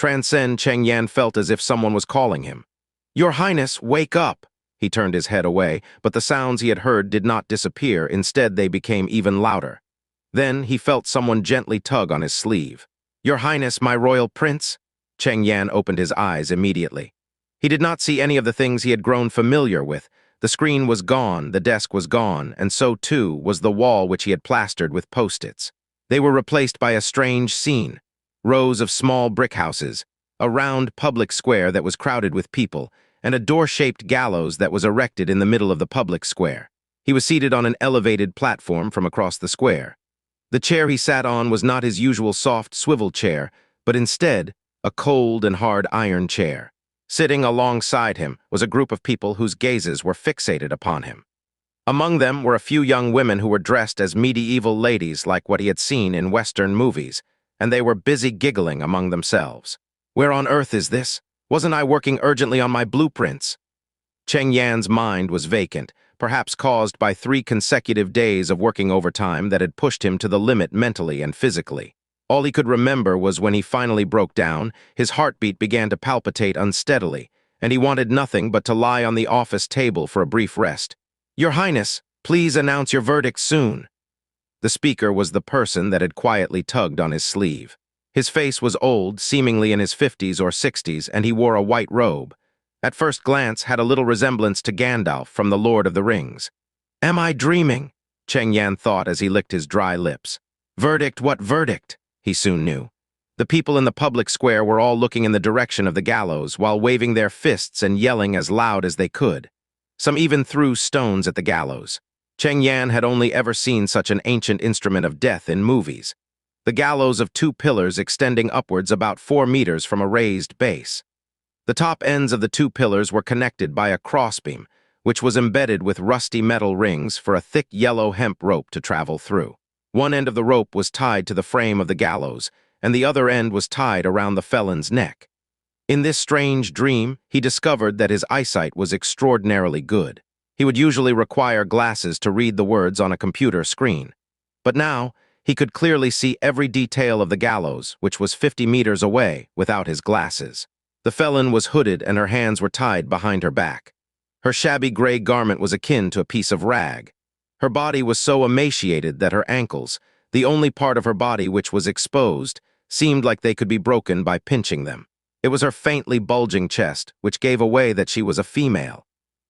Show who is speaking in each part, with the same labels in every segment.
Speaker 1: Transcend, Cheng Yan felt as if someone was calling him. "Your Highness, wake up!" He turned his head away, but the sounds he had heard did not disappear. Instead, they became even louder. Then he felt someone gently tug on his sleeve. "Your Highness, my royal prince?" Cheng Yan opened his eyes immediately. He did not see any of the things he had grown familiar with. The screen was gone, the desk was gone, and so too was the wall which he had plastered with post-its. They were replaced by a strange scene. Rows of small brick houses, a round public square that was crowded with people, and a door-shaped gallows that was erected in the middle of the public square. He was seated on an elevated platform from across the square. The chair he sat on was not his usual soft swivel chair, but instead a cold and hard iron chair. Sitting alongside him was a group of people whose gazes were fixated upon him. Among them were a few young women who were dressed as medieval ladies like what he had seen in Western movies, and they were busy giggling among themselves. "Where on earth is this? Wasn't I working urgently on my blueprints?" Cheng Yan's mind was vacant, perhaps caused by 3 consecutive days of working overtime that had pushed him to the limit mentally and physically. All he could remember was when he finally broke down, his heartbeat began to palpitate unsteadily, and he wanted nothing but to lie on the office table for a brief rest. "Your Highness, please announce your verdict soon." The speaker was the person that had quietly tugged on his sleeve. His face was old, seemingly in his 50s or 60s, and he wore a white robe. At first glance, had a little resemblance to Gandalf from The Lord of the Rings. "Am I dreaming?" Cheng Yan thought as he licked his dry lips. "Verdict, what verdict?" He soon knew. The people in the public square were all looking in the direction of the gallows while waving their fists and yelling as loud as they could. Some even threw stones at the gallows. Cheng Yan had only ever seen such an ancient instrument of death in movies. The gallows of 2 pillars extending upwards about 4 meters from a raised base. The top ends of the 2 pillars were connected by a crossbeam, which was embedded with rusty metal rings for a thick yellow hemp rope to travel through. One end of the rope was tied to the frame of the gallows, and the other end was tied around the felon's neck. In this strange dream, he discovered that his eyesight was extraordinarily good. He would usually require glasses to read the words on a computer screen. But now, he could clearly see every detail of the gallows, which was 50 meters away, without his glasses. The felon was hooded and her hands were tied behind her back. Her shabby gray garment was akin to a piece of rag. Her body was so emaciated that her ankles, the only part of her body which was exposed, seemed like they could be broken by pinching them. It was her faintly bulging chest, which gave away that she was a female.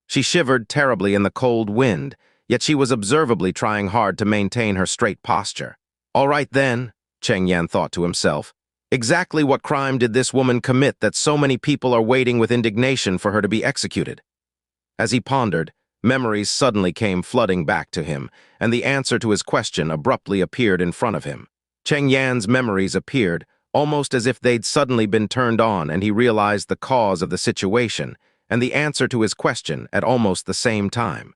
Speaker 1: She shivered terribly in the cold wind, yet she was observably trying hard to maintain her straight posture. "All right then," Cheng Yan thought to himself. "Exactly what crime did this woman commit that so many people are waiting with indignation for her to be executed?" As he pondered, memories suddenly came flooding back to him, and the answer to his question abruptly appeared in front of him. Cheng Yan's memories appeared, almost as if they'd suddenly been turned on, and he realized the cause of the situation and the answer to his question at almost the same time.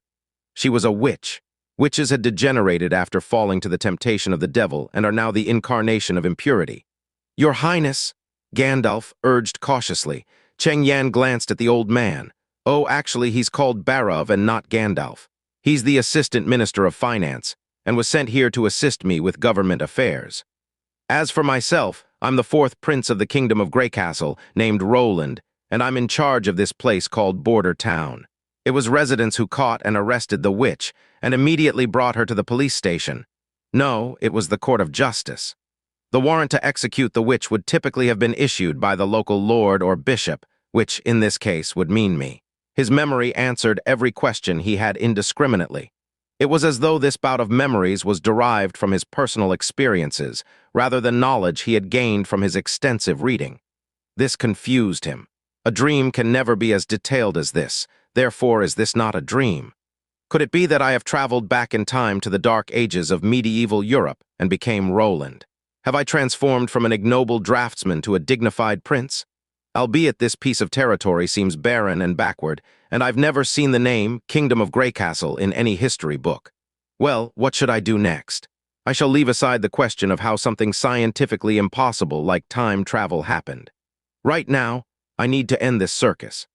Speaker 1: She was a witch. Witches had degenerated after falling to the temptation of the devil and are now the incarnation of impurity. "Your Highness," Gandalf urged cautiously. Cheng Yan glanced at the old man. "Oh, actually, he's called Barav and not Gandalf. He's the Assistant Minister of Finance, and was sent here to assist me with government affairs. As for myself, I'm the 4th Prince of the Kingdom of Greycastle, named Roland, and I'm in charge of this place called Border Town. It was residents who caught and arrested the witch, and immediately brought her to the police station. No, it was the Court of Justice. The warrant to execute the witch would typically have been issued by the local lord or bishop, which, in this case, would mean me." His memory answered every question he had indiscriminately. It was as though this bout of memories was derived from his personal experiences, rather than knowledge he had gained from his extensive reading. This confused him. A dream can never be as detailed as this, therefore is this not a dream? Could it be that I have traveled back in time to the dark ages of medieval Europe and became Roland? Have I transformed from an ignoble draftsman to a dignified prince? Albeit this piece of territory seems barren and backward, and I've never seen the name Kingdom of Greycastle in any history book. Well, what should I do next? I shall leave aside the question of how something scientifically impossible like time travel happened. Right now, I need to end this circus.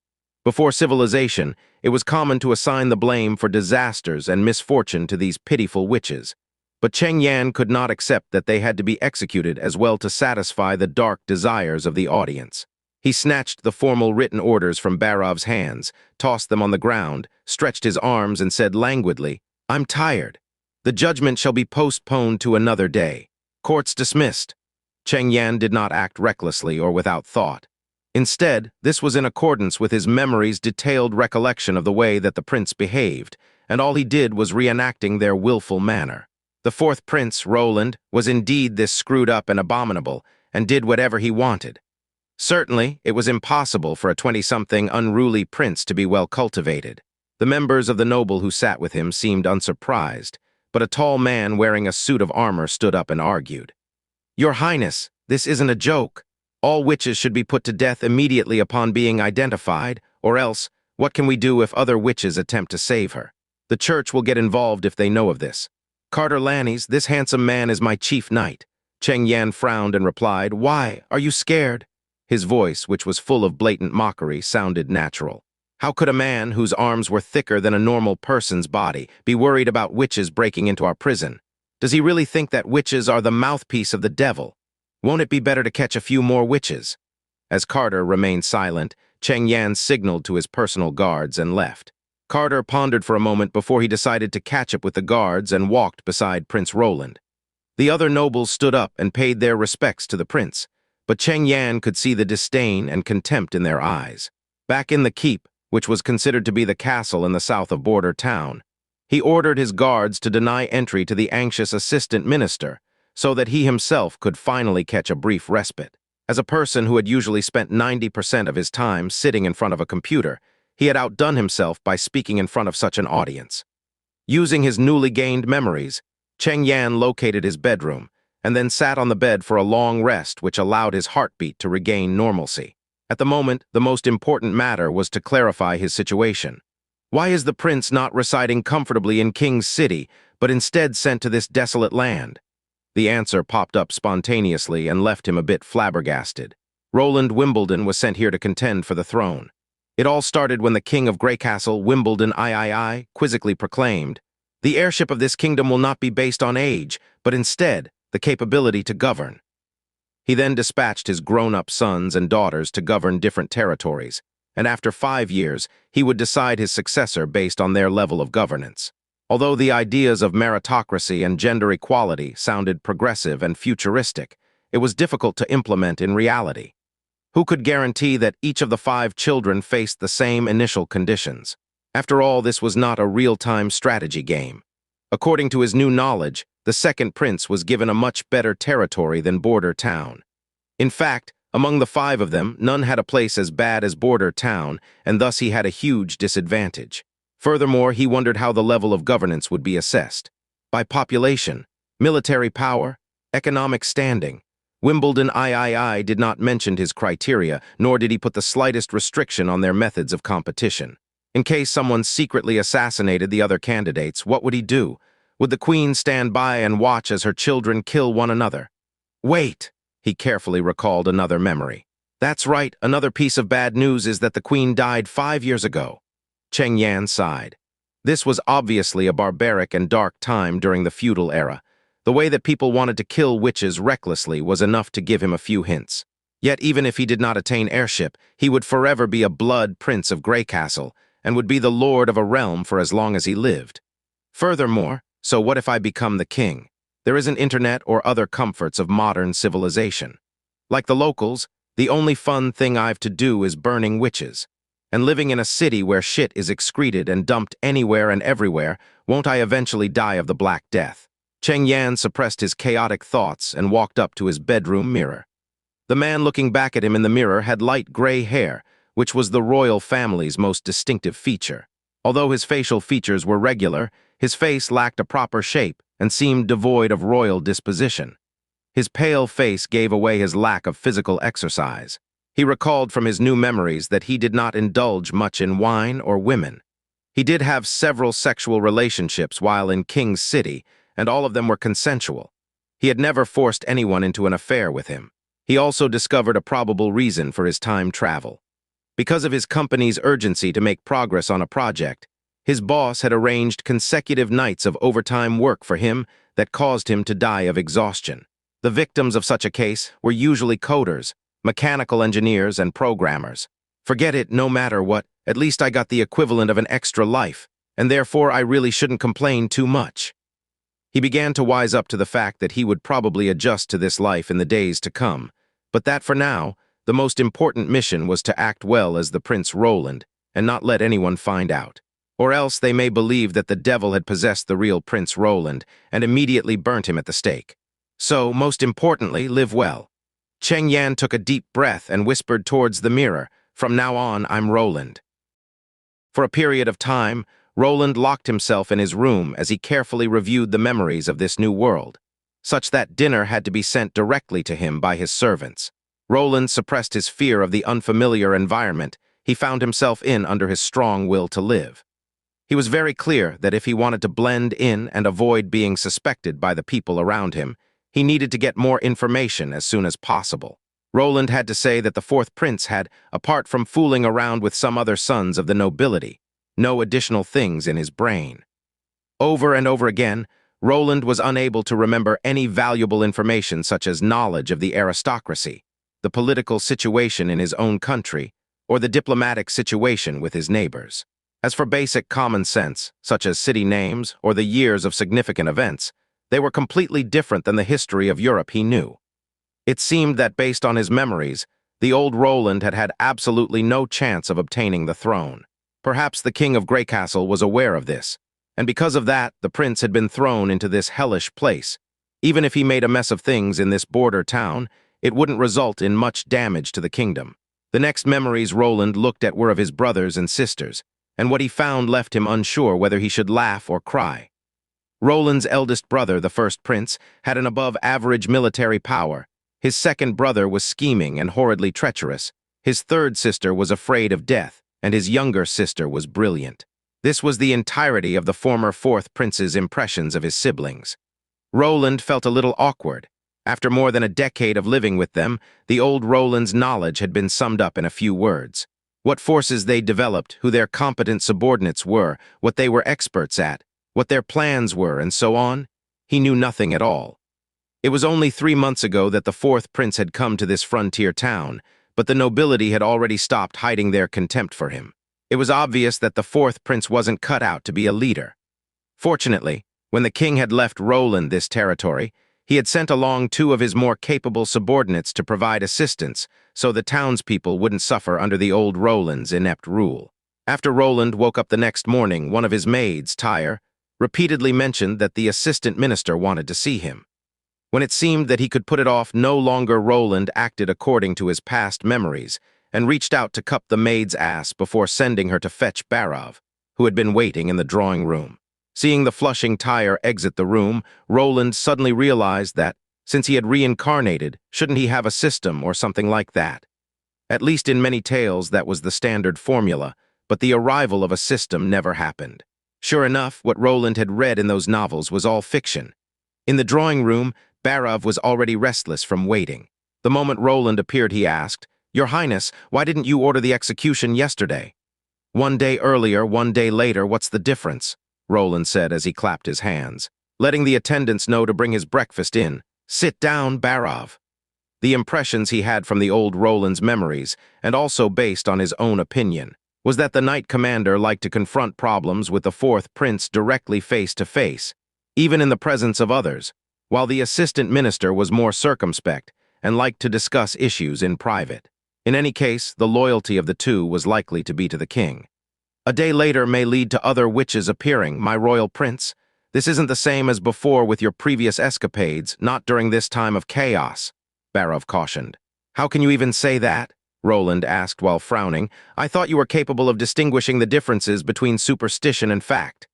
Speaker 1: Before civilization, it was common to assign the blame for disasters and misfortune to these pitiful witches. But Cheng Yan could not accept that they had to be executed as well to satisfy the dark desires of the audience. He snatched the formal written orders from Barov's hands, tossed them on the ground, stretched his arms and said languidly, "I'm tired. The judgment shall be postponed to another day. Courts dismissed." Cheng Yan did not act recklessly or without thought. Instead, this was in accordance with his memory's detailed recollection of the way that the prince behaved, and all he did was reenacting their willful manner. The fourth prince, Roland, was indeed this screwed up and abominable, and did whatever he wanted. Certainly, it was impossible for a 20-something unruly prince to be well cultivated. The members of the noble who sat with him seemed unsurprised, but a tall man wearing a suit of armor stood up and argued. "Your Highness, this isn't a joke. All witches should be put to death immediately upon being identified, or else, what can we do if other witches attempt to save her? The church will get involved if they know of this. Carter Lannies, this handsome man is my chief knight." Cheng Yan frowned and replied, "Why, are you scared?" His voice, which was full of blatant mockery, sounded natural. How could a man whose arms were thicker than a normal person's body be worried about witches breaking into our prison? Does he really think that witches are the mouthpiece of the devil? Won't it be better to catch a few more witches? As Carter remained silent, Cheng Yan signaled to his personal guards and left. Carter pondered for a moment before he decided to catch up with the guards and walked beside Prince Roland. The other nobles stood up and paid their respects to the prince, but Cheng Yan could see the disdain and contempt in their eyes. Back in the keep, which was considered to be the castle in the south of Border Town, he ordered his guards to deny entry to the anxious assistant minister, so that he himself could finally catch a brief respite. As a person who had usually spent 90% of his time sitting in front of a computer, he had outdone himself by speaking in front of such an audience. Using his newly gained memories, Cheng Yan located his bedroom, and then sat on the bed for a long rest which allowed his heartbeat to regain normalcy. At the moment, the most important matter was to clarify his situation. Why is the prince not residing comfortably in King's City, but instead sent to this desolate land? The answer popped up spontaneously and left him a bit flabbergasted. Roland Wimbledon was sent here to contend for the throne. It all started when the King of Greycastle, Wimbledon III, quizzically proclaimed, "The heirship of this kingdom will not be based on age, but instead, the capability to govern." He then dispatched his grown-up sons and daughters to govern different territories, and after 5 years, he would decide his successor based on their level of governance. Although the ideas of meritocracy and gender equality sounded progressive and futuristic, it was difficult to implement in reality. Who could guarantee that each of the 5 children faced the same initial conditions? After all, this was not a real-time strategy game. According to his new knowledge, the second prince was given a much better territory than Border Town. In fact, among the 5 of them, none had a place as bad as Border Town, and thus he had a huge disadvantage. Furthermore, he wondered how the level of governance would be assessed. By population, military power, economic standing. Wimbledon III did not mention his criteria, nor did he put the slightest restriction on their methods of competition. In case someone secretly assassinated the other candidates, what would he do? Would the queen stand by and watch as her children kill one another? Wait, he carefully recalled another memory. That's right, another piece of bad news is that the queen died 5 years ago. Cheng Yan sighed. This was obviously a barbaric and dark time during the feudal era. The way that people wanted to kill witches recklessly was enough to give him a few hints. Yet even if he did not attain heirship, he would forever be a blood prince of Greycastle, and would be the lord of a realm for as long as he lived. Furthermore, so what if I become the king? There isn't internet or other comforts of modern civilization. Like the locals, the only fun thing I've to do is burning witches. And living in a city where shit is excreted and dumped anywhere and everywhere, won't I eventually die of the Black Death? Cheng Yan suppressed his chaotic thoughts and walked up to his bedroom mirror. The man looking back at him in the mirror had light gray hair, which was the royal family's most distinctive feature. Although his facial features were regular, his face lacked a proper shape and seemed devoid of royal disposition. His pale face gave away his lack of physical exercise. He recalled from his new memories that he did not indulge much in wine or women. He did have several sexual relationships while in King's City, and all of them were consensual. He had never forced anyone into an affair with him. He also discovered a probable reason for his time travel. Because of his company's urgency to make progress on a project, his boss had arranged consecutive nights of overtime work for him, that caused him to die of exhaustion. The victims of such a case were usually coders, mechanical engineers, and programmers. Forget it, no matter what, at least I got the equivalent of an extra life, and therefore I really shouldn't complain too much. He began to wise up to the fact that he would probably adjust to this life in the days to come, but that for now, the most important mission was to act well as the Prince Roland and not let anyone find out. Or else they may believe that the devil had possessed the real Prince Roland and immediately burnt him at the stake. So, most importantly, live well. Cheng Yan took a deep breath and whispered towards the mirror, "From now on, I'm Roland." For a period of time, Roland locked himself in his room as he carefully reviewed the memories of this new world, such that dinner had to be sent directly to him by his servants. Roland suppressed his fear of the unfamiliar environment he found himself in under his strong will to live. He was very clear that if he wanted to blend in and avoid being suspected by the people around him, he needed to get more information as soon as possible. Roland had to say that the fourth prince had, apart from fooling around with some other sons of the nobility, no additional things in his brain. Over and over again, Roland was unable to remember any valuable information such as knowledge of the aristocracy, the political situation in his own country, or the diplomatic situation with his neighbors. As for basic common sense, such as city names or the years of significant events, they were completely different than the history of Europe he knew. It seemed that based on his memories, the old Roland had had absolutely no chance of obtaining the throne. Perhaps the king of Greycastle was aware of this, and because of that, the prince had been thrown into this hellish place. Even if he made a mess of things in this border town, it wouldn't result in much damage to the kingdom. The next memories Roland looked at were of his brothers and sisters, and what he found left him unsure whether he should laugh or cry. Roland's eldest brother, the first prince, had an above-average military power. His second brother was scheming and horridly treacherous. His third sister was afraid of death, and his younger sister was brilliant. This was the entirety of the former fourth prince's impressions of his siblings. Roland felt a little awkward. After more than a decade of living with them, the old Roland's knowledge had been summed up in a few words. What forces they developed, who their competent subordinates were, what they were experts at, what their plans were, and so on, he knew nothing at all. It was only 3 months ago that the fourth prince had come to this frontier town, but the nobility had already stopped hiding their contempt for him. It was obvious that the fourth prince wasn't cut out to be a leader. Fortunately, when the king had left Roland this territory, he had sent along 2 of his more capable subordinates to provide assistance so the townspeople wouldn't suffer under the old Roland's inept rule. After Roland woke up the next morning, one of his maids, Tyre, repeatedly mentioned that the assistant minister wanted to see him. When it seemed that he could put it off no longer, Roland acted according to his past memories and reached out to cup the maid's ass before sending her to fetch Barav, who had been waiting in the drawing room. Seeing the flushing Tyre exit the room, Roland suddenly realized that, since he had reincarnated, shouldn't he have a system or something like that? At least in many tales that was the standard formula, but the arrival of a system never happened. Sure enough, what Roland had read in those novels was all fiction. In the drawing room, Barav was already restless from waiting. The moment Roland appeared, he asked, "Your Highness, why didn't you order the execution yesterday?" "1 day earlier, 1 day later, what's the difference?" Roland said as he clapped his hands, letting the attendants know to bring his breakfast in. "Sit down, Barav." The impressions he had from the old Roland's memories, and also based on his own opinion, was that the knight commander liked to confront problems with the fourth prince directly face to face, even in the presence of others, while the assistant minister was more circumspect and liked to discuss issues in private. In any case, the loyalty of the two was likely to be to the king. "A day later may lead to other witches appearing, my royal prince. This isn't the same as before with your previous escapades, not during this time of chaos," Barav cautioned. "How can you even say that?" Roland asked while frowning. "I thought you were capable of distinguishing the differences between superstition and fact."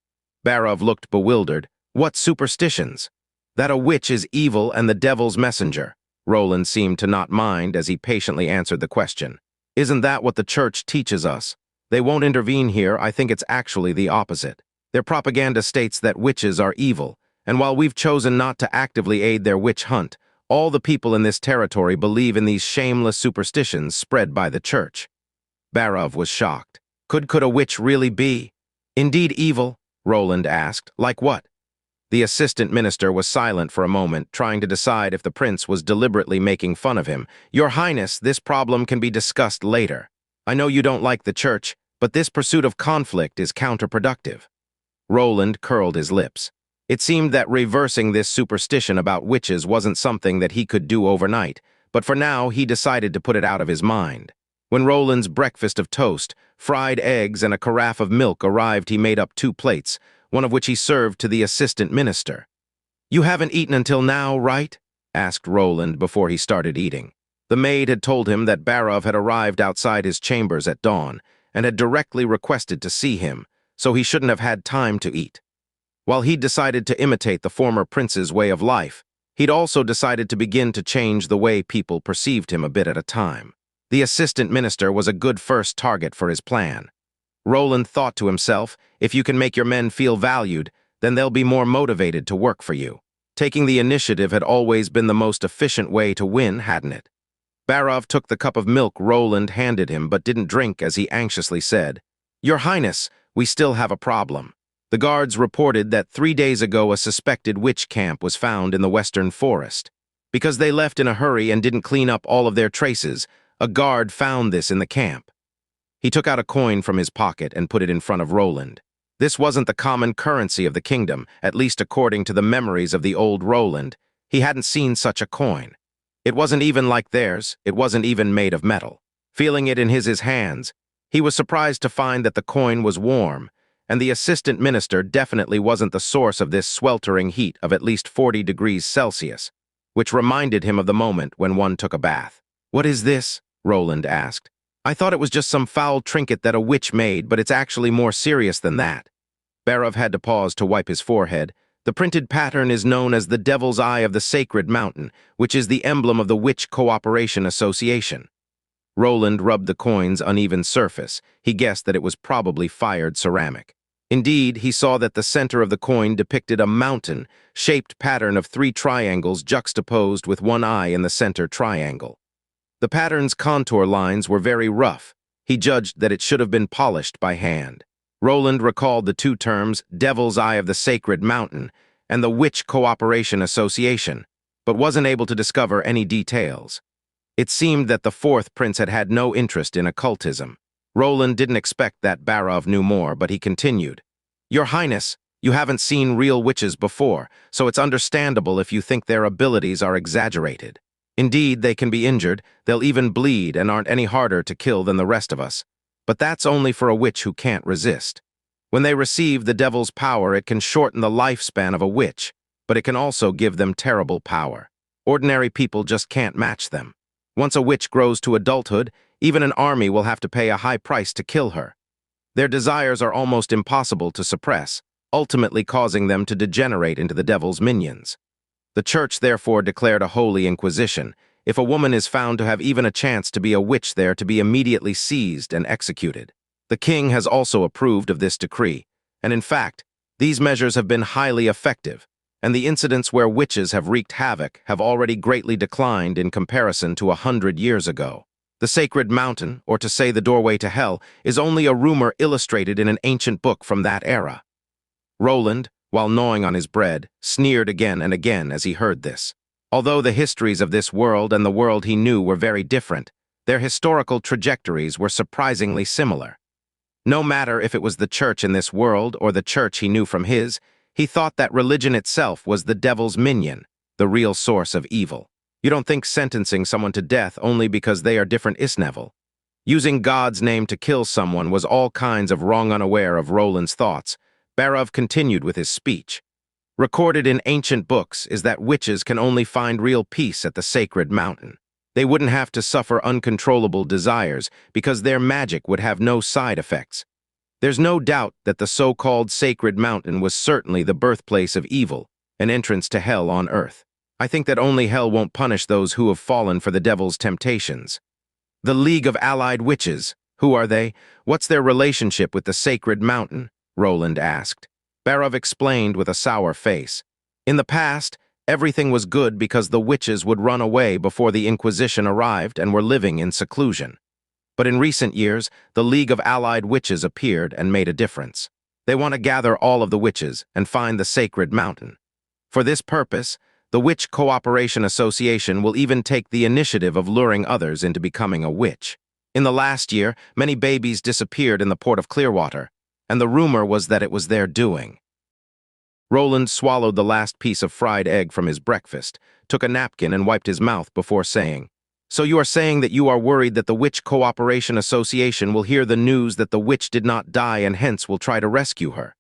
Speaker 1: Barav looked bewildered. "What superstitions?" "That a witch is evil and the devil's messenger." Roland seemed to not mind as he patiently answered the question. "Isn't that what the church teaches us? They won't intervene here. I think it's actually the opposite. Their propaganda states that witches are evil, and while we've chosen not to actively aid their witch hunt, all the people in this territory believe in these shameless superstitions spread by the church." Barav was shocked. Could a witch really be indeed evil? Roland asked. "Like what?" The assistant minister was silent for a moment, trying to decide if the prince was deliberately making fun of him. "Your Highness, this problem can be discussed later. I know you don't like the church, but this pursuit of conflict is counterproductive." Roland curled his lips. It seemed that reversing this superstition about witches wasn't something that he could do overnight, but for now he decided to put it out of his mind. When Roland's breakfast of toast, fried eggs, and a carafe of milk arrived, he made up 2 plates, one of which he served to the assistant minister. "You haven't eaten until now, right?" asked Roland before he started eating. The maid had told him that Barov had arrived outside his chambers at dawn and had directly requested to see him, so he shouldn't have had time to eat. While he'd decided to imitate the former prince's way of life, he'd also decided to begin to change the way people perceived him a bit at a time. The assistant minister was a good first target for his plan. Roland thought to himself, if you can make your men feel valued, then they'll be more motivated to work for you. Taking the initiative had always been the most efficient way to win, hadn't it? Barov took the cup of milk Roland handed him but didn't drink as he anxiously said, "Your Highness, we still have a problem. The guards reported that 3 days ago a suspected witch camp was found in the western forest. Because they left in a hurry and didn't clean up all of their traces, a guard found this in the camp." He took out a coin from his pocket and put it in front of Roland. This wasn't the common currency of the kingdom, at least according to the memories of the old Roland. He hadn't seen such a coin. It wasn't even like theirs, it wasn't even made of metal. Feeling it in his hands, he was surprised to find that the coin was warm, and the assistant minister definitely wasn't the source of this sweltering heat of at least 40 degrees Celsius, which reminded him of the moment when one took a bath. "What is this?" Roland asked. "I thought it was just some foul trinket that a witch made, but it's actually more serious than that." Barov had to pause to wipe his forehead. "The printed pattern is known as the Devil's Eye of the Sacred Mountain, which is the emblem of the Witch Cooperation Association." Roland rubbed the coin's uneven surface. He guessed that it was probably fired ceramic. Indeed, he saw that the center of the coin depicted a mountain-shaped pattern of 3 triangles juxtaposed with one eye in the center triangle. The pattern's contour lines were very rough. He judged that it should have been polished by hand. Roland recalled the 2 terms, Devil's Eye of the Sacred Mountain and the Witch Cooperation Association, but wasn't able to discover any details. It seemed that the 4th prince had had no interest in occultism. Roland didn't expect that Barov knew more, but he continued, "Your Highness, you haven't seen real witches before, so it's understandable if you think their abilities are exaggerated. Indeed, they can be injured, they'll even bleed and aren't any harder to kill than the rest of us. But that's only for a witch who can't resist. When they receive the devil's power, it can shorten the lifespan of a witch, but it can also give them terrible power. Ordinary people just can't match them. Once a witch grows to adulthood, even an army will have to pay a high price to kill her. Their desires are almost impossible to suppress, ultimately causing them to degenerate into the devil's minions. The church therefore declared a holy inquisition. If a woman is found to have even a chance to be a witch, there to be immediately seized and executed. The king has also approved of this decree, and in fact, these measures have been highly effective, and the incidents where witches have wreaked havoc have already greatly declined in comparison to 100 years ago. The Sacred Mountain, or to say the doorway to hell, is only a rumor illustrated in an ancient book from that era." Roland, while gnawing on his bread, sneered again and again as he heard this. Although the histories of this world and the world he knew were very different, their historical trajectories were surprisingly similar. No matter if it was the church in this world or the church he knew from his, he thought that religion itself was the devil's minion, the real source of evil. You don't think sentencing someone to death only because they are different Isnevel. Using God's name to kill someone was all kinds of wrong. Unaware of Roland's thoughts, Barov continued with his speech. "Recorded in ancient books is that witches can only find real peace at the Sacred Mountain. They wouldn't have to suffer uncontrollable desires because their magic would have no side effects. There's no doubt that the so-called Sacred Mountain was certainly the birthplace of evil, an entrance to hell on earth. I think that only hell won't punish those who have fallen for the devil's temptations." "The League of Allied Witches, who are they? What's their relationship with the Sacred Mountain?" Roland asked. Barov explained with a sour face. "In the past, everything was good because the witches would run away before the Inquisition arrived and were living in seclusion. But in recent years, the League of Allied Witches appeared and made a difference. They want to gather all of the witches and find the Sacred Mountain. For this purpose, the Witch Cooperation Association will even take the initiative of luring others into becoming a witch. In the last year, many babies disappeared in the port of Clearwater, and the rumor was that it was their doing. Roland swallowed the last piece of fried egg from his breakfast, took a napkin and wiped his mouth before saying, "So you are saying that you are worried that the Witch Cooperation Association will hear the news that the witch did not die and hence will try to rescue her?"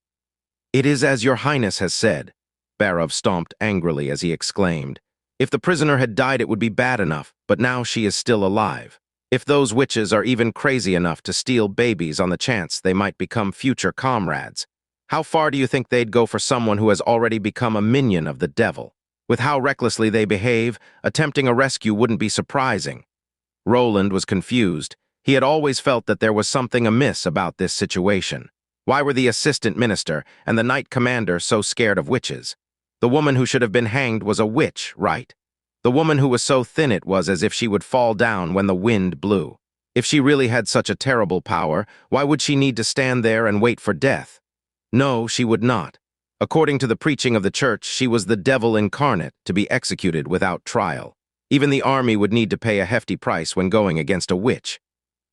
Speaker 1: "It is as your highness has said." Barov stomped angrily as he exclaimed, "If the prisoner had died it would be bad enough, but now she is still alive. If those witches are even crazy enough to steal babies on the chance they might become future comrades, how far do you think they'd go for someone who has already become a minion of the devil? With how recklessly they behave, attempting a rescue wouldn't be surprising." Roland was confused. He had always felt that there was something amiss about this situation. Why were the assistant minister and the knight commander so scared of witches? The woman who should have been hanged was a witch, right? The woman who was so thin it was as if she would fall down when the wind blew. If she really had such a terrible power, why would she need to stand there and wait for death? No, she would not. According to the preaching of the church, she was the devil incarnate to be executed without trial. Even the army would need to pay a hefty price when going against a witch.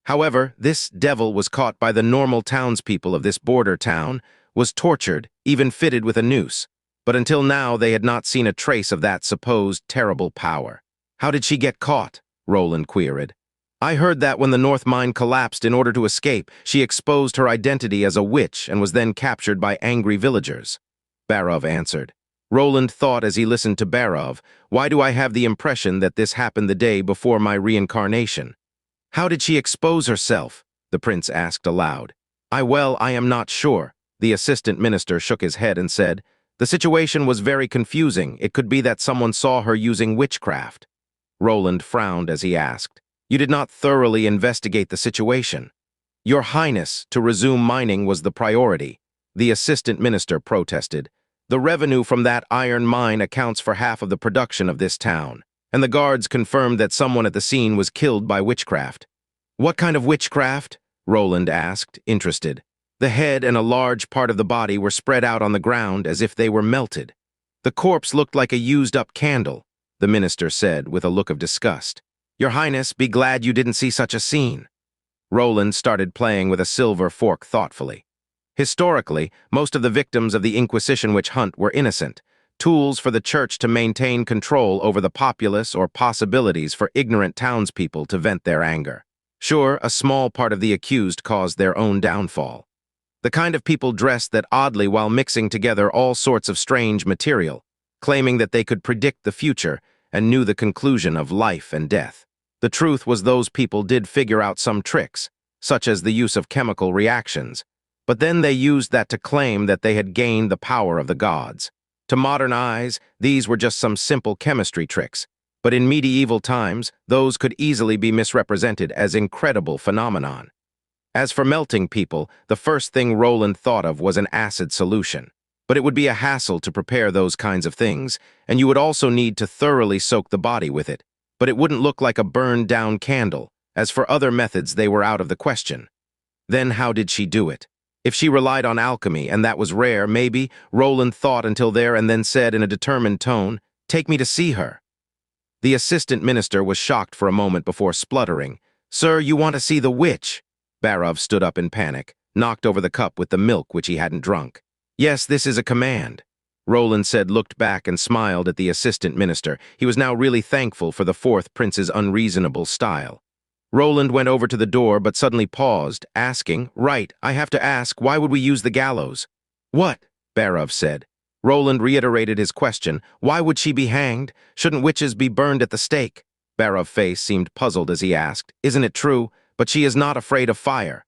Speaker 1: However, this devil was caught by the normal townspeople of this border town, was tortured, even fitted with a noose. But until now they had not seen a trace of that supposed terrible power. "How did she get caught?" Roland queried. "I heard that when the North Mine collapsed in order to escape, she exposed her identity as a witch and was then captured by angry villagers," Barov answered. Roland thought as he listened to Barov, "Why do I have the impression that this happened the day before my reincarnation?" "How did she expose herself?" the prince asked aloud. I am not sure." The assistant minister shook his head and said, "The situation was very confusing. It could be that someone saw her using witchcraft." Roland frowned as he asked, "You did not thoroughly investigate the situation." "Your Highness, to resume mining was the priority," the assistant minister protested. "The revenue from that iron mine accounts for half of the production of this town, and the guards confirmed that someone at the scene was killed by witchcraft." "What kind of witchcraft?" Roland asked, interested. The head and a large part of the body were spread out on the ground as if they were melted. "The corpse looked like a used-up candle," the minister said with a look of disgust. "Your Highness, be glad you didn't see such a scene." Roland started playing with a silver fork thoughtfully. Historically, most of the victims of the Inquisition witch hunt were innocent, tools for the church to maintain control over the populace or possibilities for ignorant townspeople to vent their anger. Sure, a small part of the accused caused their own downfall. The kind of people dressed that oddly while mixing together all sorts of strange material, claiming that they could predict the future and knew the conclusion of life and death. The truth was those people did figure out some tricks, such as the use of chemical reactions, but then they used that to claim that they had gained the power of the gods. To modern eyes, these were just some simple chemistry tricks, but in medieval times, those could easily be misrepresented as incredible phenomenon. As for melting people, the first thing Roland thought of was an acid solution. But it would be a hassle to prepare those kinds of things, and you would also need to thoroughly soak the body with it. But it wouldn't look like a burned-down candle. As for other methods, they were out of the question. Then how did she do it? If she relied on alchemy, and that was rare, maybe, Roland thought until there and then said in a determined tone, "Take me to see her." The assistant minister was shocked for a moment before spluttering. "Sir, you want to see the witch?" Barov stood up in panic, knocked over the cup with the milk which he hadn't drunk. "Yes, this is a command," Roland said, looked back and smiled at the assistant minister. He was now really thankful for the fourth prince's unreasonable style. Roland went over to the door but suddenly paused, asking, "Right, I have to ask, why would we use the gallows?" "What?" Barov said. Roland reiterated his question. "Why would she be hanged? Shouldn't witches be burned at the stake?" Barov's face seemed puzzled as he asked, "Isn't it true? But she is not afraid of fire."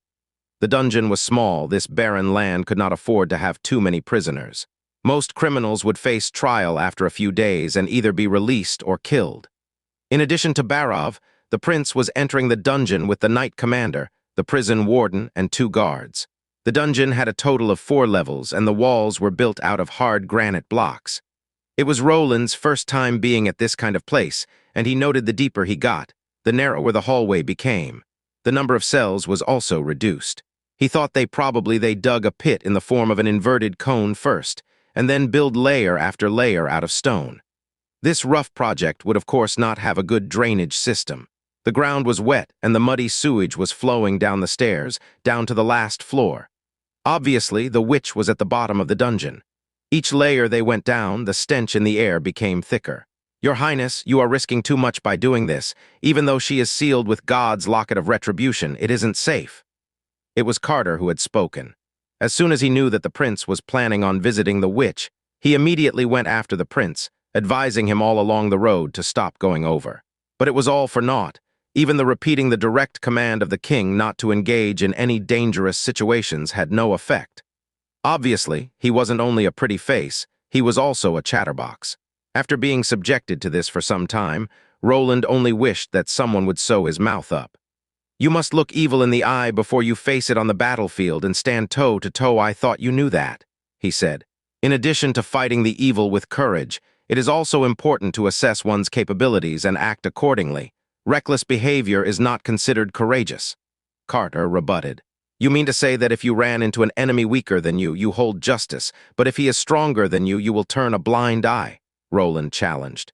Speaker 1: The dungeon was small. This barren land could not afford to have too many prisoners. Most criminals would face trial after a few days and either be released or killed. In addition to Barov, the prince was entering the dungeon with the knight commander, the prison warden, and 2 guards. The dungeon had a total of 4 levels, and the walls were built out of hard granite blocks. It was Roland's first time being at this kind of place, and he noted the deeper he got, the narrower the hallway became. The number of cells was also reduced. He thought they dug a pit in the form of an inverted cone first, and then build layer after layer out of stone. This rough project would of course not have a good drainage system. The ground was wet and the muddy sewage was flowing down the stairs, down to the last floor. Obviously, the witch was at the bottom of the dungeon. Each layer they went down, the stench in the air became thicker. Your Highness, you are risking too much by doing this. Even though she is sealed with God's locket of retribution, it isn't safe. It was Carter who had spoken. As soon as he knew that the prince was planning on visiting the witch, he immediately went after the prince, advising him all along the road to stop going over. But it was all for naught. Even the repeating the direct command of the king not to engage in any dangerous situations had no effect. Obviously, he wasn't only a pretty face, he was also a chatterbox. After being subjected to this for some time, Roland only wished that someone would sew his mouth up. You must look evil in the eye before you face it on the battlefield and stand toe to toe. I thought you knew that, he said. In addition to fighting the evil with courage, it is also important to assess one's capabilities and act accordingly. Reckless behavior is not considered courageous. Carter rebutted. You mean to say that if you ran into an enemy weaker than you hold justice, but if he is stronger than you will turn a blind eye? Roland challenged.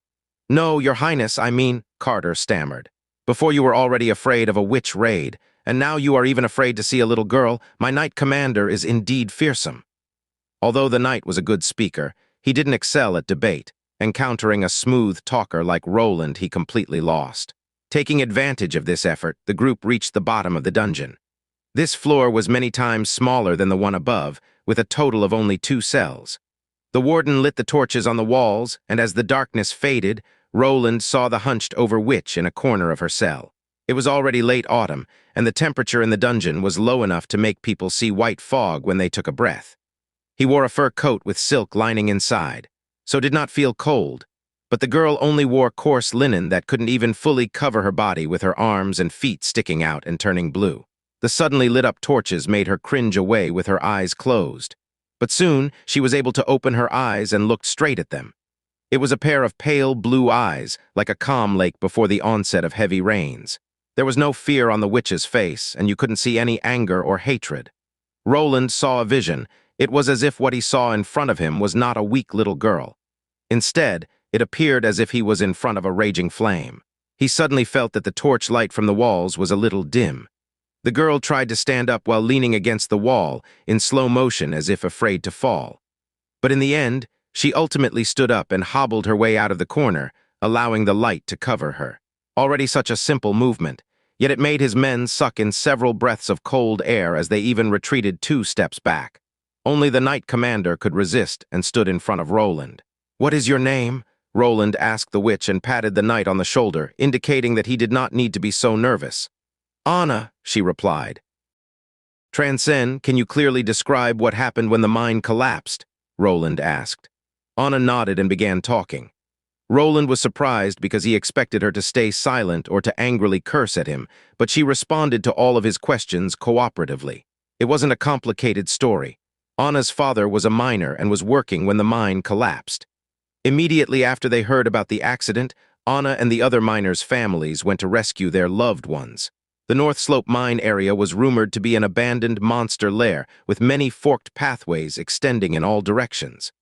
Speaker 1: No, Your Highness, I mean, Carter stammered. Before you were already afraid of a witch raid, and now you are even afraid to see a little girl. My knight commander is indeed fearsome. Although the knight was a good speaker, he didn't excel at debate. Encountering a smooth talker like Roland, he completely lost. Taking advantage of this effort, the group reached the bottom of the dungeon. This floor was many times smaller than the one above, with a total of only 2 cells. The warden lit the torches on the walls, and as the darkness faded, Roland saw the hunched-over witch in a corner of her cell. It was already late autumn, and the temperature in the dungeon was low enough to make people see white fog when they took a breath. He wore a fur coat with silk lining inside, so did not feel cold, but the girl only wore coarse linen that couldn't even fully cover her body, with her arms and feet sticking out and turning blue. The suddenly lit-up torches made her cringe away with her eyes closed. But soon, she was able to open her eyes and looked straight at them. It was a pair of pale blue eyes, like a calm lake before the onset of heavy rains. There was no fear on the witch's face, and you couldn't see any anger or hatred. Roland saw a vision. It was as if what he saw in front of him was not a weak little girl. Instead, it appeared as if he was in front of a raging flame. He suddenly felt that the torchlight from the walls was a little dim. The girl tried to stand up while leaning against the wall, in slow motion as if afraid to fall. But in the end, she ultimately stood up and hobbled her way out of the corner, allowing the light to cover her. Already such a simple movement, yet it made his men suck in several breaths of cold air as they even retreated 2 steps back. Only the knight commander could resist and stood in front of Roland. What is your name? Roland asked the witch and patted the knight on the shoulder, indicating that he did not need to be so nervous. Anna, she replied. Transcend, can you clearly describe what happened when the mine collapsed? Roland asked. Anna nodded and began talking. Roland was surprised because he expected her to stay silent or to angrily curse at him, but she responded to all of his questions cooperatively. It wasn't a complicated story. Anna's father was a miner and was working when the mine collapsed. Immediately after they heard about the accident, Anna and the other miners' families went to rescue their loved ones. The North Slope mine area was rumored to be an abandoned monster lair with many forked pathways extending in all directions.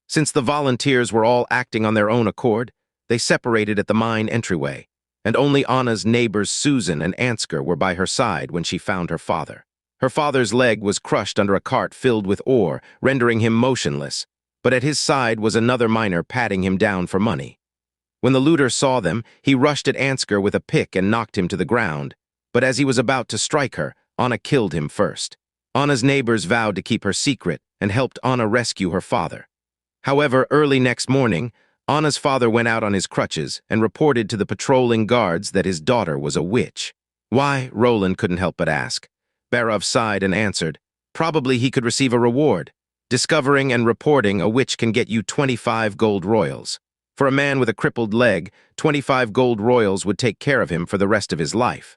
Speaker 1: Since the volunteers were all acting on their own accord, they separated at the mine entryway, and only Anna's neighbors Susan and Ansgar were by her side when she found her father. Her father's leg was crushed under a cart filled with ore, rendering him motionless, but at his side was another miner patting him down for money. When the looter saw them, he rushed at Ansgar with a pick and knocked him to the ground. But as he was about to strike her, Anna killed him first. Anna's neighbors vowed to keep her secret and helped Anna rescue her father. However, early next morning, Anna's father went out on his crutches and reported to the patrolling guards that his daughter was a witch. Why? Roland couldn't help but ask. Barov sighed and answered, probably he could receive a reward. Discovering and reporting a witch can get you 25 gold royals. For a man with a crippled leg, 25 gold royals would take care of him for the rest of his life.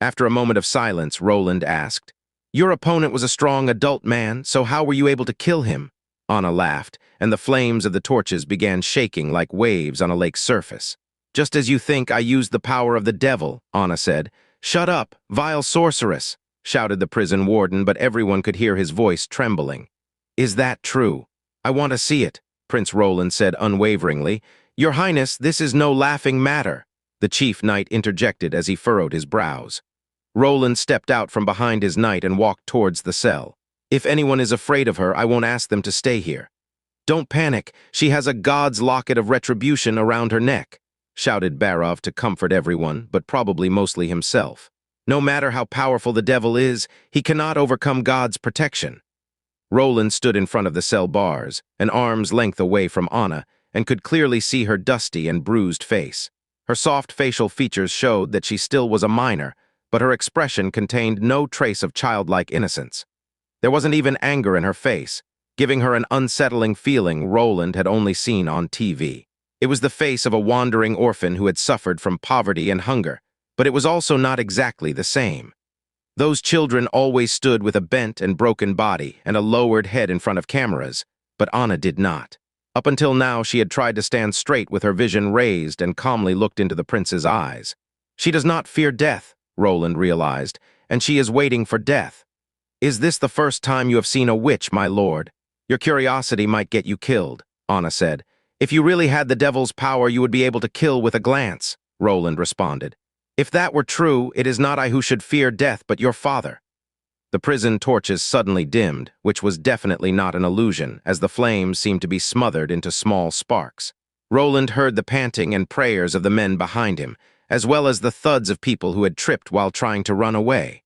Speaker 1: After a moment of silence, Roland asked, your opponent was a strong adult man, so how were you able to kill him? Anna laughed, and the flames of the torches began shaking like waves on a lake's surface. Just as you think I used the power of the devil, Anna said. Shut up, vile sorceress, shouted the prison warden, but everyone could hear his voice trembling. Is that true? I want to see it, Prince Roland said unwaveringly. Your Highness, this is no laughing matter, the chief knight interjected as he furrowed his brows. Roland stepped out from behind his knight and walked towards the cell. If anyone is afraid of her, I won't ask them to stay here. Don't panic, she has a god's locket of retribution around her neck, shouted Barov to comfort everyone, but probably mostly himself. No matter how powerful the devil is, he cannot overcome God's protection. Roland stood in front of the cell bars, an arm's length away from Anna, and could clearly see her dusty and bruised face. Her soft facial features showed that she still was a minor, but her expression contained no trace of childlike innocence. There wasn't even anger in her face, giving her an unsettling feeling Roland had only seen on TV. It was the face of a wandering orphan who had suffered from poverty and hunger, but it was also not exactly the same. Those children always stood with a bent and broken body and a lowered head in front of cameras, but Anna did not. Up until now, she had tried to stand straight with her vision raised and calmly looked into the prince's eyes. She does not fear death, Roland realized, and she is waiting for death. Is this the first time you have seen a witch, my lord? Your curiosity might get you killed, Anna said. If you really had the devil's power, you would be able to kill with a glance, Roland responded. If that were true, it is not I who should fear death, but your father. The prison torches suddenly dimmed, which was definitely not an illusion, as the flames seemed to be smothered into small sparks. Roland heard the panting and prayers of the men behind him, as well as the thuds of people who had tripped while trying to run away.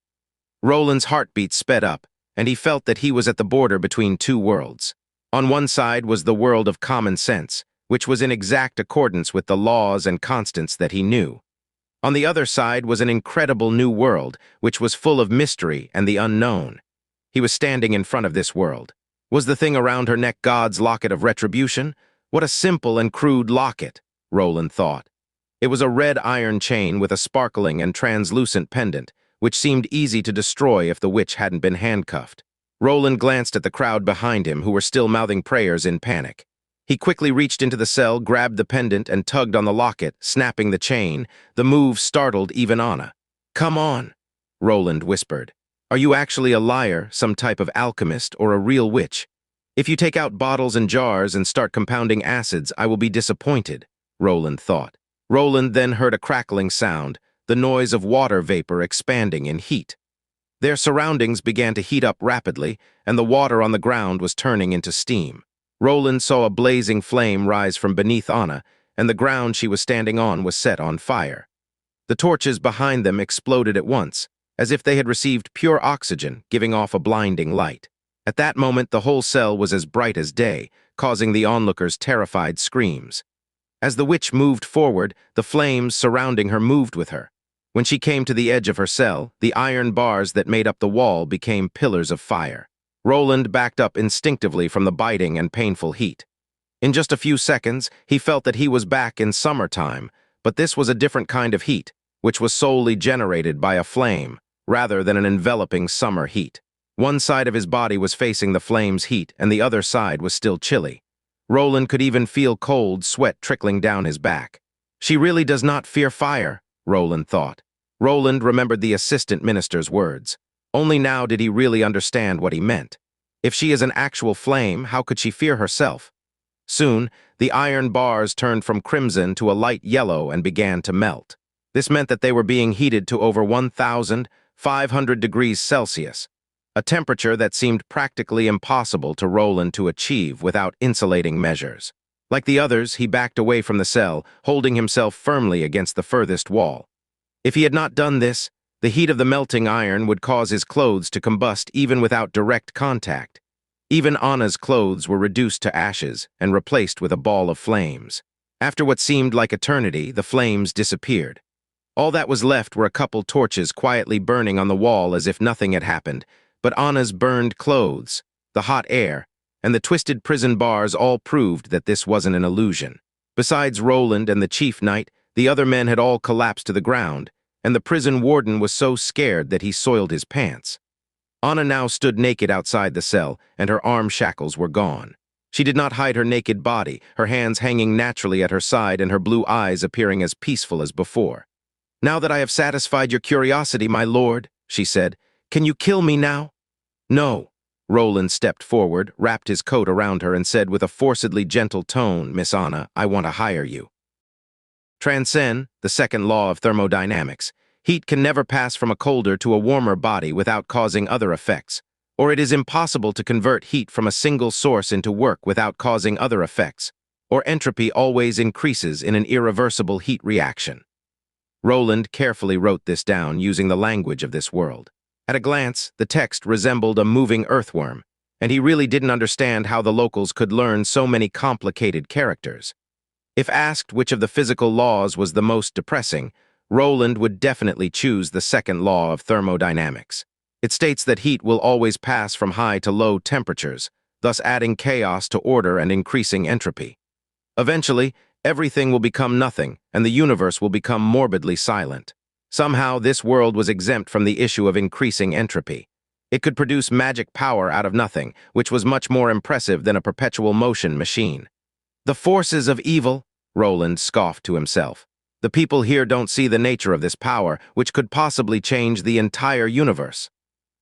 Speaker 1: Roland's heartbeat sped up, and he felt that he was at the border between two worlds. On one side was the world of common sense, which was in exact accordance with the laws and constants that he knew. On the other side was an incredible new world, which was full of mystery and the unknown. He was standing in front of this world. Was the thing around her neck God's locket of retribution? What a simple and crude locket, Roland thought. It was a red iron chain with a sparkling and translucent pendant, which seemed easy to destroy if the witch hadn't been handcuffed. Roland glanced at the crowd behind him, who were still mouthing prayers in panic. He quickly reached into the cell, grabbed the pendant, and tugged on the locket, snapping the chain. The move startled even Anna. "Come on," Roland whispered. "Are you actually a liar, some type of alchemist, or a real witch? If you take out bottles and jars and start compounding acids, I will be disappointed," Roland thought. Roland then heard a crackling sound, the noise of water vapor expanding in heat. Their surroundings began to heat up rapidly, and the water on the ground was turning into steam. Roland saw a blazing flame rise from beneath Anna, and the ground she was standing on was set on fire. The torches behind them exploded at once, as if they had received pure oxygen, giving off a blinding light. At that moment, the whole cell was as bright as day, causing the onlookers terrified screams. As the witch moved forward, the flames surrounding her moved with her. When she came to the edge of her cell, the iron bars that made up the wall became pillars of fire. Roland backed up instinctively from the biting and painful heat. In just a few seconds, he felt that he was back in summertime, but this was a different kind of heat, which was solely generated by a flame, rather than an enveloping summer heat. One side of his body was facing the flame's heat, and the other side was still chilly. Roland could even feel cold sweat trickling down his back. She really does not fear fire, Roland thought. Roland remembered the assistant minister's words. Only now did he really understand what he meant. If she is an actual flame, how could she fear herself? Soon, the iron bars turned from crimson to a light yellow and began to melt. This meant that they were being heated to over 1,500 degrees Celsius, a temperature that seemed practically impossible to Roland to achieve without insulating measures. Like the others, he backed away from the cell, holding himself firmly against the furthest wall. If he had not done this, the heat of the melting iron would cause his clothes to combust even without direct contact. Even Anna's clothes were reduced to ashes and replaced with a ball of flames. After what seemed like eternity, the flames disappeared. All that was left were a couple torches quietly burning on the wall as if nothing had happened, but Anna's burned clothes, the hot air, and the twisted prison bars all proved that this wasn't an illusion. Besides Roland and the chief knight, the other men had all collapsed to the ground, and the prison warden was so scared that he soiled his pants. Anna now stood naked outside the cell, and her arm shackles were gone. She did not hide her naked body, her hands hanging naturally at her side and her blue eyes appearing as peaceful as before. "Now that I have satisfied your curiosity, my lord," she said, "can you kill me now?" "No," Roland stepped forward, wrapped his coat around her, and said with a forcedly gentle tone, "Miss Anna, I want to hire you." Transcend, the second law of thermodynamics. Heat can never pass from a colder to a warmer body without causing other effects, or it is impossible to convert heat from a single source into work without causing other effects, or entropy always increases in an irreversible heat reaction. Roland carefully wrote this down using the language of this world. At a glance, the text resembled a moving earthworm, and he really didn't understand how the locals could learn so many complicated characters. If asked which of the physical laws was the most depressing, Roland would definitely choose the second law of thermodynamics. It states that heat will always pass from high to low temperatures, thus adding chaos to order and increasing entropy. Eventually, everything will become nothing, and the universe will become morbidly silent. Somehow, this world was exempt from the issue of increasing entropy. It could produce magic power out of nothing, which was much more impressive than a perpetual motion machine. The forces of evil, Roland scoffed to himself. The people here don't see the nature of this power, which could possibly change the entire universe.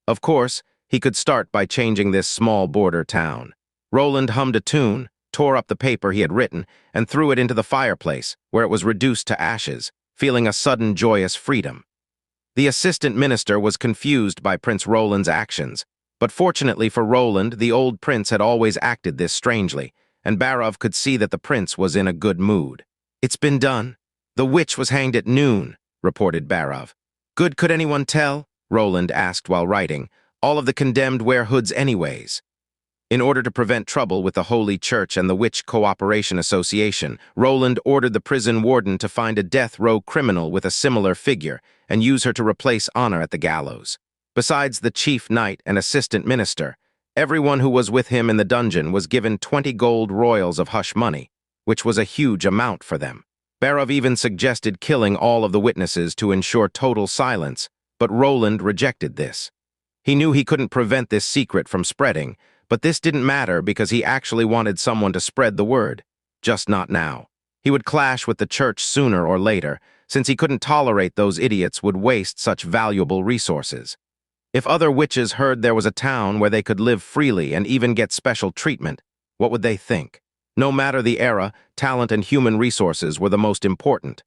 Speaker 1: Of course, he could start by changing this small border town. Roland hummed a tune, tore up the paper he had written, and threw it into the fireplace, where it was reduced to ashes, feeling a sudden joyous freedom. The assistant minister was confused by Prince Roland's actions, but fortunately for Roland, the old prince had always acted this strangely, and Barov could see that the prince was in a good mood. "It's been done. The witch was hanged at noon," reported Barov. "Good, could anyone tell?" Roland asked while writing. "All of the condemned wear hoods anyways." In order to prevent trouble with the Holy Church and the Witch Cooperation Association, Roland ordered the prison warden to find a death row criminal with a similar figure and use her to replace Honor at the gallows. Besides the chief knight and assistant minister, everyone who was with him in the dungeon was given 20 gold royals of hush money, which was a huge amount for them. Barov even suggested killing all of the witnesses to ensure total silence, but Roland rejected this. He knew he couldn't prevent this secret from spreading, but this didn't matter because he actually wanted someone to spread the word. Just not now. He would clash with the church sooner or later, since he couldn't tolerate those idiots would waste such valuable resources. If other witches heard there was a town where they could live freely and even get special treatment, what would they think? No matter the era, talent and human resources were the most important.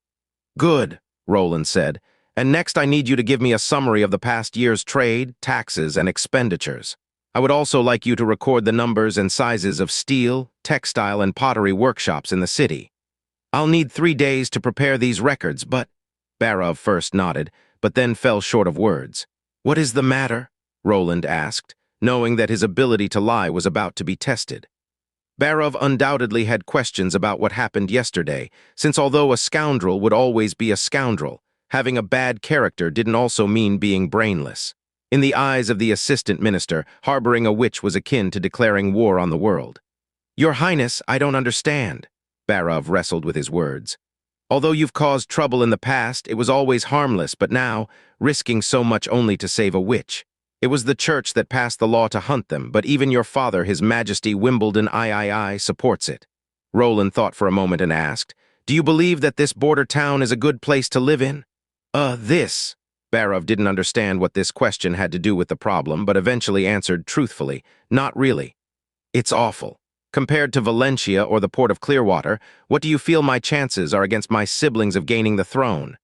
Speaker 1: "Good," Roland said, "and next I need you to give me a summary of the past year's trade, taxes, and expenditures. I would also like you to record the numbers and sizes of steel, textile, and pottery workshops in the city. I'll need 3 days to prepare these records, but—" Barov first nodded, but then fell short of words. "What is the matter?" Roland asked, knowing that his ability to lie was about to be tested. Barov undoubtedly had questions about what happened yesterday, since although a scoundrel would always be a scoundrel, having a bad character didn't also mean being brainless. In the eyes of the assistant minister, harboring a witch was akin to declaring war on the world. "Your Highness, I don't understand." Barov wrestled with his words. "Although you've caused trouble in the past, it was always harmless, but now, risking so much only to save a witch. It was the church that passed the law to hunt them, but even your father, His Majesty Wimbledon III, supports it." Roland thought for a moment and asked, "Do you believe that this border town is a good place to live in?" This. Barov didn't understand what this question had to do with the problem, but eventually answered truthfully, "Not really. It's awful. Compared to Valencia or the port of Clearwater, what do you feel my chances are against my siblings of gaining the throne?"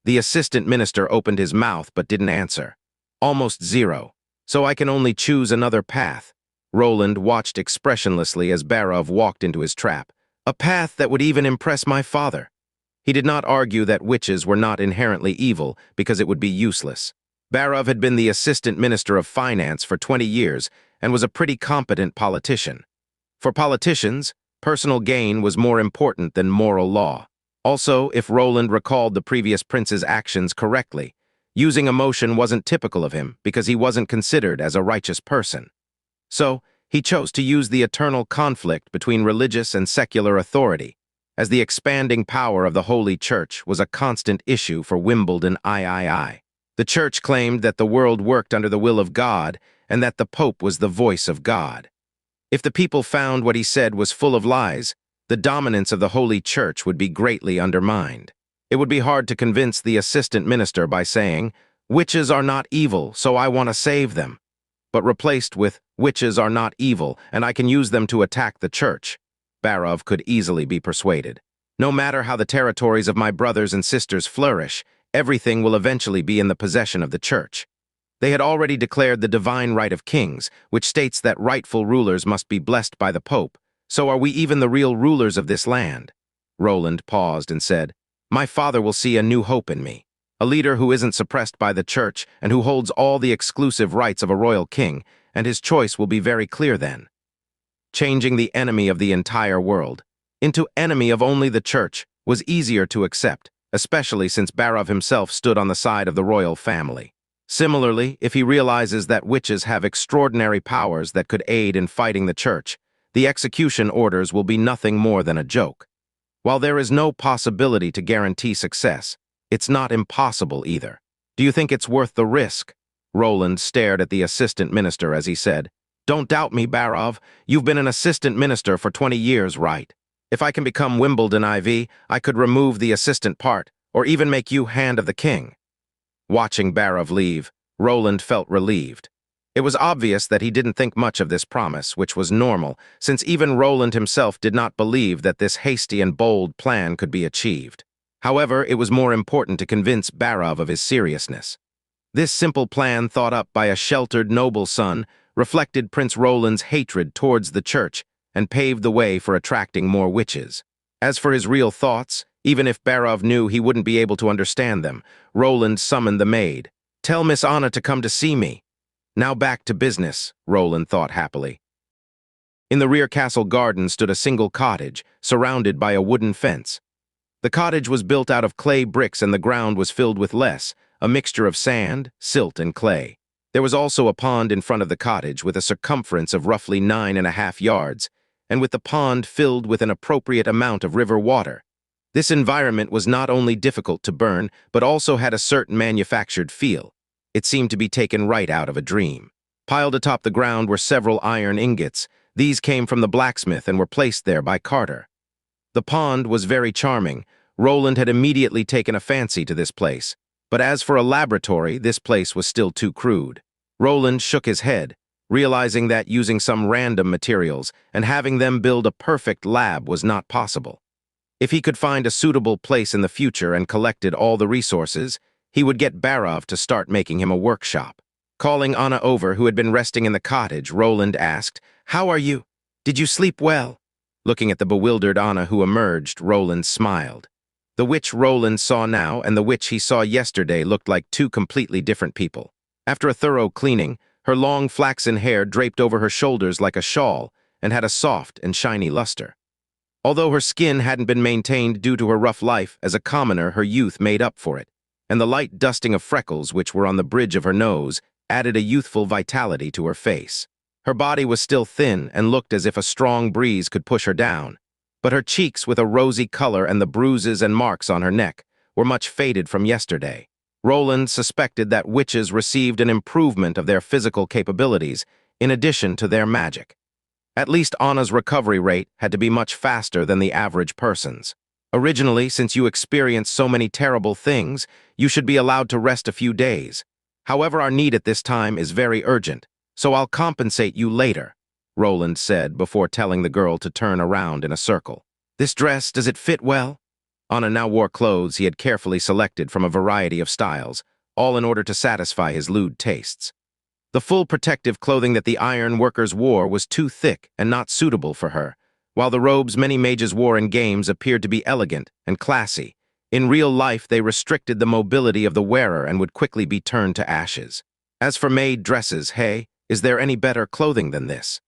Speaker 1: The assistant minister opened his mouth but didn't answer. "Almost zero. So I can only choose another path." Roland watched expressionlessly as Barov walked into his trap. "A path that would even impress my father." He did not argue that witches were not inherently evil because it would be useless. Barov had been the assistant minister of finance for 20 years and was a pretty competent politician. For politicians, personal gain was more important than moral law. Also, if Roland recalled the previous prince's actions correctly, using emotion wasn't typical of him because he wasn't considered as a righteous person. So, he chose to use the eternal conflict between religious and secular authority, as the expanding power of the Holy Church was a constant issue for Wimbledon III. The Church claimed that the world worked under the will of God and that the Pope was the voice of God. If the people found what he said was full of lies, the dominance of the Holy Church would be greatly undermined. It would be hard to convince the assistant minister by saying, "Witches are not evil, so I want to save them." but replaced with, "Witches are not evil, and I can use them to attack the church." Barov could easily be persuaded. No matter how the territories of my brothers and sisters flourish, everything will eventually be in the possession of the church. They had already declared the divine right of kings, which states that rightful rulers must be blessed by the Pope. So are we even the real rulers of this land? Roland paused and said, "My father will see a new hope in me. A leader who isn't suppressed by the church and who holds all the exclusive rights of a royal king, and his choice will be very clear then. Changing the enemy of the entire world into enemy of only the church was easier to accept, especially since Barov himself stood on the side of the royal family. Similarly, if he realizes that witches have extraordinary powers that could aid in fighting the church, the execution orders will be nothing more than a joke. While there is no possibility to guarantee success, it's not impossible either. Do you think it's worth the risk?" Roland stared at the assistant minister as he said, "Don't doubt me, Barov. You've been an assistant minister for 20 years, right? If I can become Wimbledon IV, I could remove the assistant part, or even make you Hand of the King." Watching Barov leave, Roland felt relieved. It was obvious that he didn't think much of this promise, which was normal, since even Roland himself did not believe that this hasty and bold plan could be achieved. However, it was more important to convince Barov of his seriousness. This simple plan, thought up by a sheltered noble son, reflected Prince Roland's hatred towards the church and paved the way for attracting more witches. As for his real thoughts, even if Barov knew he wouldn't be able to understand them, Roland summoned the maid. "Tell Miss Anna to come to see me." Now back to business, Roland thought happily. In the rear castle garden stood a single cottage, surrounded by a wooden fence. The cottage was built out of clay bricks and the ground was filled with less, a mixture of sand, silt, and clay. There was also a pond in front of the cottage with a circumference of roughly 9.5 yards, and with the pond filled with an appropriate amount of river water. This environment was not only difficult to burn, but also had a certain manufactured feel. It seemed to be taken right out of a dream. Piled atop the ground were several iron ingots. These came from the blacksmith and were placed there by Carter. The pond was very charming. Roland had immediately taken a fancy to this place. But as for a laboratory, this place was still too crude. Roland shook his head, realizing that using some random materials and having them build a perfect lab was not possible. If he could find a suitable place in the future and collected all the resources, he would get Barov to start making him a workshop. Calling Anna over, who had been resting in the cottage, Roland asked, "How are you? Did you sleep well?" Looking at the bewildered Anna who emerged, Roland smiled. The witch Roland saw now and the witch he saw yesterday looked like two completely different people. After a thorough cleaning, her long flaxen hair draped over her shoulders like a shawl and had a soft and shiny luster. Although her skin hadn't been maintained due to her rough life, as a commoner her youth made up for it, and the light dusting of freckles which were on the bridge of her nose added a youthful vitality to her face. Her body was still thin and looked as if a strong breeze could push her down, but her cheeks with a rosy color and the bruises and marks on her neck were much faded from yesterday. Roland suspected that witches received an improvement of their physical capabilities in addition to their magic. At least Anna's recovery rate had to be much faster than the average person's. Originally, since you experienced so many terrible things, you should be allowed to rest a few days. However, our need at this time is very urgent, so I'll compensate you later," Roland said before telling the girl to turn around in a circle. "This dress, does it fit well?" Anna now wore clothes he had carefully selected from a variety of styles, all in order to satisfy his lewd tastes. The full protective clothing that the iron workers wore was too thick and not suitable for her, while the robes many mages wore in games appeared to be elegant and classy. In real life, they restricted the mobility of the wearer and would quickly be turned to ashes. As for maid dresses, hey, is there any better clothing than this?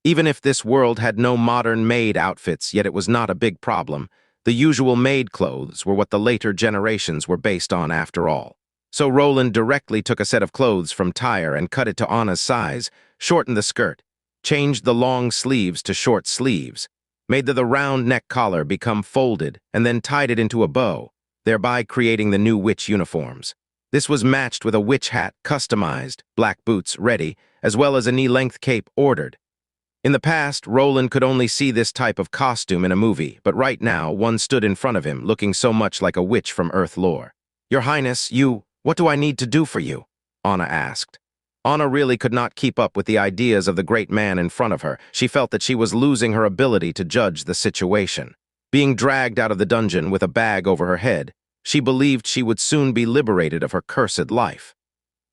Speaker 1: Even if this world had no modern maid outfits, yet it was not a big problem. The usual maid clothes were what the later generations were based on after all. So Roland directly took a set of clothes from Tyre and cut it to Anna's size, shortened the skirt, changed the long sleeves to short sleeves, made the round neck collar become folded, and then tied it into a bow, thereby creating the new witch uniforms. This was matched with a witch hat, customized, black boots ready, as well as a knee-length cape ordered. In the past, Roland could only see this type of costume in a movie, but right now, one stood in front of him, looking so much like a witch from Earth lore. "Your Highness, what do I need to do for you?" Anna asked. Anna really could not keep up with the ideas of the great man in front of her. She felt that she was losing her ability to judge the situation. Being dragged out of the dungeon with a bag over her head, she believed she would soon be liberated of her cursed life.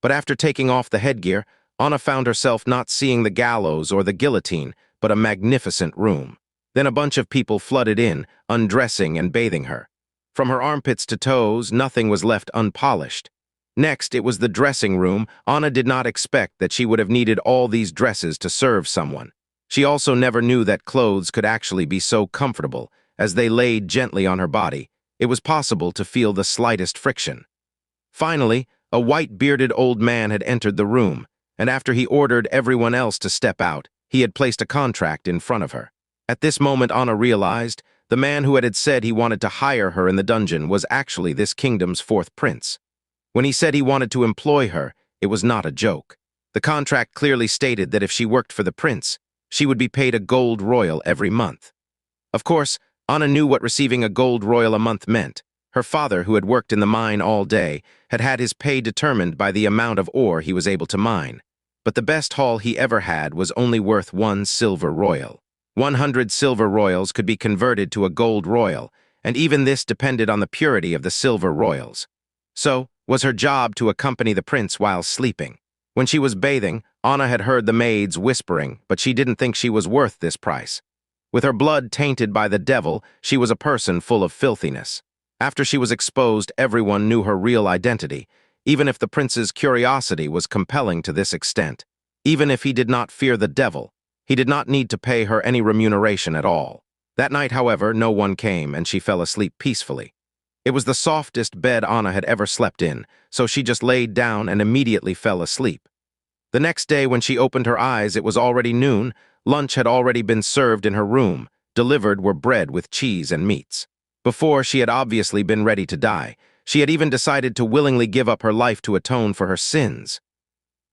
Speaker 1: But after taking off the headgear, Anna found herself not seeing the gallows or the guillotine, but a magnificent room. Then a bunch of people flooded in, undressing and bathing her. From her armpits to toes, nothing was left unpolished. Next, it was the dressing room. Anna did not expect that she would have needed all these dresses to serve someone. She also never knew that clothes could actually be so comfortable. As they laid gently on her body, it was possible to feel the slightest friction. Finally, a white-bearded old man had entered the room, and after he ordered everyone else to step out, he had placed a contract in front of her. At this moment, Anna realized the man who had said he wanted to hire her in the dungeon was actually this kingdom's fourth prince. When he said he wanted to employ her, it was not a joke. The contract clearly stated that if she worked for the prince, she would be paid a gold royal every month. Of course, Anna knew what receiving a gold royal a month meant. Her father, who had worked in the mine all day, had had his pay determined by the amount of ore he was able to mine. But the best haul he ever had was only worth 1 silver royal. 100 silver royals could be converted to a gold royal, and even this depended on the purity of the silver royals. So, was her job to accompany the prince while sleeping. When she was bathing, Anna had heard the maids whispering, but she didn't think she was worth this price. With her blood tainted by the devil, she was a person full of filthiness. After she was exposed, everyone knew her real identity, even if the prince's curiosity was compelling to this extent. Even if he did not fear the devil, he did not need to pay her any remuneration at all. That night, however, no one came, and she fell asleep peacefully. It was the softest bed Anna had ever slept in, so she just laid down and immediately fell asleep. The next day, when she opened her eyes, it was already noon. Lunch had already been served in her room. Delivered were bread with cheese and meats. Before, she had obviously been ready to die. She had even decided to willingly give up her life to atone for her sins.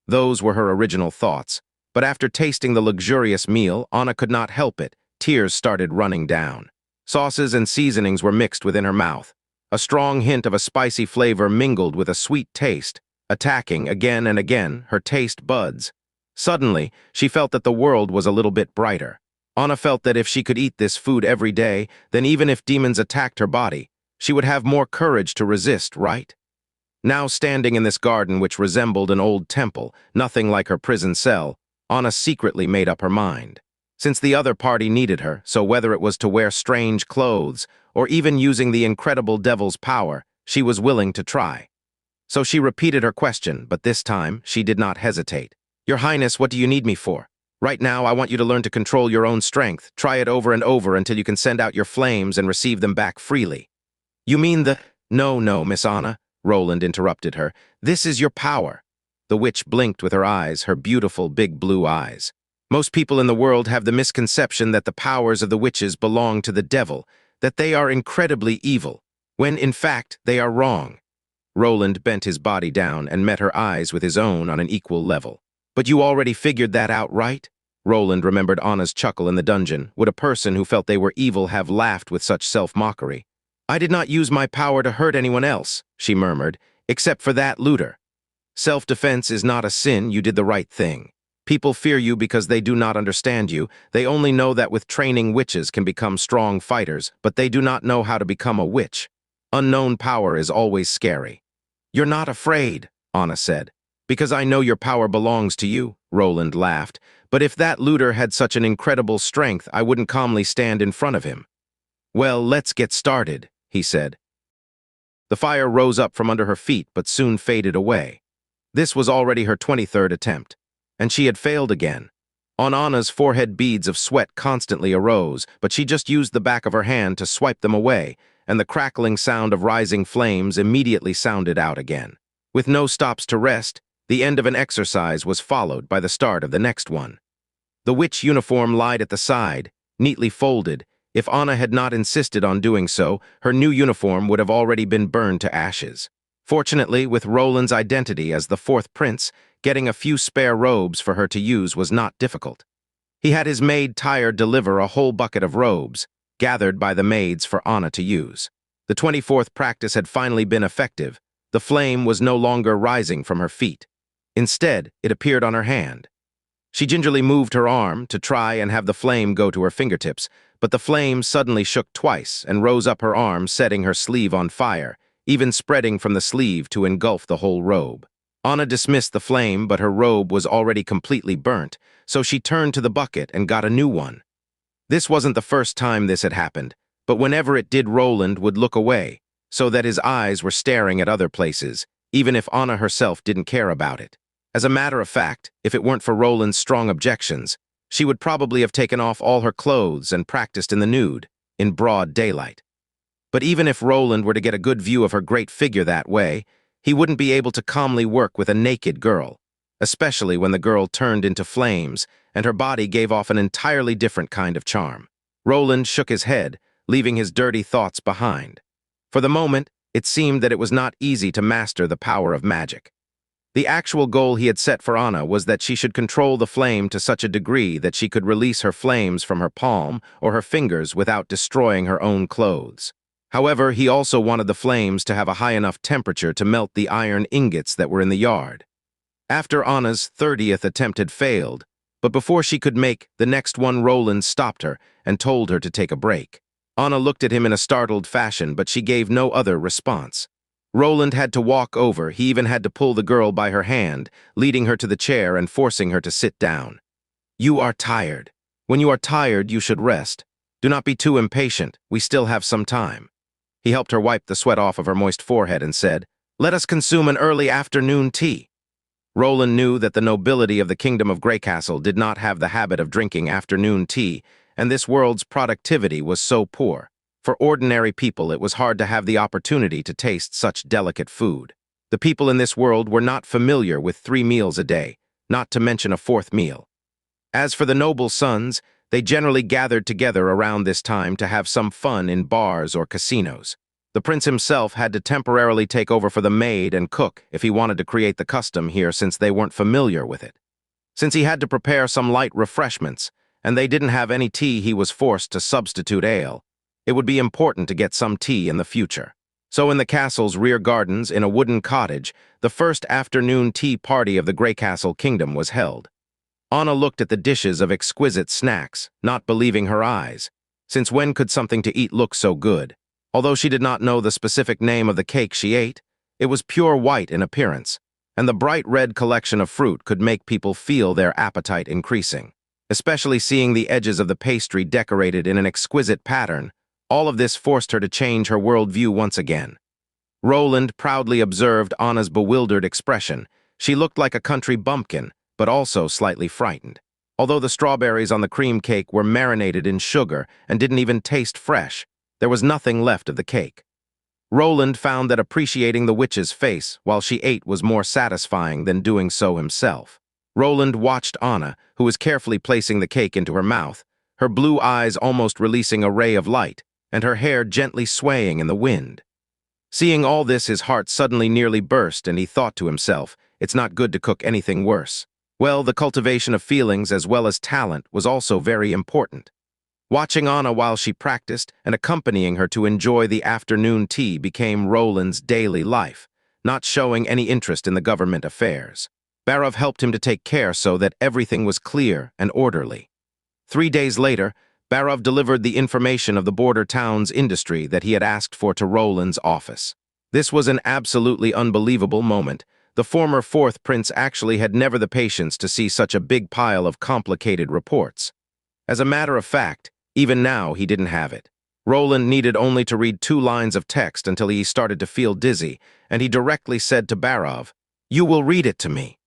Speaker 1: Those were her original thoughts. But after tasting the luxurious meal, Anna could not help it. Tears started running down. Sauces and seasonings were mixed within her mouth. A strong hint of a spicy flavor mingled with a sweet taste, attacking again and again her taste buds. Suddenly, she felt that the world was a little bit brighter. Anna felt that if she could eat this food every day, then even if demons attacked her body, she would have more courage to resist, right? Now standing in this garden which resembled an old temple, nothing like her prison cell, Anna secretly made up her mind. Since the other party needed her, so whether it was to wear strange clothes, or even using the incredible devil's power, she was willing to try. So she repeated her question, but this time she did not hesitate. "Your Highness, what do you need me for? Right now, I want you to learn to control your own strength. Try it over and over until you can send out your flames and receive them back freely." "You mean the—" "No, Miss Anna," Roland interrupted her. "This is your power." The witch blinked with her eyes, her beautiful big blue eyes. "Most people in the world have the misconception that the powers of the witches belong to the devil, that they are incredibly evil, when in fact they are wrong." Roland bent his body down and met her eyes with his own on an equal level. "But you already figured that out, right?" Roland remembered Anna's chuckle in the dungeon. Would a person who felt they were evil have laughed with such self-mockery? "I did not use my power to hurt anyone else," she murmured, "except for that looter." "Self-defense is not a sin. You did the right thing. People fear you because they do not understand you. They only know that with training, witches can become strong fighters, but they do not know how to become a witch. Unknown power is always scary." "You're not afraid," Anna said. "Because I know your power belongs to you," Roland laughed. "But if that looter had such an incredible strength, I wouldn't calmly stand in front of him." "Well, let's get started," he said. The fire rose up from under her feet, but soon faded away. This was already her 23rd attempt, and she had failed again. On Anna's forehead, beads of sweat constantly arose, but she just used the back of her hand to swipe them away, and the crackling sound of rising flames immediately sounded out again. With no stops to rest, the end of an exercise was followed by the start of the next one. The witch uniform lied at the side, neatly folded. If Anna had not insisted on doing so, her new uniform would have already been burned to ashes. Fortunately, with Roland's identity as the fourth prince, getting a few spare robes for her to use was not difficult. He had his maid Tyre deliver a whole bucket of robes, gathered by the maids for Anna to use. The 24th practice had finally been effective. The flame was no longer rising from her feet. Instead, it appeared on her hand. She gingerly moved her arm to try and have the flame go to her fingertips, but the flame suddenly shook twice and rose up her arm, setting her sleeve on fire, even spreading from the sleeve to engulf the whole robe. Anna dismissed the flame, but her robe was already completely burnt, so she turned to the bucket and got a new one. This wasn't the first time this had happened, but whenever it did, Roland would look away, so that his eyes were staring at other places, even if Anna herself didn't care about it. As a matter of fact, if it weren't for Roland's strong objections, she would probably have taken off all her clothes and practiced in the nude, in broad daylight. But even if Roland were to get a good view of her great figure that way, he wouldn't be able to calmly work with a naked girl, especially when the girl turned into flames and her body gave off an entirely different kind of charm. Roland shook his head, leaving his dirty thoughts behind. For the moment, it seemed that it was not easy to master the power of magic. The actual goal he had set for Anna was that she should control the flame to such a degree that she could release her flames from her palm or her fingers without destroying her own clothes. However, he also wanted the flames to have a high enough temperature to melt the iron ingots that were in the yard. After Anna's 30th attempt had failed, but before she could make the next one, Roland stopped her and told her to take a break. Anna looked at him in a startled fashion, but she gave no other response. Roland had to walk over. He even had to pull the girl by her hand, leading her to the chair and forcing her to sit down. "You are tired. When you are tired, you should rest. Do not be too impatient. We still have some time." He helped her wipe the sweat off of her moist forehead and said, "Let us consume an early afternoon tea." Roland knew that the nobility of the Kingdom of Greycastle did not have the habit of drinking afternoon tea, and this world's productivity was so poor. For ordinary people, it was hard to have the opportunity to taste such delicate food. The people in this world were not familiar with 3 meals a day, not to mention a 4th meal. As for the noble sons, they generally gathered together around this time to have some fun in bars or casinos. The prince himself had to temporarily take over for the maid and cook if he wanted to create the custom here, since they weren't familiar with it. Since he had to prepare some light refreshments, and they didn't have any tea, he was forced to substitute ale. It would be important to get some tea in the future. So in the castle's rear gardens, in a wooden cottage, the first afternoon tea party of the Greycastle Kingdom was held. Anna looked at the dishes of exquisite snacks, not believing her eyes. Since when could something to eat look so good? Although she did not know the specific name of the cake she ate, it was pure white in appearance, and the bright red collection of fruit could make people feel their appetite increasing. Especially seeing the edges of the pastry decorated in an exquisite pattern, all of this forced her to change her worldview once again. Roland proudly observed Anna's bewildered expression. She looked like a country bumpkin, but also slightly frightened. Although the strawberries on the cream cake were marinated in sugar and didn't even taste fresh, there was nothing left of the cake. Roland found that appreciating the witch's face while she ate was more satisfying than doing so himself. Roland watched Anna, who was carefully placing the cake into her mouth, her blue eyes almost releasing a ray of light, and her hair gently swaying in the wind. Seeing all this, his heart suddenly nearly burst, and he thought to himself, it's not good to cook anything worse. Well, the cultivation of feelings as well as talent was also very important. Watching Anna while she practiced and accompanying her to enjoy the afternoon tea became Roland's daily life, not showing any interest in the government affairs. Barov helped him to take care so that everything was clear and orderly. 3 days later, Barov delivered the information of the border town's industry that he had asked for to Roland's office. This was an absolutely unbelievable moment. The former 4th prince actually had never the patience to see such a big pile of complicated reports. As a matter of fact, even now he didn't have it. Roland needed only to read 2 lines of text until he started to feel dizzy, and he directly said to Barov, "You will read it to me."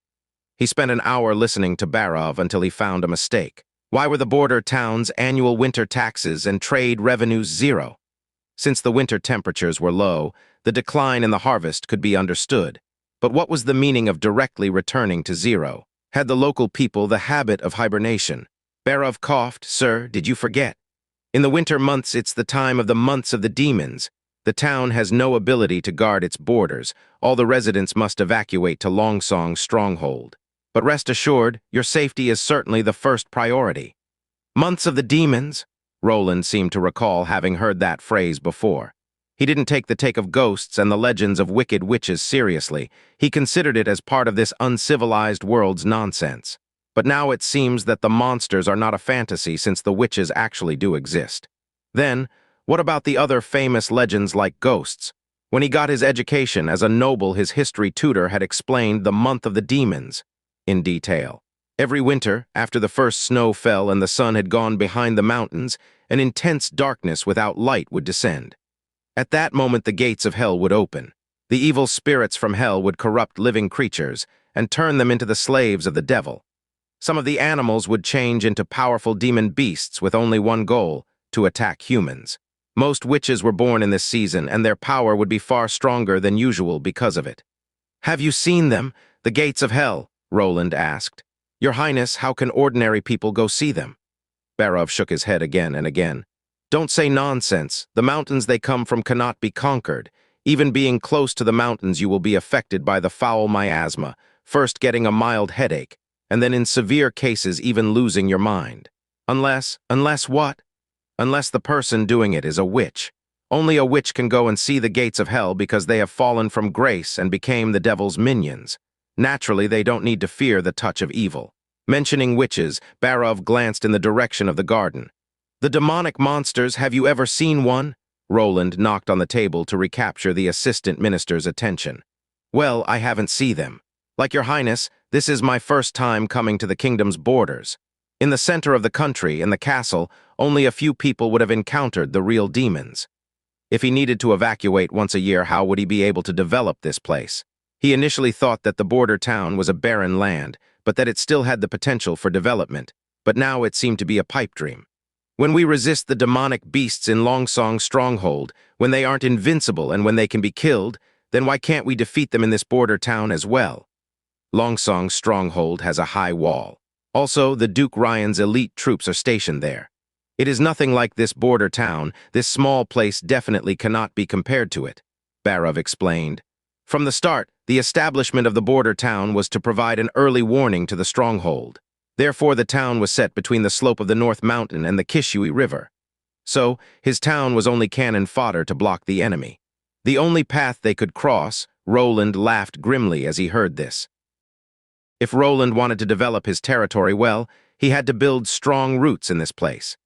Speaker 1: He spent an hour listening to Barov until he found a mistake. Why were the border town's annual winter taxes and trade revenues 0? Since the winter temperatures were low, the decline in the harvest could be understood. But what was the meaning of directly returning to 0? Had the local people the habit of hibernation? Barov coughed. "Sir, did you forget? In the winter months, it's the time of the months of the demons. The town has no ability to guard its borders. All the residents must evacuate to Longsong's stronghold. But rest assured, your safety is certainly the first priority." Months of the demons? Roland seemed to recall having heard that phrase before. He didn't take the take of ghosts and the legends of wicked witches seriously. He considered it as part of this uncivilized world's nonsense. But now it seems that the monsters are not a fantasy since the witches actually do exist. Then, what about the other famous legends like ghosts? When he got his education as a noble, his history tutor had explained the month of the demons in detail. Every winter, after the first snow fell and the sun had gone behind the mountains, an intense darkness without light would descend. At that moment the gates of hell would open. The evil spirits from hell would corrupt living creatures and turn them into the slaves of the devil. Some of the animals would change into powerful demon beasts with only one goal: to attack humans. Most witches were born in this season, and their power would be far stronger than usual because of it. "Have you seen them, the gates of hell?" Roland asked. "Your Highness, how can ordinary people go see them?" Barov shook his head again and again. "Don't say nonsense. The mountains they come from cannot be conquered. Even being close to the mountains you will be affected by the foul miasma, first getting a mild headache, and then in severe cases even losing your mind. Unless what? Unless the person doing it is a witch. Only a witch can go and see the gates of hell because they have fallen from grace and became the devil's minions. Naturally, they don't need to fear the touch of evil." Mentioning witches, Barov glanced in the direction of the garden. "The demonic monsters, have you ever seen one?" Roland knocked on the table to recapture the assistant minister's attention. "Well, I haven't seen them. Like your Highness, this is my first time coming to the kingdom's borders. In the center of the country, in the castle, only a few people would have encountered the real demons. If he needed to evacuate once a year, how would he be able to develop this place? He initially thought that the border town was a barren land, but that it still had the potential for development, but now it seemed to be a pipe dream. When we resist the demonic beasts in Longsong's stronghold, when they aren't invincible and when they can be killed, then why can't we defeat them in this border town as well? Longsong's stronghold has a high wall. Also, the Duke Ryan's elite troops are stationed there. It is nothing like this border town. This small place definitely cannot be compared to it," Barov explained. "From the start, the establishment of the border town was to provide an early warning to the stronghold. Therefore, the town was set between the slope of the North Mountain and the Kishui River. So, his town was only cannon fodder to block the enemy. The only path they could cross." Roland laughed grimly as he heard this. If Roland wanted to develop his territory well, he had to build strong roots in this place.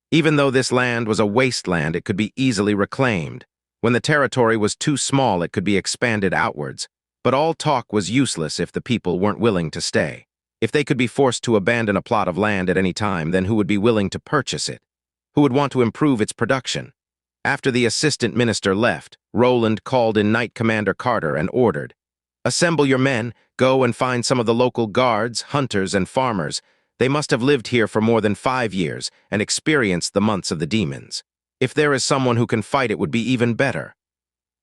Speaker 1: Even though this land was a wasteland, it could be easily reclaimed. When the territory was too small, it could be expanded outwards. But all talk was useless if the people weren't willing to stay. If they could be forced to abandon a plot of land at any time, then who would be willing to purchase it? Who would want to improve its production? After the assistant minister left, Roland called in Knight Commander Carter and ordered, "Assemble your men, go and find some of the local guards, hunters, and farmers. They must have lived here for more than 5 years and experienced the months of the demons. If there is someone who can fight, it would be even better."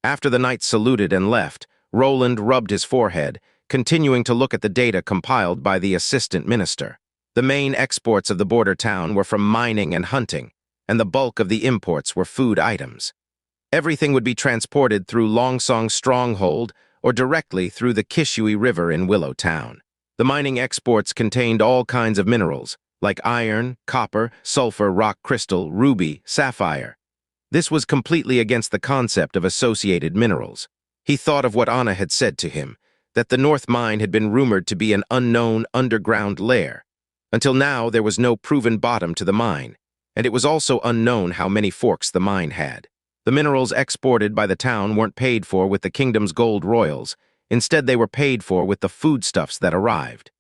Speaker 1: After the knights saluted and left, Roland rubbed his forehead, continuing to look at the data compiled by the assistant minister. The main exports of the border town were from mining and hunting, and the bulk of the imports were food items. Everything would be transported through Longsong's stronghold or directly through the Kishui River in Willow Town. The mining exports contained all kinds of minerals, like iron, copper, sulfur, rock crystal, ruby, sapphire. This was completely against the concept of associated minerals. He thought of what Anna had said to him, that the North Mine had been rumored to be an unknown underground lair. Until now, there was no proven bottom to the mine, and it was also unknown how many forks the mine had. The minerals exported by the town weren't paid for with the kingdom's gold royals. Instead, they were paid for with the foodstuffs that arrived.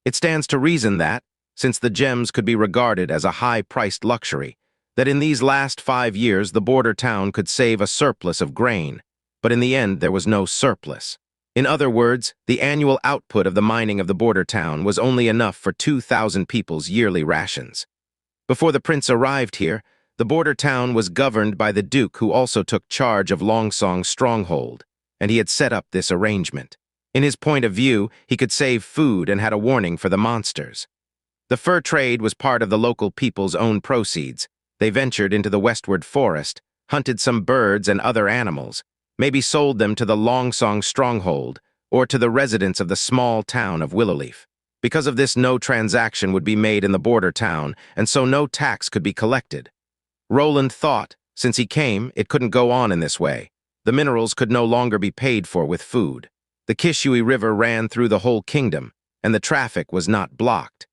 Speaker 1: It stands to reason that, since the gems could be regarded as a high-priced luxury, that in these last 5 years the border town could save a surplus of grain, but in the end there was no surplus. In other words, the annual output of the mining of the border town was only enough for 2,000 people's yearly rations. Before the prince arrived here, the border town was governed by the duke, who also took charge of Longsong's stronghold, and he had set up this arrangement. In his point of view, he could save food and had a warning for the monsters. The fur trade was part of the local people's own proceeds. They ventured into the westward forest, hunted some birds and other animals, maybe sold them to the Longsong stronghold or to the residents of the small town of Willowleaf. Because of this, no transaction would be made in the border town, and so no tax could be collected. Roland thought, Since he came, it couldn't go on in this way. The minerals could no longer be paid for with food. The Kishui River ran through the whole kingdom, and the traffic was not blocked.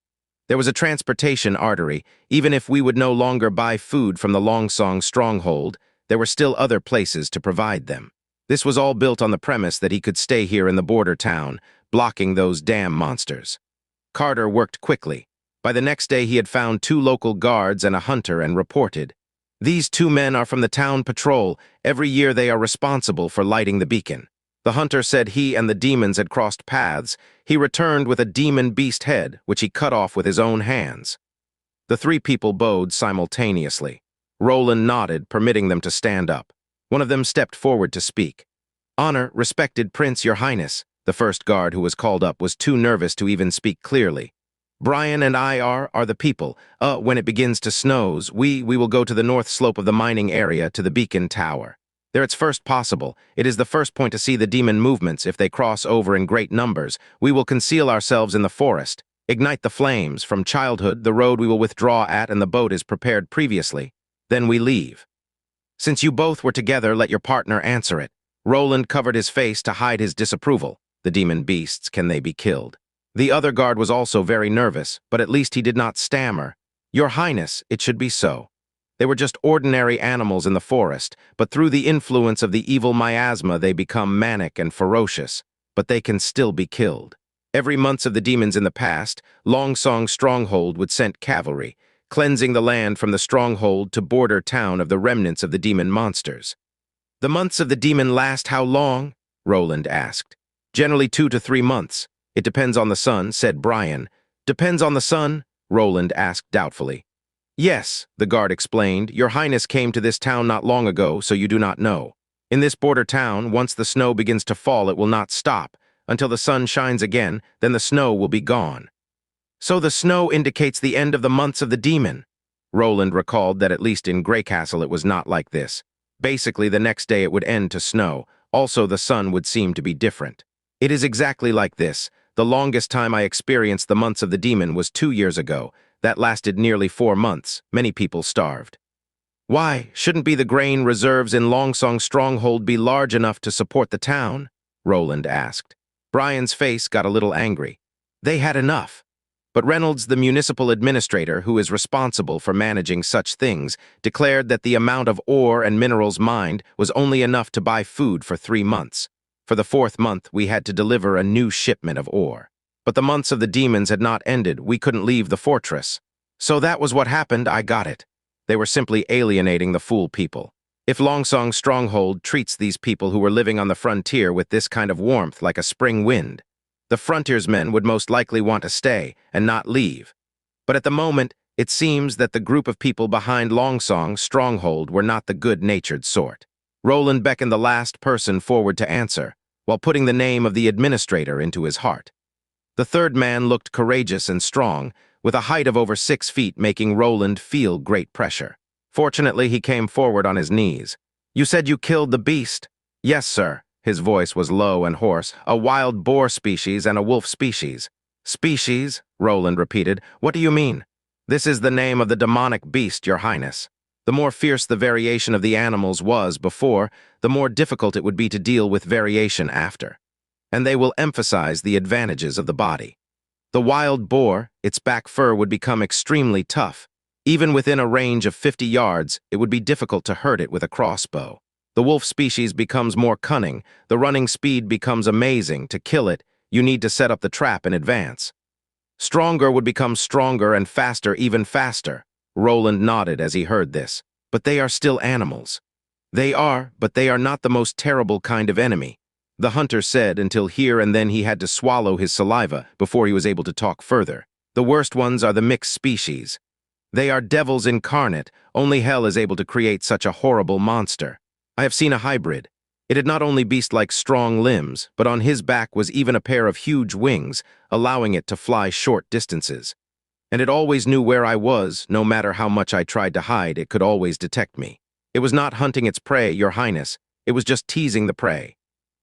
Speaker 1: There was a transportation artery. Even if we would no longer buy food from the Longsong stronghold, there were still other places to provide them. This was all built on the premise that he could stay here in the border town, blocking those damn monsters. Carter worked quickly. By the next day he had found 2 local guards and a hunter and reported, "These 2 men are from the town patrol. Every year they are responsible for lighting the beacon." The hunter said he and the demons had crossed paths. He returned with a demon beast head, which he cut off with his own hands. The 3 people bowed simultaneously. Roland nodded, permitting them to stand up. One of them stepped forward to speak. "Honor, respected Prince, Your Highness." The first guard who was called up was too nervous to even speak clearly. "Brian and I are the people. When it begins to snows, we will go to the north slope of the mining area to the beacon tower. There it's first possible. It is the first point to see the demon movements. If they cross over in great numbers, we will conceal ourselves in the forest, ignite the flames. From childhood, the road we will withdraw at and the boat is prepared previously. Then we leave. Since you both were together, let your partner answer it." Roland covered his face to hide his disapproval. The demon beasts, can they be killed? The other guard was also very nervous, but at least he did not stammer. "Your Highness, it should be so. They were just ordinary animals in the forest, but through the influence of the evil miasma they become manic and ferocious, but they can still be killed. Every month of the demons in the past, Longsong stronghold would send cavalry, cleansing the land from the stronghold to border town of the remnants of the demon monsters." "The months of the demon last how long?" Roland asked. "Generally 2 to 3 months. It depends on the sun," said Brian. "Depends on the sun?" Roland asked doubtfully. "Yes," the guard explained. "Your Highness came to this town not long ago, so you do not know. In this border town, once the snow begins to fall, it will not stop. Until the sun shines again, then the snow will be gone." "So the snow indicates the end of the months of the demon." Roland recalled that at least in Greycastle it was not like this. Basically, the next day it would end to snow. Also, the sun would seem to be different. "It is exactly like this. The longest time I experienced the months of the demon was 2 years ago. That lasted nearly 4 months. Many people starved." "Why, shouldn't be the grain reserves in Longsong stronghold be large enough to support the town?" Roland asked. Brian's face got a little angry. "They had enough." But Reynolds, the municipal administrator who is responsible for managing such things, declared that the amount of ore and minerals mined was only enough to buy food for 3 months. For the 4th month, we had to deliver a new shipment of ore. But the months of the demons had not ended. We couldn't leave the fortress. So that was what happened. I got it. They were simply alienating the fool people. If Longsong stronghold treats these people who were living on the frontier with this kind of warmth like a spring wind, the frontiersmen would most likely want to stay and not leave. But at the moment, it seems that the group of people behind Longsong stronghold were not the good-natured sort. Roland beckoned the last person forward to answer, while putting the name of the administrator into his heart. The third man looked courageous and strong, with a height of over 6 feet, making Roland feel great pressure. Fortunately, he came forward on his knees. "You said you killed the beast?" "Yes, sir." His voice was low and hoarse. "A wild boar species and a wolf species." "Species?" Roland repeated. "What do you mean?" "This is the name of the demonic beast, Your Highness. The more fierce the variation of the animals was before, the more difficult it would be to deal with variation after. And they will emphasize the advantages of the body. The wild boar, its back fur would become extremely tough. Even within a range of 50 yards, it would be difficult to hurt it with a crossbow. The wolf species becomes more cunning. The running speed becomes amazing. To kill it, you need to set up the trap in advance. Stronger would become stronger and faster, even faster." Roland nodded as he heard this. "But they are still animals." "They are, but they are not the most terrible kind of enemy," the hunter said, until here and then he had to swallow his saliva before he was able to talk further. "The worst ones are the mixed species. They are devils incarnate. Only hell is able to create such a horrible monster. I have seen a hybrid. It had not only beast-like strong limbs, but on his back was even a pair of huge wings, allowing it to fly short distances. And it always knew where I was. No matter how much I tried to hide, it could always detect me. It was not hunting its prey, Your Highness. It was just teasing the prey."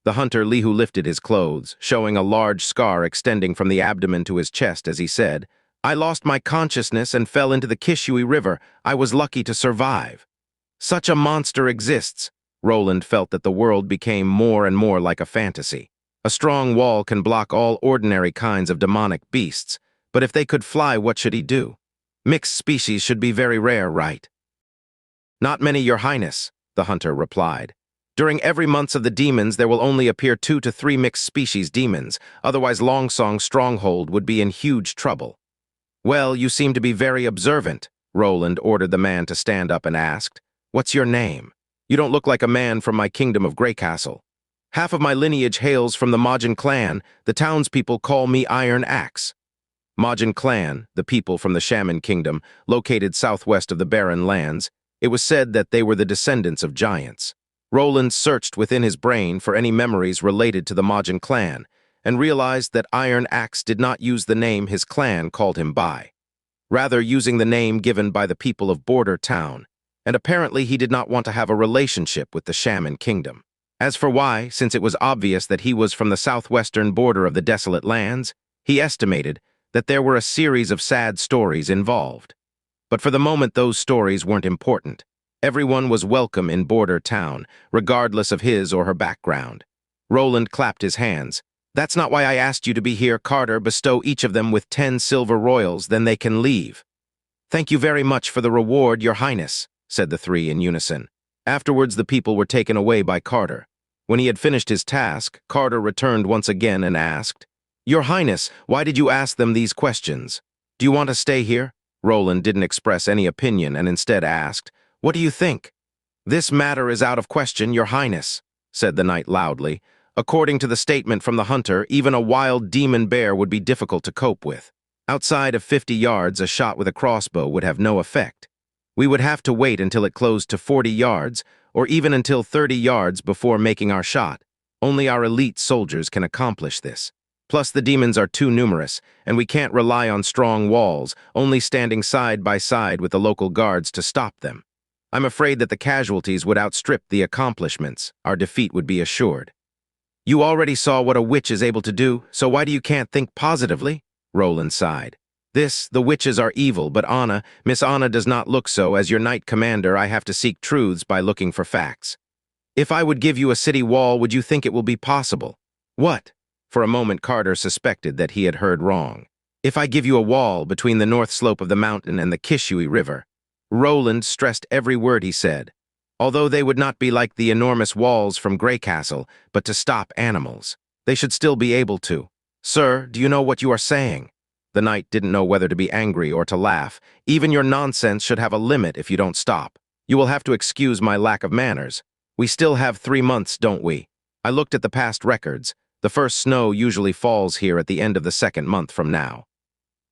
Speaker 1: The hunter Lihu lifted his clothes, showing a large scar extending from the abdomen to his chest as he said, "I lost my consciousness and fell into the Kishui River. I was lucky to survive." Such a monster exists. Roland felt that the world became more and more like a fantasy. A strong wall can block all ordinary kinds of demonic beasts, but if they could fly, what should he do? Mixed species should be very rare, right? Not many, Your Highness, the hunter replied. During every month of the demons, there will only appear 2 to 3 mixed species demons, otherwise Longsong's stronghold would be in huge trouble. Well, you seem to be very observant, Roland ordered the man to stand up and asked. What's your name? You don't look like a man from my kingdom of Greycastle. Half of my lineage hails from the Majin clan. The townspeople call me Iron Axe. Majin clan, the people from the Shaman kingdom, located southwest of the Barren Lands, it was said that they were the descendants of giants. Roland searched within his brain for any memories related to the Majin clan, and realized that Iron Axe did not use the name his clan called him by, rather using the name given by the people of Border Town, and apparently he did not want to have a relationship with the Shaman kingdom. As for why, since it was obvious that he was from the southwestern border of the desolate lands, he estimated that there were a series of sad stories involved. But for the moment, those stories weren't important. Everyone was welcome in Border Town, regardless of his or her background. Roland clapped his hands. That's not why I asked you to be here, Carter. Bestow each of them with 10 silver royals, then they can leave. Thank you very much for the reward, Your Highness, said the 3 in unison. Afterwards, the people were taken away by Carter. When he had finished his task, Carter returned once again and asked, Your Highness, why did you ask them these questions? Do you want to stay here? Roland didn't express any opinion and instead asked, What do you think? This matter is out of question, Your Highness, said the knight loudly. According to the statement from the hunter, even a wild demon bear would be difficult to cope with. Outside of 50 yards, a shot with a crossbow would have no effect. We would have to wait until it closed to 40 yards, or even until 30 yards before making our shot. Only our elite soldiers can accomplish this. Plus, the demons are too numerous, and we can't rely on strong walls, only standing side by side with the local guards to stop them. I'm afraid that the casualties would outstrip the accomplishments. Our defeat would be assured. You already saw what a witch is able to do, so why do you can't think positively? Roland sighed. The witches are evil, but Miss Anna does not look so. As your knight commander, I have to seek truths by looking for facts. If I would give you a city wall, would you think it will be possible? What? For a moment, Carter suspected that he had heard wrong. If I give you a wall between the north slope of the mountain and the Kishui River. Roland stressed every word he said. Although they would not be like the enormous walls from Greycastle, but to stop animals. They should still be able to. Sir, do you know what you are saying? The knight didn't know whether to be angry or to laugh. Even your nonsense should have a limit if you don't stop. You will have to excuse my lack of manners. We still have 3 months, don't we? I looked at the past records. The first snow usually falls here at the end of the 2nd month from now.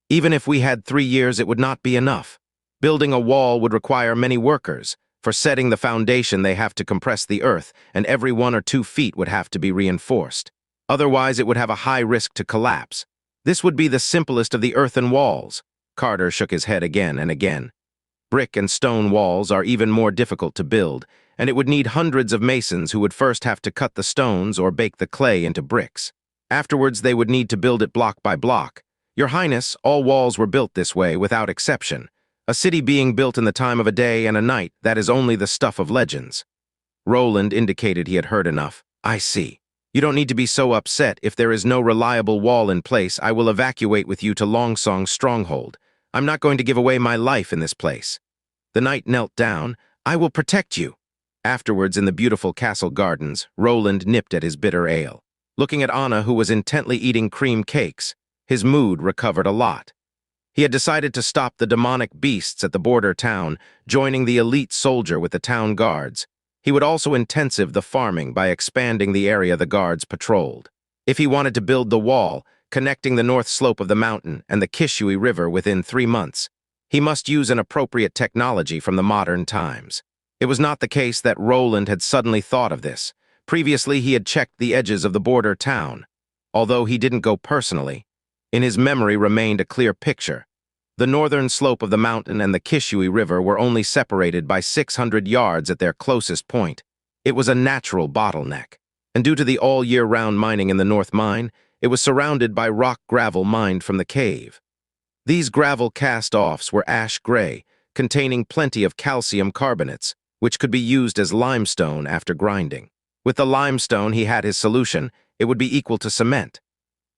Speaker 1: Even if we had 3 years, it would not be enough. Building a wall would require many workers. For setting the foundation, they have to compress the earth, and every 1 or 2 feet would have to be reinforced. Otherwise, it would have a high risk to collapse. This would be the simplest of the earthen walls. Carter shook his head again and again. Brick and stone walls are even more difficult to build, and it would need hundreds of masons who would first have to cut the stones or bake the clay into bricks. Afterwards, they would need to build it block by block. Your Highness, all walls were built this way, without exception. A city being built in the time of a day and a night, that is only the stuff of legends. Roland indicated he had heard enough. I see. You don't need to be so upset. If there is no reliable wall in place, I will evacuate with you to Longsong's stronghold. I'm not going to give away my life in this place. The knight knelt down. I will protect you. Afterwards, in the beautiful castle gardens, Roland nipped at his bitter ale. Looking at Anna, who was intently eating cream cakes, his mood recovered a lot. He had decided to stop the demonic beasts at the border town, joining the elite soldier with the town guards. He would also intensive the farming by expanding the area the guards patrolled. If he wanted to build the wall, connecting the north slope of the mountain and the Kishui River within 3 months, he must use an appropriate technology from the modern times. It was not the case that Roland had suddenly thought of this. Previously, he had checked the edges of the border town. Although he didn't go personally, in his memory remained a clear picture. The northern slope of the mountain and the Kishui River were only separated by 600 yards at their closest point. It was a natural bottleneck, and due to the all-year-round mining in the North Mine, it was surrounded by rock gravel mined from the cave. These gravel cast-offs were ash gray, containing plenty of calcium carbonates, which could be used as limestone after grinding. With the limestone, he had his solution. It would be equal to cement.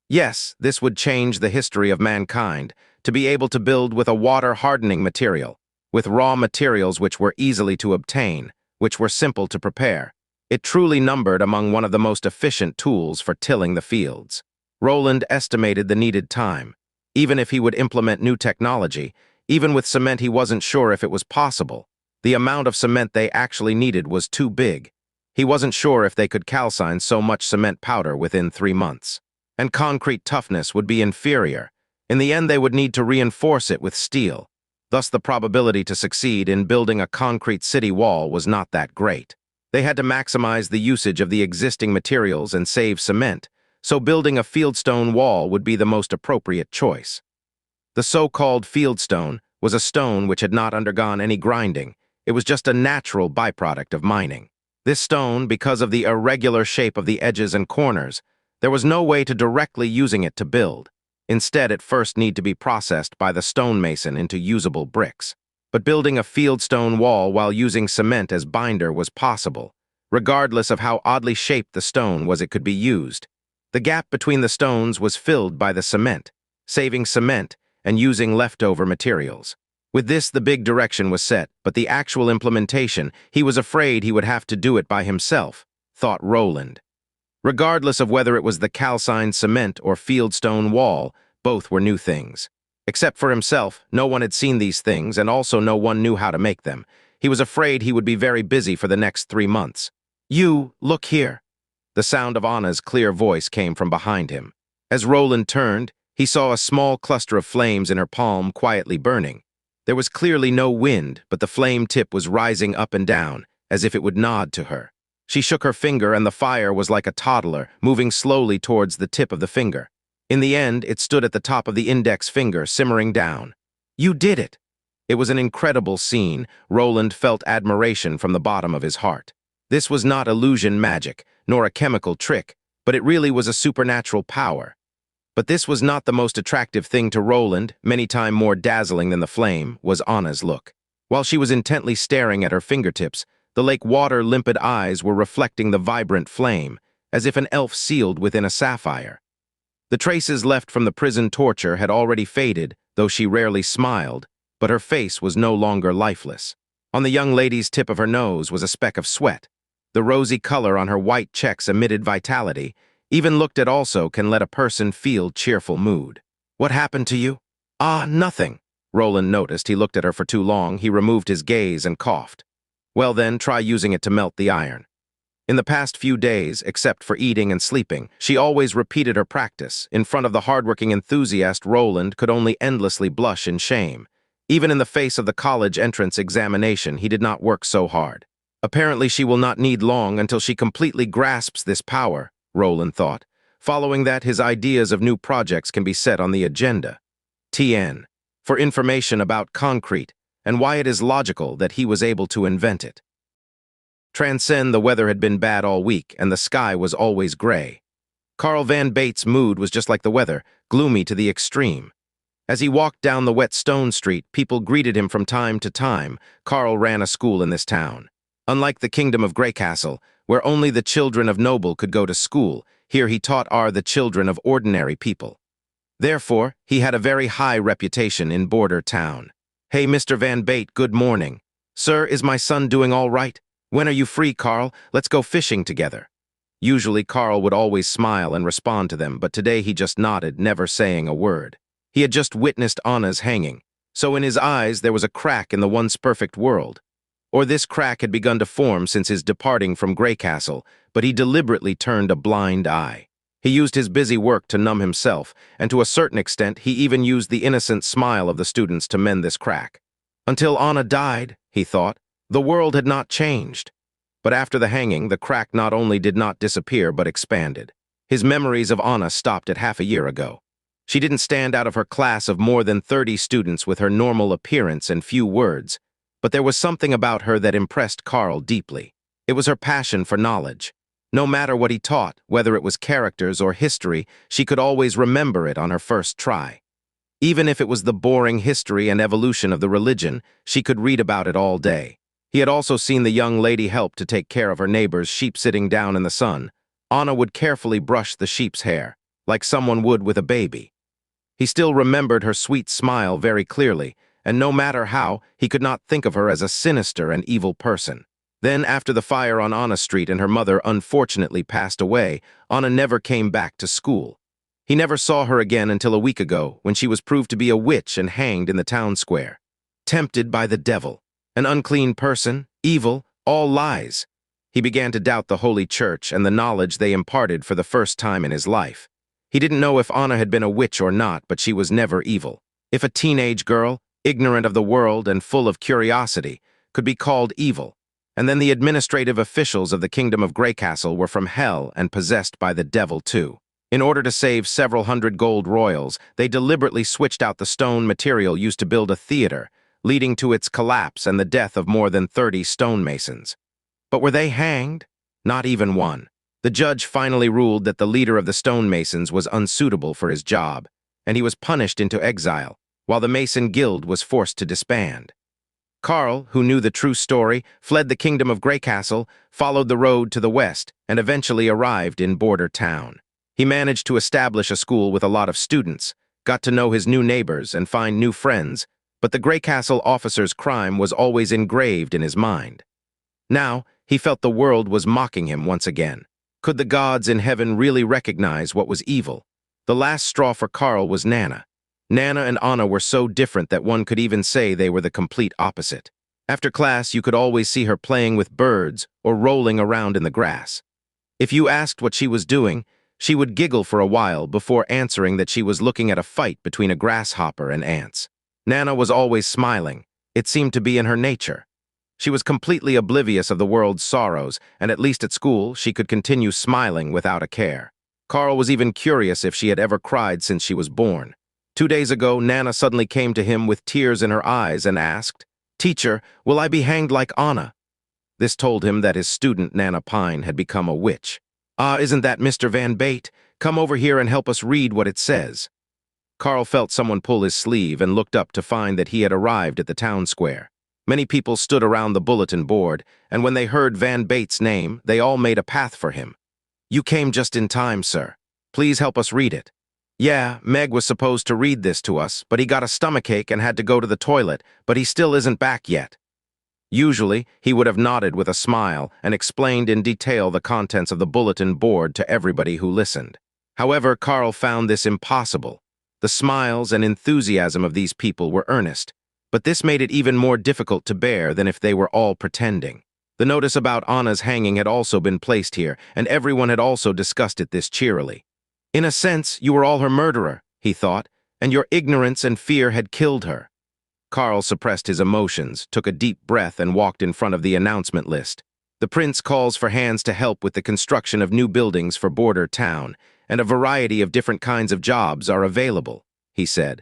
Speaker 1: Yes, this would change the history of mankind, to be able to build with a water-hardening material, with raw materials which were easily to obtain, which were simple to prepare. It truly numbered among one of the most efficient tools for tilling the fields. Roland estimated the needed time. Even if he would implement new technology, even with cement he wasn't sure if it was possible. The amount of cement they actually needed was too big. He wasn't sure if they could calcine so much cement powder within 3 months. And concrete toughness would be inferior. In the end, they would need to reinforce it with steel. Thus, the probability to succeed in building a concrete city wall was not that great. They had to maximize the usage of the existing materials and save cement, so building a fieldstone wall would be the most appropriate choice. The so-called fieldstone was a stone which had not undergone any grinding. It was just a natural byproduct of mining. This stone, because of the irregular shape of the edges and corners, there was no way to directly using it to build. Instead, it first need to be processed by the stonemason into usable bricks. But building a fieldstone wall while using cement as binder was possible. Regardless of how oddly shaped the stone was, it could be used. The gap between the stones was filled by the cement, saving cement and using leftover materials. With this, the big direction was set, but the actual implementation, he was afraid he would have to do it by himself, thought Roland. Regardless of whether it was the calcined cement or fieldstone wall, both were new things. Except for himself, no one had seen these things, and also no one knew how to make them. He was afraid he would be very busy for the next 3 months. "You, look here." The sound of Anna's clear voice came from behind him. As Roland turned, he saw a small cluster of flames in her palm quietly burning. There was clearly no wind, but the flame tip was rising up and down, as if it would nod to her. She shook her finger, and the fire was like a toddler, moving slowly towards the tip of the finger. In the end, it stood at the top of the index finger, simmering down. "You did it!" It was an incredible scene. Roland felt admiration from the bottom of his heart. This was not illusion magic, nor a chemical trick, but it really was a supernatural power. But this was not the most attractive thing to Roland. Many times more dazzling than the flame was Anna's look. While she was intently staring at her fingertips, the lake-water limpid eyes were reflecting the vibrant flame, as if an elf sealed within a sapphire. The traces left from the prison torture had already faded, though she rarely smiled, but her face was no longer lifeless. On the young lady's tip of her nose was a speck of sweat. The rosy color on her white checks emitted vitality. Even looked at also can let a person feel cheerful mood. "What happened to you?" "Ah, nothing." Roland noticed he looked at her for too long. He removed his gaze and coughed. "Well then, try using it to melt the iron." In the past few days, except for eating and sleeping, she always repeated her practice. In front of the hardworking enthusiast, Roland could only endlessly blush in shame. Even in the face of the college entrance examination, he did not work so hard. Apparently she will not need long until she completely grasps this power, Roland thought. Following that, his ideas of new projects can be set on the agenda. TN, for information about concrete and why it is logical that he was able to invent it. Transcend, the weather had been bad all week, and the sky was always gray. Carl Van Bate's mood was just like the weather, gloomy to the extreme. As he walked down the wet stone street, people greeted him from time to time. Carl ran a school in this town. Unlike the kingdom of Greycastle, where only the children of noble could go to school, here he taught the children of ordinary people. Therefore, he had a very high reputation in border town. "Hey, Mr. Van Bate, good morning. Sir, is my son doing all right? When are you free, Carl? Let's go fishing together." Usually, Carl would always smile and respond to them, but today he just nodded, never saying a word. He had just witnessed Anna's hanging, so in his eyes there was a crack in the once perfect world. Or this crack had begun to form since his departing from Greycastle, but he deliberately turned a blind eye. He used his busy work to numb himself, and to a certain extent he even used the innocent smile of the students to mend this crack. Until Anna died, he thought, the world had not changed. But after the hanging, the crack not only did not disappear but expanded. His memories of Anna stopped at half a year ago. She didn't stand out of her class of more than 30 students with her normal appearance and few words, but there was something about her that impressed Carl deeply. It was her passion for knowledge. No matter what he taught, whether it was characters or history, she could always remember it on her first try. Even if it was the boring history and evolution of the religion, she could read about it all day. He had also seen the young lady help to take care of her neighbor's sheep sitting down in the sun. Anna would carefully brush the sheep's hair, like someone would with a baby. He still remembered her sweet smile very clearly, and no matter how, he could not think of her as a sinister and evil person. Then, after the fire on Anna Street and her mother unfortunately passed away, Anna never came back to school. He never saw her again until a week ago, when she was proved to be a witch and hanged in the town square. Tempted by the devil. An unclean person, evil, all lies. He began to doubt the Holy Church and the knowledge they imparted for the first time in his life. He didn't know if Anna had been a witch or not, but she was never evil. If a teenage girl, ignorant of the world and full of curiosity, could be called evil, and then the administrative officials of the Kingdom of Greycastle were from hell and possessed by the devil too. In order to save several hundred gold royals, they deliberately switched out the stone material used to build a theater, leading to its collapse and the death of more than 30 stonemasons. But were they hanged? Not even one. The judge finally ruled that the leader of the stonemasons was unsuitable for his job, and he was punished into exile, while the Mason Guild was forced to disband. Carl, who knew the true story, fled the Kingdom of Greycastle, followed the road to the west, and eventually arrived in Border Town. He managed to establish a school with a lot of students, got to know his new neighbors and find new friends, but the Greycastle officer's crime was always engraved in his mind. Now, he felt the world was mocking him once again. Could the gods in heaven really recognize what was evil? The last straw for Carl was Nana. Nana and Anna were so different that one could even say they were the complete opposite. After class, you could always see her playing with birds or rolling around in the grass. If you asked what she was doing, she would giggle for a while before answering that she was looking at a fight between a grasshopper and ants. Nana was always smiling. It seemed to be in her nature. She was completely oblivious of the world's sorrows, and at least at school, she could continue smiling without a care. Carl was even curious if she had ever cried since she was born. 2 days ago, Nana suddenly came to him with tears in her eyes and asked, "Teacher, will I be hanged like Anna?" This told him that his student, Nana Pine, had become a witch. "Ah, isn't that Mr. Van Bate? Come over here and help us read what it says." Carl felt someone pull his sleeve and looked up to find that he had arrived at the town square. Many people stood around the bulletin board, and when they heard Van Bate's name, they all made a path for him. "You came just in time, sir. Please help us read it." "Yeah, Meg was supposed to read this to us, but he got a stomachache and had to go to the toilet, but he still isn't back yet." Usually, he would have nodded with a smile and explained in detail the contents of the bulletin board to everybody who listened. However, Carl found this impossible. The smiles and enthusiasm of these people were earnest, but this made it even more difficult to bear than if they were all pretending. The notice about Anna's hanging had also been placed here, and everyone had also discussed it this cheerily. "In a sense, you were all her murderer," he thought, "and your ignorance and fear had killed her." Carl suppressed his emotions, took a deep breath, and walked in front of the announcement list. "The prince calls for hands to help with the construction of new buildings for Border Town, and a variety of different kinds of jobs are available," he said.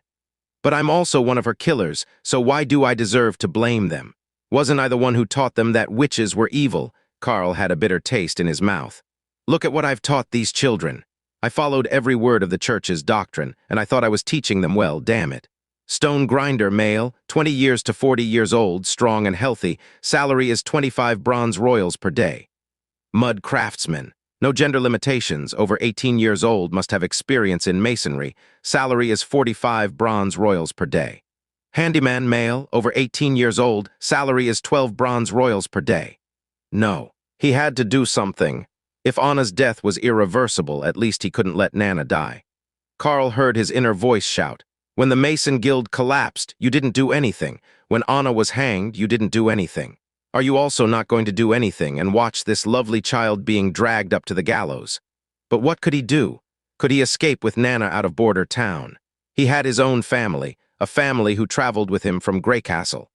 Speaker 1: "But I'm also one of her killers, so why do I deserve to blame them? Wasn't I the one who taught them that witches were evil?" Carl had a bitter taste in his mouth. "Look at what I've taught these children. I followed every word of the church's doctrine, and I thought I was teaching them well, damn it. Stone grinder, male, 20 years to 40 years old, strong and healthy, salary is 25 bronze royals per day. Mud craftsman, no gender limitations, over 18 years old, must have experience in masonry, salary is 45 bronze royals per day. Handyman, male, over 18 years old, salary is 12 bronze royals per day." No, he had to do something. If Anna's death was irreversible, at least he couldn't let Nana die. Carl heard his inner voice shout, "When the Mason Guild collapsed, you didn't do anything. When Anna was hanged, you didn't do anything. Are you also not going to do anything and watch this lovely child being dragged up to the gallows?" But what could he do? Could he escape with Nana out of Border Town? He had his own family, a family who traveled with him from Greycastle.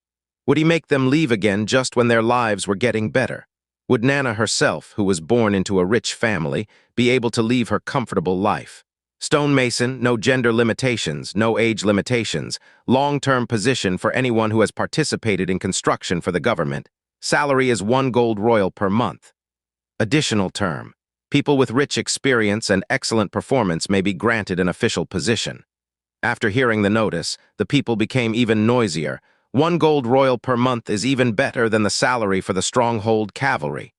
Speaker 1: Would he make them leave again just when their lives were getting better? Would Nana herself, who was born into a rich family, be able to leave her comfortable life? Stonemason, no gender limitations, no age limitations, long-term position for anyone who has participated in construction for the government. Salary is 1 gold royal per month. Additional term. People with rich experience and excellent performance may be granted an official position. After hearing the notice, the people became even noisier. 1 gold royal per month is even better than the salary for the stronghold cavalry.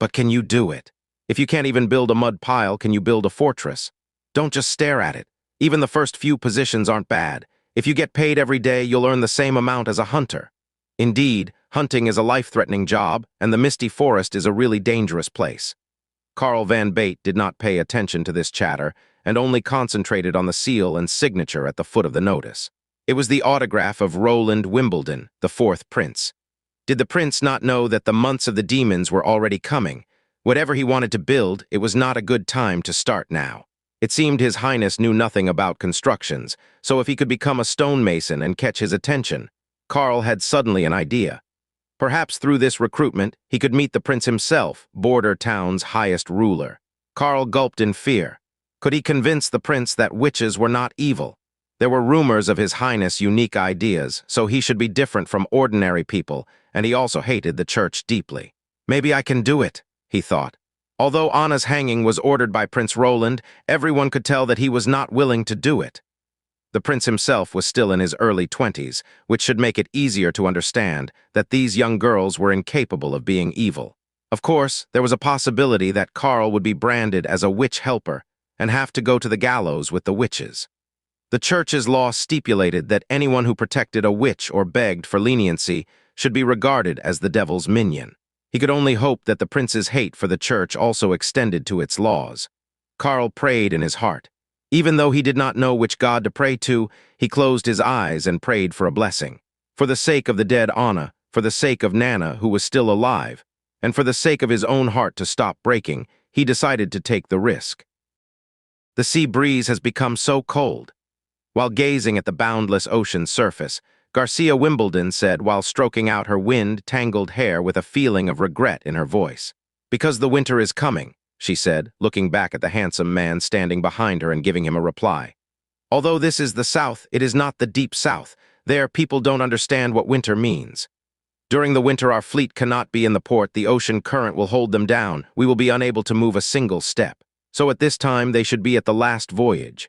Speaker 1: But can you do it? If you can't even build a mud pile, can you build a fortress? Don't just stare at it. Even the first few positions aren't bad. If you get paid every day, you'll earn the same amount as a hunter. Indeed, hunting is a life-threatening job, and the misty forest is a really dangerous place. Carl Van Bate did not pay attention to this chatter and only concentrated on the seal and signature at the foot of the notice. It was the autograph of Roland Wimbledon, the 4th prince. Did the prince not know that the months of the demons were already coming? Whatever he wanted to build, it was not a good time to start now. It seemed His Highness knew nothing about constructions, so if he could become a stonemason and catch his attention, Carl had suddenly an idea. Perhaps through this recruitment, he could meet the prince himself, border town's highest ruler. Carl gulped in fear. Could he convince the prince that witches were not evil? There were rumors of His Highness' unique ideas, so he should be different from ordinary people, and he also hated the church deeply. Maybe I can do it, he thought. Although Anna's hanging was ordered by Prince Roland, everyone could tell that he was not willing to do it. The prince himself was still in his early 20s, which should make it easier to understand that these young girls were incapable of being evil. Of course, there was a possibility that Carl would be branded as a witch helper and have to go to the gallows with the witches. The church's law stipulated that anyone who protected a witch or begged for leniency should be regarded as the devil's minion. He could only hope that the prince's hate for the church also extended to its laws. Carl prayed in his heart. Even though he did not know which god to pray to, he closed his eyes and prayed for a blessing. For the sake of the dead Anna, for the sake of Nana, who was still alive, and for the sake of his own heart to stop breaking, he decided to take the risk. The sea breeze has become so cold. While gazing at the boundless ocean's surface, Garcia Wimbledon said while stroking out her wind-tangled hair with a feeling of regret in her voice. Because the winter is coming, she said, looking back at the handsome man standing behind her and giving him a reply. Although this is the South, it is not the deep South. There, people don't understand what winter means. During the winter, our fleet cannot be in the port. The ocean current will hold them down. We will be unable to move a single step. So at this time, they should be at the last voyage.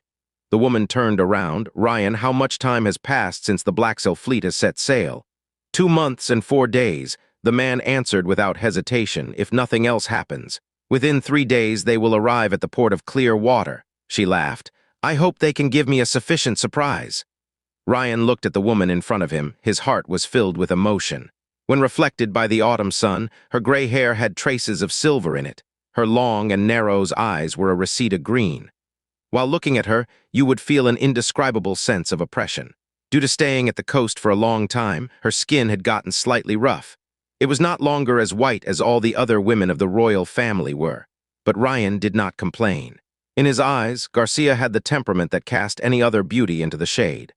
Speaker 1: The woman turned around. Ryan, how much time has passed since the Blacksail fleet has set sail? 2 months and 4 days, the man answered without hesitation, if nothing else happens. Within 3 days, they will arrive at the port of Clear Water. She laughed. I hope they can give me a sufficient surprise. Ryan looked at the woman in front of him. His heart was filled with emotion. When reflected by the autumn sun, her gray hair had traces of silver in it. Her long and narrow eyes were a reseda green. While looking at her, you would feel an indescribable sense of oppression. Due to staying at the coast for a long time, her skin had gotten slightly rough. It was not longer as white as all the other women of the royal family were. But Ryan did not complain. In his eyes, Garcia had the temperament that cast any other beauty into the shade.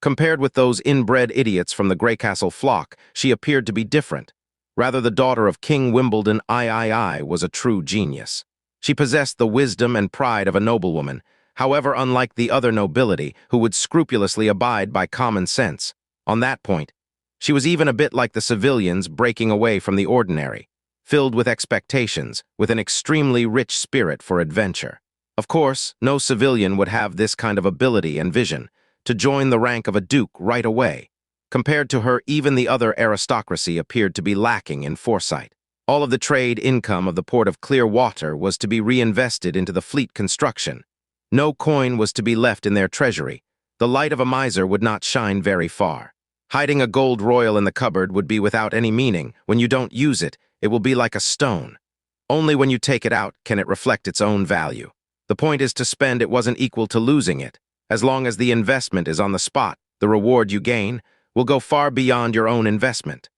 Speaker 1: Compared with those inbred idiots from the Greycastle flock, she appeared to be different. Rather, the daughter of King Wimbledon III was a true genius. She possessed the wisdom and pride of a noblewoman, however unlike the other nobility who would scrupulously abide by common sense. On that point, she was even a bit like the civilians breaking away from the ordinary, filled with expectations, with an extremely rich spirit for adventure. Of course, no civilian would have this kind of ability and vision, to join the rank of a duke right away. Compared to her, even the other aristocracy appeared to be lacking in foresight. All of the trade income of the port of Clear Water was to be reinvested into the fleet construction. No coin was to be left in their treasury. The light of a miser would not shine very far. Hiding a gold royal in the cupboard would be without any meaning. When you don't use it, it will be like a stone. Only when you take it out can it reflect its own value. The point is to spend it wasn't equal to losing it. As long as the investment is on the spot, the reward you gain will go far beyond your own investment.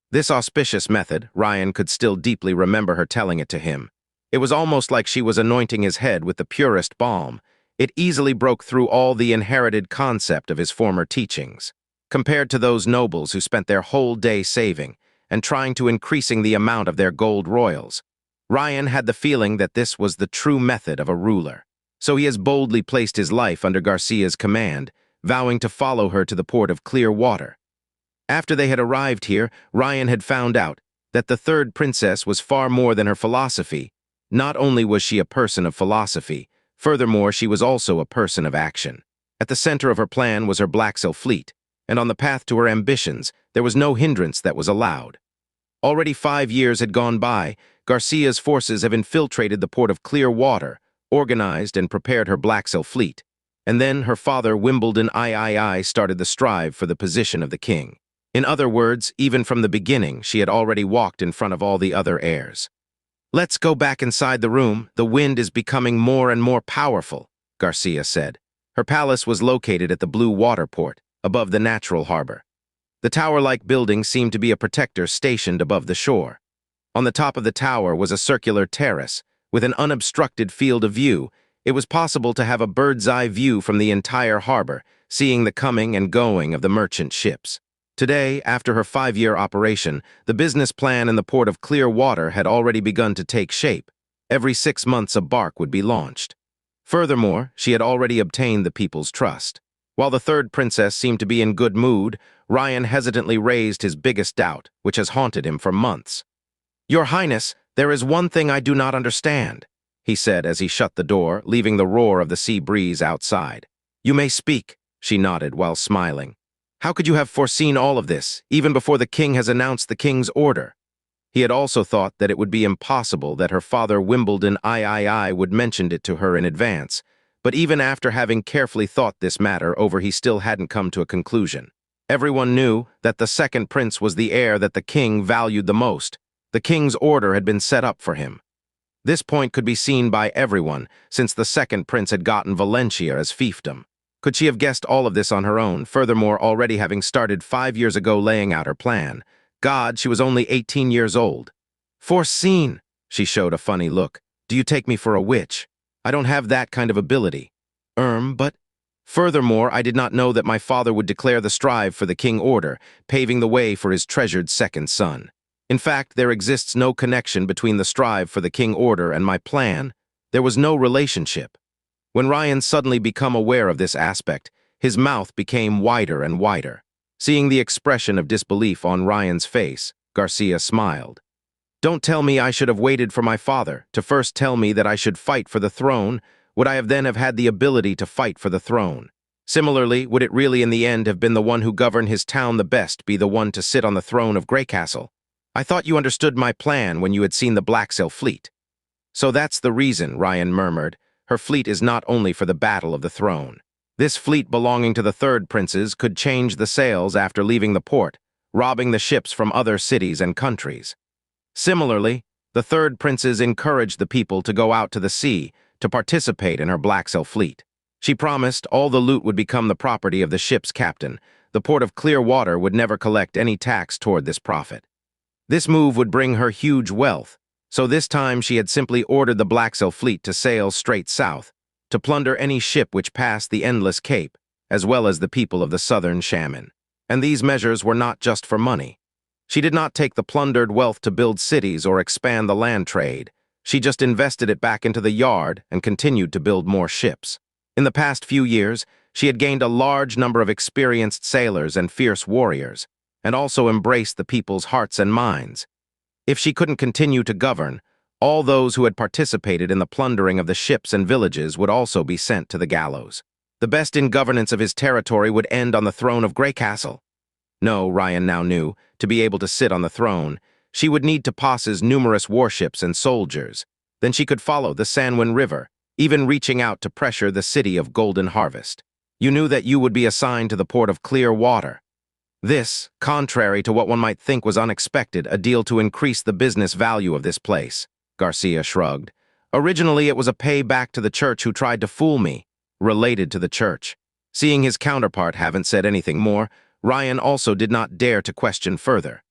Speaker 1: This auspicious method, Ryan could still deeply remember her telling it to him. It was almost like she was anointing his head with the purest balm. It easily broke through all the inherited concept of his former teachings. Compared to those nobles who spent their whole day saving and trying to increasing the amount of their gold royals, Ryan had the feeling that this was the true method of a ruler. So he has boldly placed his life under Garcia's command, vowing to follow her to the port of Clear Water. After they had arrived here, Ryan had found out that the 3rd princess was far more than her philosophy. Not only was she a person of philosophy, furthermore she was also a person of action. At the center of her plan was her Blacksail fleet. and on the path to her ambitions, there was no hindrance that was allowed. Already 5 years had gone by. Garcia's forces have infiltrated the port of Clear Water, organized and prepared her Black Sail fleet. And then her father, Wimbledon III, started the strive for the position of the king. In other words, even from the beginning, she had already walked in front of all the other heirs. "Let's go back inside the room. The wind is becoming more and more powerful," Garcia said. Her palace was located at the Blue Water Port, above the natural harbor. The tower-like building seemed to be a protector stationed above the shore. On the top of the tower was a circular terrace. With an unobstructed field of view, it was possible to have a bird's-eye view from the entire harbor, seeing the coming and going of the merchant ships. Today, after her 5-year operation, the business plan in the port of Clear Water had already begun to take shape. Every 6 months a bark would be launched. Furthermore, she had already obtained the people's trust. While the third princess seemed to be in good mood, Ryan hesitantly raised his biggest doubt, which has haunted him for months. "Your Highness, there is one thing I do not understand," he said as he shut the door, leaving the roar of the sea breeze outside. "You may speak," she nodded while smiling. "How could you have foreseen all of this, even before the king has announced the king's order?" He had also thought that it would be impossible that her father Wimbledon III would mention it to her in advance, but even after having carefully thought this matter over, he still hadn't come to a conclusion. Everyone knew that the second prince was the heir that the king valued the most. The king's order had been set up for him. This point could be seen by everyone, since the second prince had gotten Valencia as fiefdom. Could she have guessed all of this on her own, furthermore already having started 5 years ago laying out her plan? God, she was only 18 years old. "Foreseen," she showed a funny look. "Do you take me for a witch? I don't have that kind of ability." But... Furthermore, I did not know that my father would declare the strive for the king order, paving the way for his treasured second son. In fact, there exists no connection between the strive for the king order and my plan. There was no relationship. When Ryan suddenly became aware of this aspect, his mouth became wider and wider. Seeing the expression of disbelief on Ryan's face, Garcia smiled. "Don't tell me I should have waited for my father to first tell me that I should fight for the throne. Would I have then have had the ability to fight for the throne? Similarly, would it really in the end have been the one who governed his town the best be the one to sit on the throne of Greycastle? I thought you understood my plan when you had seen the Black Sail fleet." "So that's the reason," Ryan murmured. "Her fleet is not only for the battle of the throne. This fleet belonging to the third princes could change the sails after leaving the port, robbing the ships from other cities and countries. Similarly, the third princes encouraged the people to go out to the sea to participate in her Black Sail fleet. She promised all the loot would become the property of the ship's captain. The port of Clear Water would never collect any tax toward this profit. This move would bring her huge wealth, so this time she had simply ordered the Black Sail fleet to sail straight south, to plunder any ship which passed the Endless Cape, as well as the people of the southern Shaman. And these measures were not just for money. She did not take the plundered wealth to build cities or expand the land trade. She just invested it back into the yard and continued to build more ships. In the past few years, she had gained a large number of experienced sailors and fierce warriors, and also embraced the people's hearts and minds. If she couldn't continue to govern, all those who had participated in the plundering of the ships and villages would also be sent to the gallows. The best in governance of his territory would end on the throne of Greycastle. No, Ryan now knew, to be able to sit on the throne, she would need to possess numerous warships and soldiers. Then she could follow the Sanwin River, even reaching out to pressure the city of Golden Harvest. You knew that you would be assigned to the port of Clear Water. This, contrary to what one might think was unexpected, a deal to increase the business value of this place. Garcia shrugged. "Originally, it was a payback to the church who tried to fool me." Related to the church. Seeing his counterpart haven't said anything more, Ryan also did not dare to question further.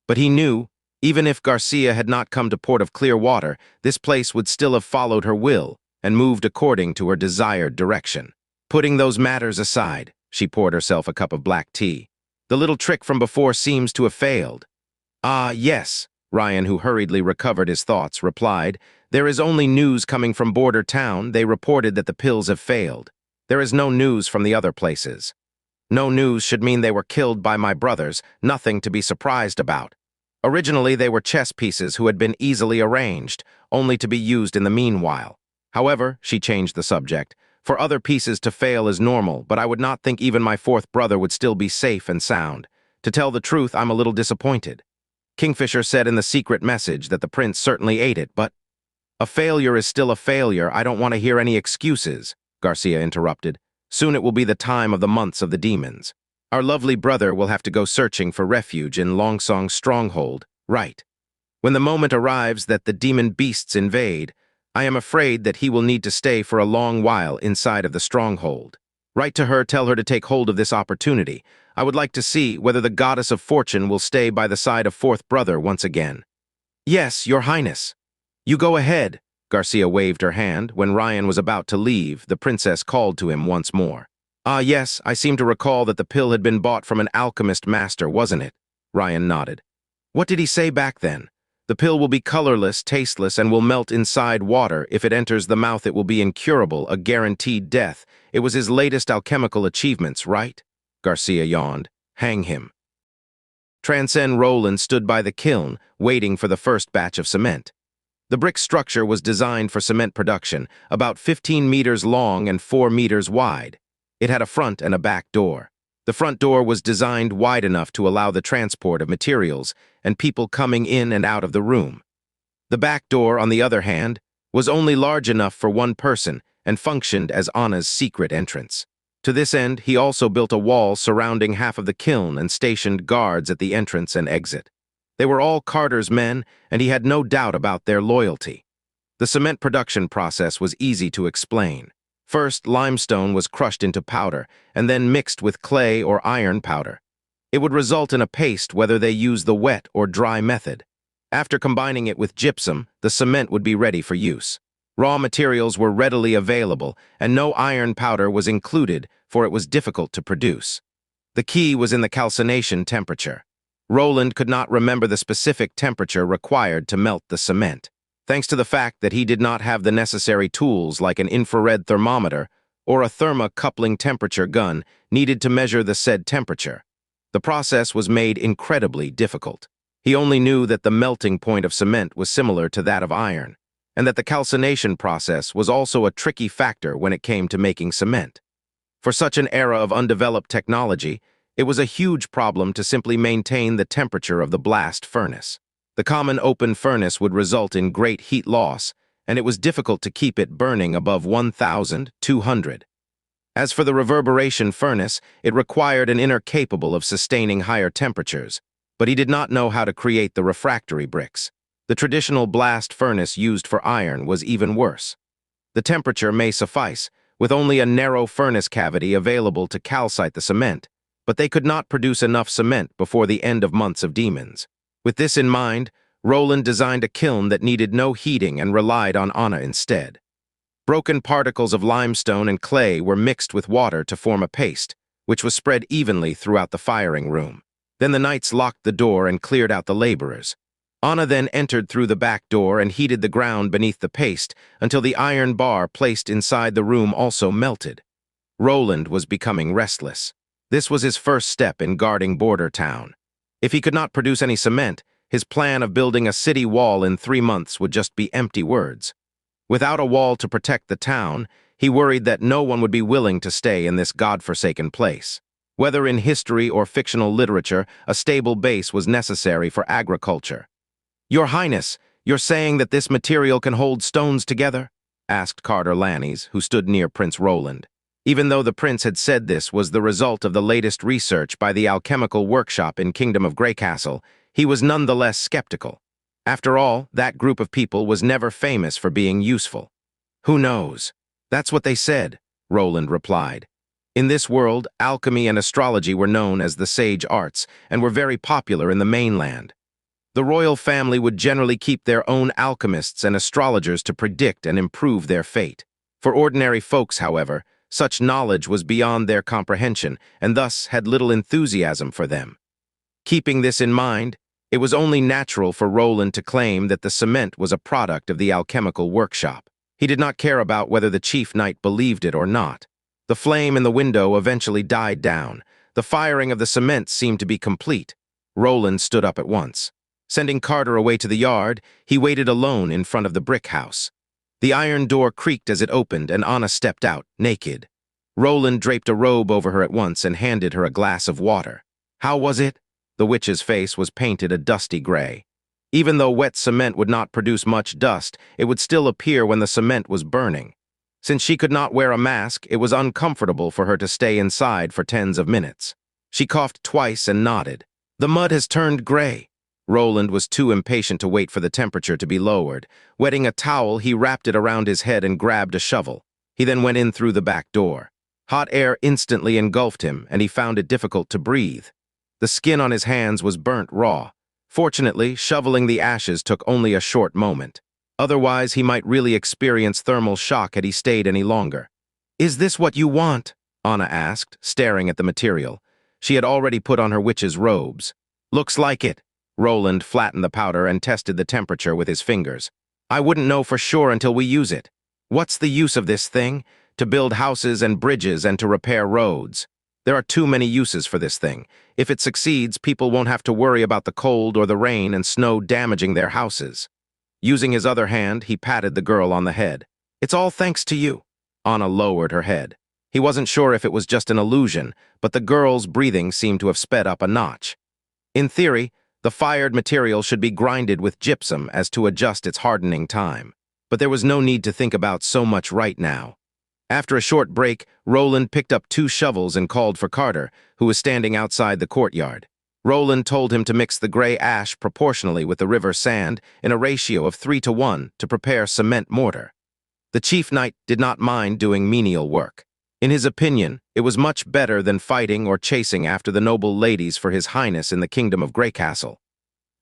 Speaker 1: But he knew, even if Garcia had not come to Port of Clear Water, this place would still have followed her will and moved according to her desired direction. Putting those matters aside, she poured herself a cup of black tea. "The little trick from before seems to have failed." "Ah, yes," Ryan, who hurriedly recovered his thoughts, replied. "There is only news coming from Border Town. They reported that the pills have failed. There is no news from the other places. No news should mean they were killed by my brothers, nothing to be surprised about. Originally, they were chess pieces who had been easily arranged, only to be used in the meanwhile. However," she changed the subject, For other pieces to fail is normal, but I would not think even my fourth brother would still be safe and sound. To tell the truth, I'm a little disappointed. Kingfisher said in the secret message that the prince certainly ate it, but a failure is still a failure. I don't want to hear any excuses, Garcia interrupted. Soon it will be the time of the months of the demons. Our lovely brother will have to go searching for refuge in Longsong's stronghold, right? When the moment arrives that the demon beasts invade, I am afraid that he will need to stay for a long while inside of the stronghold. Write to her, tell her to take hold of this opportunity. I would like to see whether the goddess of fortune will stay by the side of fourth brother once again. Yes, your highness. You go ahead. Garcia waved her hand. When Ryan was about to leave, the princess called to him once more. Ah, yes, I seem to recall that the pill had been bought from an alchemist master, wasn't it? Ryan nodded. What did he say back then? The pill will be colorless, tasteless, and will melt inside water. If it enters the mouth, it will be incurable, a guaranteed death. It was his latest alchemical achievements, right? Garcia yawned. Hang him. Transcend Roland stood by the kiln, waiting for the first batch of cement. The brick structure was designed for cement production, about 15 meters long and 4 meters wide. It had a front and a back door. The front door was designed wide enough to allow the transport of materials and people coming in and out of the room. The back door, on the other hand, was only large enough for one person and functioned as Anna's secret entrance. To this end, he also built a wall surrounding half of the kiln and stationed guards at the entrance and exit. They were all Carter's men, and he had no doubt about their loyalty. The cement production process was easy to explain. First, limestone was crushed into powder, and then mixed with clay or iron powder. It would result in a paste whether they used the wet or dry method. After combining it with gypsum, the cement would be ready for use. Raw materials were readily available, and no iron powder was included, for it was difficult to produce. The key was in the calcination temperature. Roland could not remember the specific temperature required to melt the cement. Thanks to the fact that he did not have the necessary tools like an infrared thermometer or a thermocoupling temperature gun needed to measure the said temperature. The process was made incredibly difficult. He only knew that the melting point of cement was similar to that of iron, and that the calcination process was also a tricky factor when it came to making cement. For such an era of undeveloped technology, it was a huge problem to simply maintain the temperature of the blast furnace. The common open furnace would result in great heat loss, and it was difficult to keep it burning above 1,200. As for the reverberation furnace, it required an inner capable of sustaining higher temperatures, but he did not know how to create the refractory bricks. The traditional blast furnace used for iron was even worse. The temperature may suffice, with only a narrow furnace cavity available to calcite the cement, but they could not produce enough cement before the end of months of demons. With this in mind, Roland designed a kiln that needed no heating and relied on Anna instead. Broken particles of limestone and clay were mixed with water to form a paste, which was spread evenly throughout the firing room. Then the knights locked the door and cleared out the laborers. Anna then entered through the back door and heated the ground beneath the paste until the iron bar placed inside the room also melted. Roland was becoming restless. This was his first step in guarding Border Town. If he could not produce any cement, his plan of building a city wall in 3 months would just be empty words. Without a wall to protect the town, he worried that no one would be willing to stay in this godforsaken place. Whether in history or fictional literature, a stable base was necessary for agriculture. "Your Highness, you're saying that this material can hold stones together?" asked Carter Lannies, who stood near Prince Roland. Even though the prince had said this was the result of the latest research by the alchemical workshop in Kingdom of Greycastle, he was nonetheless skeptical. After all, that group of people was never famous for being useful. "Who knows? That's what they said," Roland replied. In this world, alchemy and astrology were known as the sage arts and were very popular in the mainland. The royal family would generally keep their own alchemists and astrologers to predict and improve their fate. For ordinary folks, however, such knowledge was beyond their comprehension and thus had little enthusiasm for them. Keeping this in mind, it was only natural for Roland to claim that the cement was a product of the alchemical workshop. He did not care about whether the chief knight believed it or not. The flame in the window eventually died down. The firing of the cement seemed to be complete. Roland stood up at once. Sending Carter away to the yard, he waited alone in front of the brick house. The iron door creaked as it opened, and Anna stepped out, naked. Roland draped a robe over her at once and handed her a glass of water. How was it? The witch's face was painted a dusty gray. Even though wet cement would not produce much dust, it would still appear when the cement was burning. Since she could not wear a mask, it was uncomfortable for her to stay inside for tens of minutes. She coughed twice and nodded. The mud has turned gray. Roland was too impatient to wait for the temperature to be lowered. Wetting a towel, he wrapped it around his head and grabbed a shovel. He then went in through the back door. Hot air instantly engulfed him, and he found it difficult to breathe. The skin on his hands was burnt raw. Fortunately, shoveling the ashes took only a short moment. Otherwise, he might really experience thermal shock had he stayed any longer. "Is this what you want?" Anna asked, staring at the material. She had already put on her witch's robes. "Looks like it." Roland flattened the powder and tested the temperature with his fingers. "I wouldn't know for sure until we use it. What's the use of this thing? To build houses and bridges and to repair roads. There are too many uses for this thing. If it succeeds, people won't have to worry about the cold or the rain and snow damaging their houses." Using his other hand, he patted the girl on the head. "It's all thanks to you." Anna lowered her head. He wasn't sure if it was just an illusion, but the girl's breathing seemed to have sped up a notch. In theory, the fired material should be grinded with gypsum as to adjust its hardening time. But there was no need to think about so much right now. After a short break, Roland picked up 2 shovels and called for Carter, who was standing outside the courtyard. Roland told him to mix the gray ash proportionally with the river sand in a ratio of 3-to-1 to prepare cement mortar. The chief knight did not mind doing menial work. In his opinion, it was much better than fighting or chasing after the noble ladies for his highness in the kingdom of Greycastle.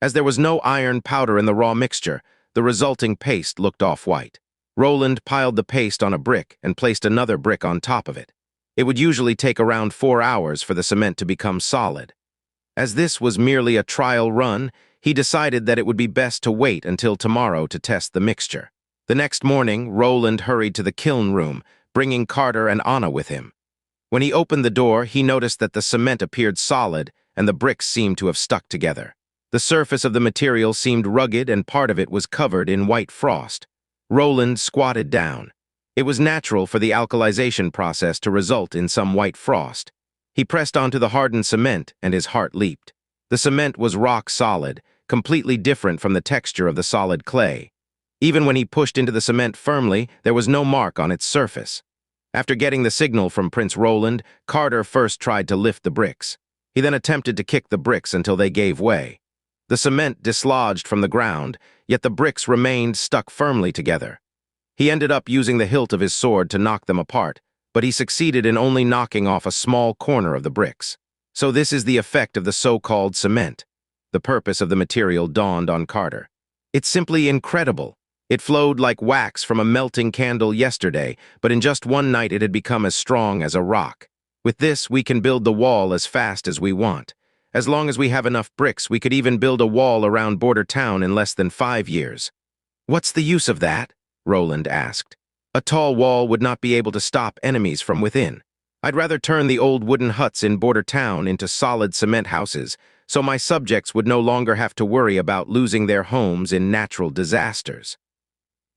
Speaker 1: As there was no iron powder in the raw mixture, the resulting paste looked off-white. Roland piled the paste on a brick and placed another brick on top of it. It would usually take around 4 hours for the cement to become solid. As this was merely a trial run, he decided that it would be best to wait until tomorrow to test the mixture. The next morning, Roland hurried to the kiln room, bringing Carter and Anna with him. When he opened the door, he noticed that the cement appeared solid and the bricks seemed to have stuck together. The surface of the material seemed rugged and part of it was covered in white frost. Roland squatted down. It was natural for the alkalization process to result in some white frost. He pressed onto the hardened cement and his heart leaped. The cement was rock solid, completely different from the texture of the solid clay. Even when he pushed into the cement firmly, there was no mark on its surface. After getting the signal from Prince Roland, Carter first tried to lift the bricks. He then attempted to kick the bricks until they gave way. The cement dislodged from the ground, yet the bricks remained stuck firmly together. He ended up using the hilt of his sword to knock them apart, but he succeeded in only knocking off a small corner of the bricks. So this is the effect of the so-called cement. The purpose of the material dawned on Carter. It's simply incredible. It flowed like wax from a melting candle yesterday, but in just one night it had become as strong as a rock. With this, we can build the wall as fast as we want. As long as we have enough bricks, we could even build a wall around Border Town in less than 5 years. "What's the use of that?" Roland asked. "A tall wall would not be able to stop enemies from within. I'd rather turn the old wooden huts in Border Town into solid cement houses, so my subjects would no longer have to worry about losing their homes in natural disasters."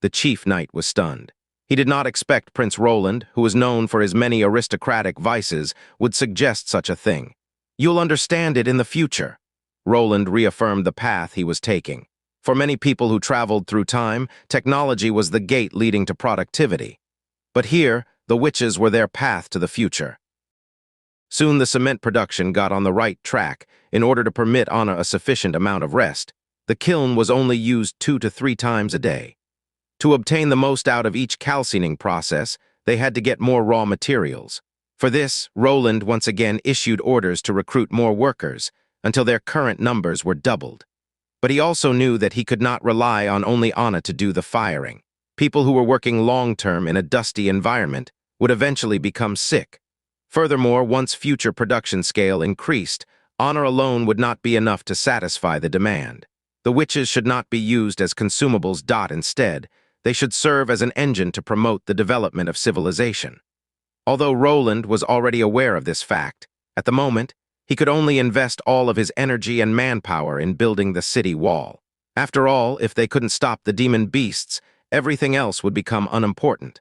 Speaker 1: The chief knight was stunned. He did not expect Prince Roland, who was known for his many aristocratic vices, would suggest such a thing. "You'll understand it in the future." Roland reaffirmed the path he was taking. For many people who traveled through time, technology was the gate leading to productivity. But here, the witches were their path to the future. Soon the cement production got on the right track in order to permit Anna a sufficient amount of rest. The kiln was only used 2 to 3 times a day. To obtain the most out of each calcining process, they had to get more raw materials. For this, Roland once again issued orders to recruit more workers until their current numbers were doubled. But he also knew that he could not rely on only Anna to do the firing. People who were working long-term in a dusty environment would eventually become sick. Furthermore, once future production scale increased, Anna alone would not be enough to satisfy the demand. The witches should not be used as consumables. Instead, they should serve as an engine to promote the development of civilization. Although Roland was already aware of this fact, at the moment, he could only invest all of his energy and manpower in building the city wall. After all, if they couldn't stop the demon beasts, everything else would become unimportant.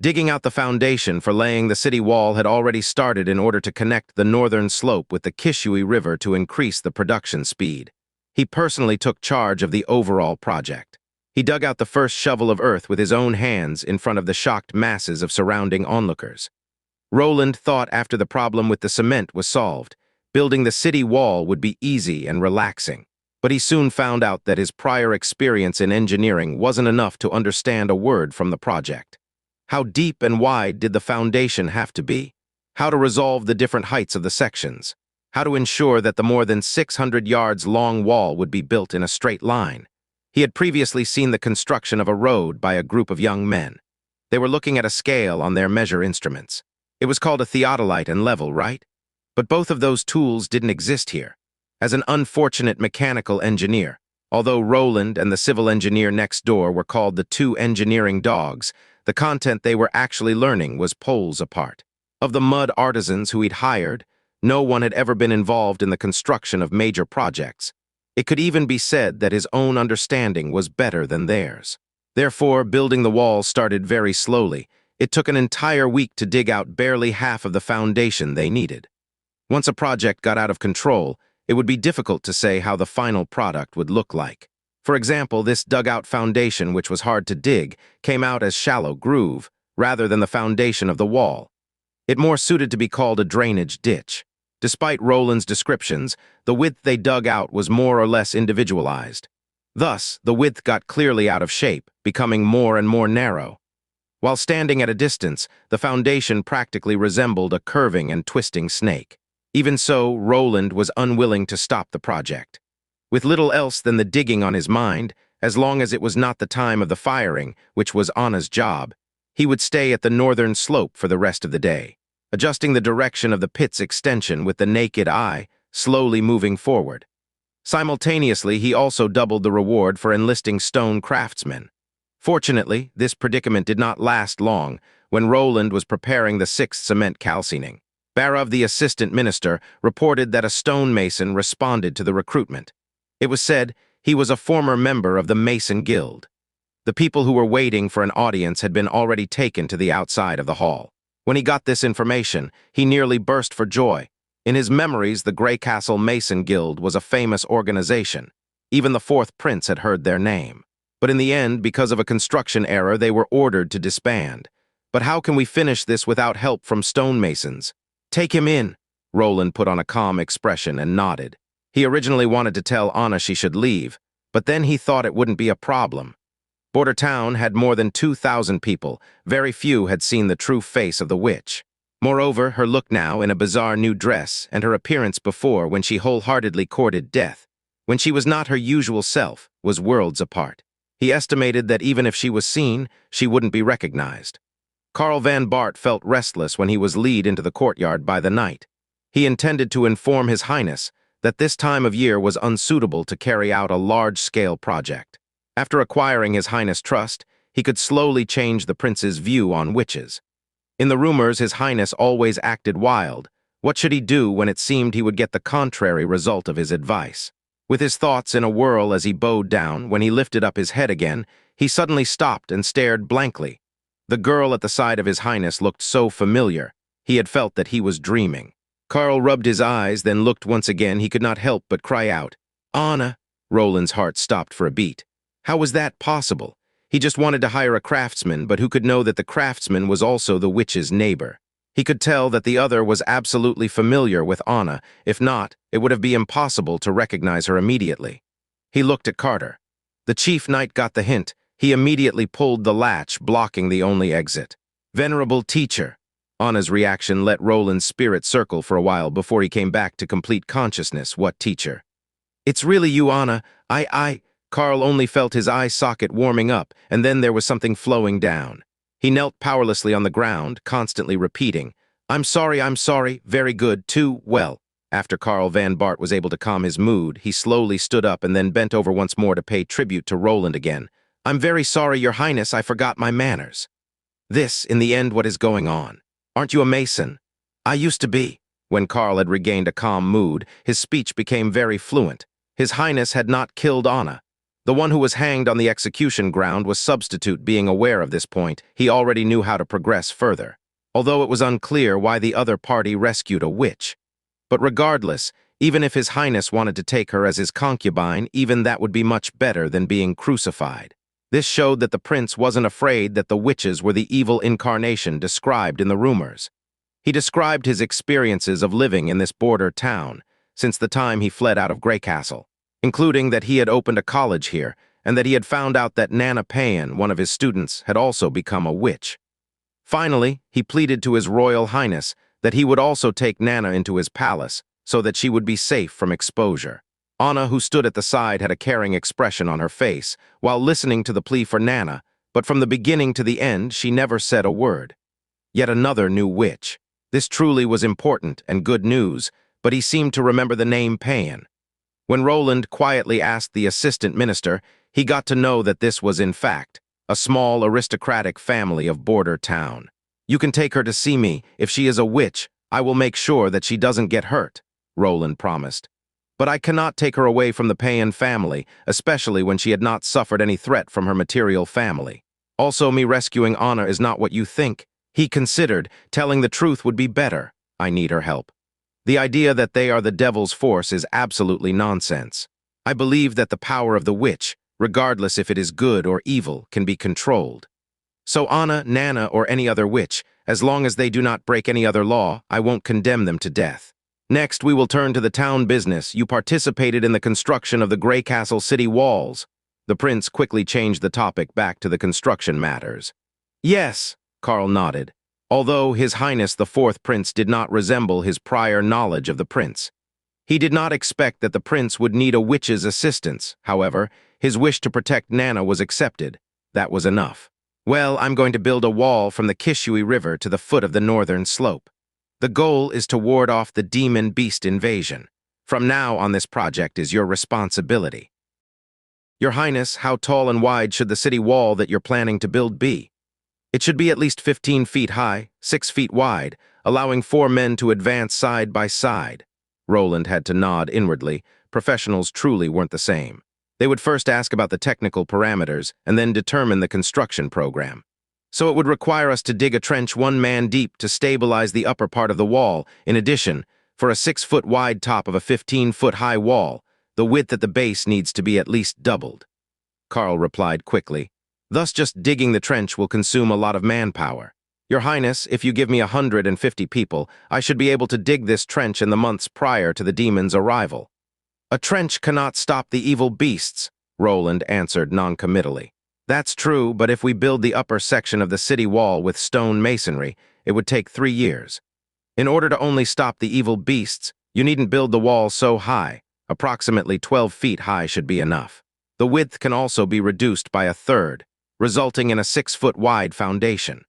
Speaker 1: Digging out the foundation for laying the city wall had already started in order to connect the northern slope with the Kishui River to increase the production speed. He personally took charge of the overall project. He dug out the first shovel of earth with his own hands in front of the shocked masses of surrounding onlookers. Roland thought after the problem with the cement was solved, building the city wall would be easy and relaxing. But he soon found out that his prior experience in engineering wasn't enough to understand a word from the project. How deep and wide did the foundation have to be? How to resolve the different heights of the sections? How to ensure that the more than 600 yards long wall would be built in a straight line? He had previously seen the construction of a road by a group of young men. They were looking at a scale on their measure instruments. It was called a theodolite and level, right? But both of those tools didn't exist here. As an unfortunate mechanical engineer, although Roland and the civil engineer next door were called the two engineering dogs, the content they were actually learning was poles apart. Of the mud artisans who he'd hired, no one had ever been involved in the construction of major projects. It could even be said that his own understanding was better than theirs. Therefore, building the wall started very slowly. It took an entire week to dig out barely half of the foundation they needed. Once a project got out of control, it would be difficult to say how the final product would look like. For example, this dug-out foundation, which was hard to dig, came out as shallow groove, rather than the foundation of the wall. It more suited to be called a drainage ditch. Despite Roland's descriptions, the width they dug out was more or less individualized. Thus, the width got clearly out of shape, becoming more and more narrow. While standing at a distance, the foundation practically resembled a curving and twisting snake. Even so, Roland was unwilling to stop the project. With little else than the digging on his mind, as long as it was not the time of the firing, which was Anna's job, he would stay at the northern slope for the rest of the day, adjusting the direction of the pit's extension with the naked eye, slowly moving forward. Simultaneously, he also doubled the reward for enlisting stone craftsmen. Fortunately, this predicament did not last long when Roland was preparing the sixth cement calcining. Barov, the assistant minister, reported that a stonemason responded to the recruitment. It was said he was a former member of the Mason Guild. The people who were waiting for an audience had been already taken to the outside of the hall. When he got this information, he nearly burst for joy. In his memories, the Grey Castle Mason Guild was a famous organization. Even the fourth prince had heard their name. But in the end, because of a construction error, they were ordered to disband. But how can we finish this without help from stonemasons? Take him in. Roland put on a calm expression and nodded. He originally wanted to tell Anna she should leave, but then he thought it wouldn't be a problem. Border Town had more than 2,000 people. Very few had seen the true face of the witch. Moreover, her look now in a bizarre new dress and her appearance before when she wholeheartedly courted death, when she was not her usual self, was worlds apart. He estimated that even if she was seen, she wouldn't be recognized. Karl van Bart felt restless when he was led into the courtyard by the knight. He intended to inform His Highness that this time of year was unsuitable to carry out a large-scale project. After acquiring His Highness' trust, he could slowly change the prince's view on witches. In the rumors, His Highness always acted wild. What should he do when it seemed he would get the contrary result of his advice? With his thoughts in a whirl as he bowed down, when he lifted up his head again, he suddenly stopped and stared blankly. The girl at the side of His Highness looked so familiar. He had felt that he was dreaming. Karl rubbed his eyes, then looked once again. He could not help but cry out, "Anna!" Roland's heart stopped for a beat. How was that possible? He just wanted to hire a craftsman, but who could know that the craftsman was also the witch's neighbor? He could tell that the other was absolutely familiar with Anna. If not, it would have been impossible to recognize her immediately. He looked at Carter. The chief knight got the hint. He immediately pulled the latch, blocking the only exit. "Venerable teacher." Anna's reaction let Roland's spirit circle for a while before he came back to complete consciousness. "What teacher?" "It's really you, Anna. Karl only felt his eye socket warming up, and then there was something flowing down. He knelt powerlessly on the ground, constantly repeating, I'm sorry, very good, too well." After Karl van Bart was able to calm his mood, he slowly stood up and then bent over once more to pay tribute to Roland again. "I'm very sorry, Your Highness, I forgot my manners. This, in the end, what is going on? Aren't you a mason?" "I used to be." When Karl had regained a calm mood, his speech became very fluent. His Highness had not killed Anna. The one who was hanged on the execution ground was Substitute. Being aware of this point, he already knew how to progress further, although it was unclear why the other party rescued a witch. But regardless, even if His Highness wanted to take her as his concubine, even that would be much better than being crucified. This showed that the prince wasn't afraid that the witches were the evil incarnation described in the rumors. He described his experiences of living in this border town since the time he fled out of Grey Castle, including that he had opened a college here and that he had found out that Nana Payan, one of his students, had also become a witch. Finally, he pleaded to His Royal Highness that he would also take Nana into his palace so that she would be safe from exposure. Anna, who stood at the side, had a caring expression on her face while listening to the plea for Nana, but from the beginning to the end, she never said a word. Yet another new witch. This truly was important and good news, but he seemed to remember the name Payan. When Roland quietly asked the assistant minister, he got to know that this was, in fact, a small aristocratic family of border town. "You can take her to see me. If she is a witch, I will make sure that she doesn't get hurt," Roland promised. "But I cannot take her away from the Payan family, especially when she had not suffered any threat from her material family. Also, me rescuing Anna is not what you think." He considered telling the truth would be better. "I need her help. The idea that they are the devil's force is absolutely nonsense. I believe that the power of the witch, regardless if it is good or evil, can be controlled. So Anna, Nana, or any other witch, as long as they do not break any other law, I won't condemn them to death. Next, we will turn to the town business. You participated in the construction of the Grey Castle city walls." The prince quickly changed the topic back to the construction matters. "Yes," Carl nodded, although His Highness the Fourth Prince did not resemble his prior knowledge of the prince. He did not expect that the prince would need a witch's assistance. However, his wish to protect Nana was accepted. That was enough. "Well, I'm going to build a wall from the Kishui River to the foot of the northern slope. The goal is to ward off the demon beast invasion. From now on, this project is your responsibility." "Your Highness, how tall and wide should the city wall that you're planning to build be?" "It should be at least 15 feet high, 6 feet wide, allowing 4 men to advance side by side." Roland had to nod inwardly. Professionals truly weren't the same. They would first ask about the technical parameters and then determine the construction program. "So it would require us to dig a trench 1 man deep to stabilize the upper part of the wall. In addition, for a 6-foot wide top of a 15-foot high wall, the width at the base needs to be at least doubled." Carl replied quickly. "Thus just digging the trench will consume a lot of manpower. Your Highness, if you give me 150 people, I should be able to dig this trench in the months prior to the demon's arrival." "A trench cannot stop the evil beasts," Roland answered noncommittally. "That's true, but if we build the upper section of the city wall with stone masonry, it would take 3 years. In order to only stop the evil beasts, you needn't build the wall so high. Approximately 12 feet high should be enough. The width can also be reduced by 1/3, resulting in a 6-foot wide foundation.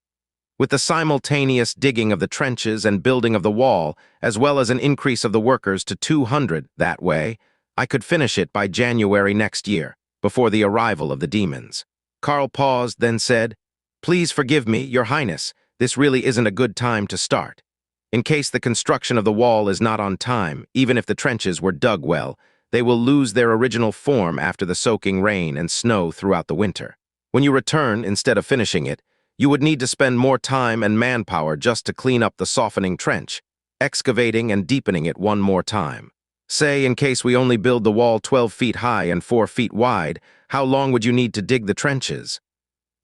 Speaker 1: With the simultaneous digging of the trenches and building of the wall, as well as an increase of the workers to 200 that way, I could finish it by January next year, before the arrival of the demons." Carl paused, then said, "Please forgive me, Your Highness, this really isn't a good time to start. In case the construction of the wall is not on time, even if the trenches were dug well, they will lose their original form after the soaking rain and snow throughout the winter. When you return, instead of finishing it, you would need to spend more time and manpower just to clean up the softening trench, excavating and deepening it 1 more time. Say, in case we only build the wall 12 feet high and 4 feet wide, how long would you need to dig the trenches?"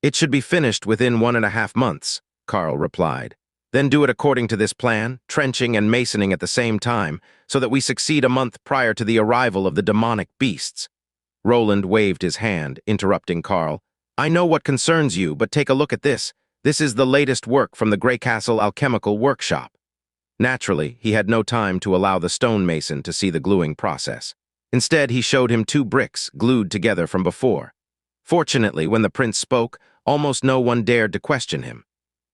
Speaker 1: "It should be finished within 1.5 months, Carl replied. "Then do it according to this plan, trenching and masoning at the same time, so that we succeed a month prior to the arrival of the demonic beasts." Roland waved his hand, interrupting Carl. "I know what concerns you, but take a look at this. This is the latest work from the Grey Castle Alchemical Workshop." Naturally, he had no time to allow the stonemason to see the gluing process. Instead, he showed him 2 bricks glued together from before. Fortunately, when the prince spoke, almost no one dared to question him.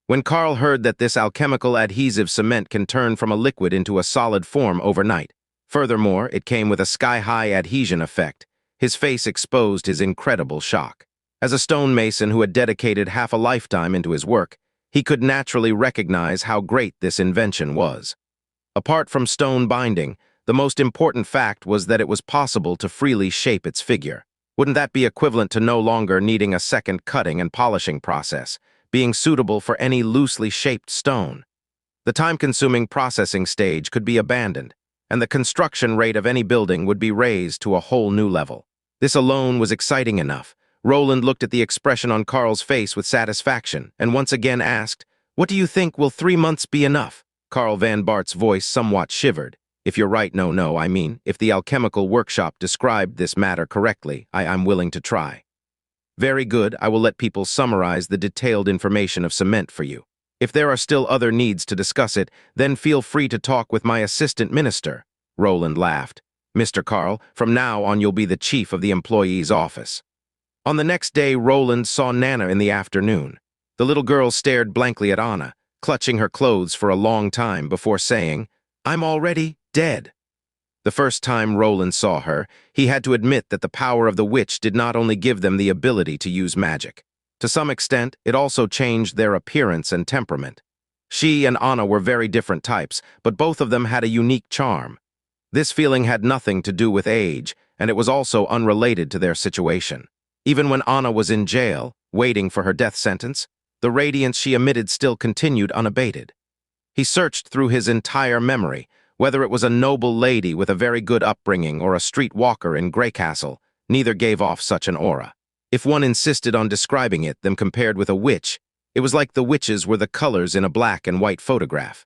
Speaker 1: When Carl heard that this alchemical adhesive cement can turn from a liquid into a solid form overnight, furthermore, it came with a sky-high adhesion effect, his face exposed his incredible shock. As a stonemason who had dedicated half a lifetime into his work, he could naturally recognize how great this invention was. Apart from stone binding, the most important fact was that it was possible to freely shape its figure. Wouldn't that be equivalent to no longer needing a second cutting and polishing process, being suitable for any loosely shaped stone? The time-consuming processing stage could be abandoned, and the construction rate of any building would be raised to a whole new level. This alone was exciting enough. Roland looked at the expression on Carl's face with satisfaction, and once again asked, "What do you think, will 3 months be enough?" Carl Van Bart's voice somewhat shivered. "If you're right, no, I mean, if the alchemical workshop described this matter correctly, I'm willing to try." "Very good, I will let people summarize the detailed information of cement for you. If there are still other needs to discuss it, then feel free to talk with my assistant minister." Roland laughed. "Mr. Carl, from now on you'll be the chief of the employee's office." On the next day, Roland saw Nana in the afternoon. The little girl stared blankly at Anna, clutching her clothes for a long time before saying, "I'm already dead." The first time Roland saw her, he had to admit that the power of the witch did not only give them the ability to use magic. To some extent, it also changed their appearance and temperament. She and Anna were very different types, but both of them had a unique charm. This feeling had nothing to do with age, and it was also unrelated to their situation. Even when Anna was in jail, waiting for her death sentence, the radiance she emitted still continued unabated. He searched through his entire memory, whether it was a noble lady with a very good upbringing or a street walker in Greycastle, neither gave off such an aura. If one insisted on describing them compared with a witch, it was like the witches were the colors in a black and white photograph.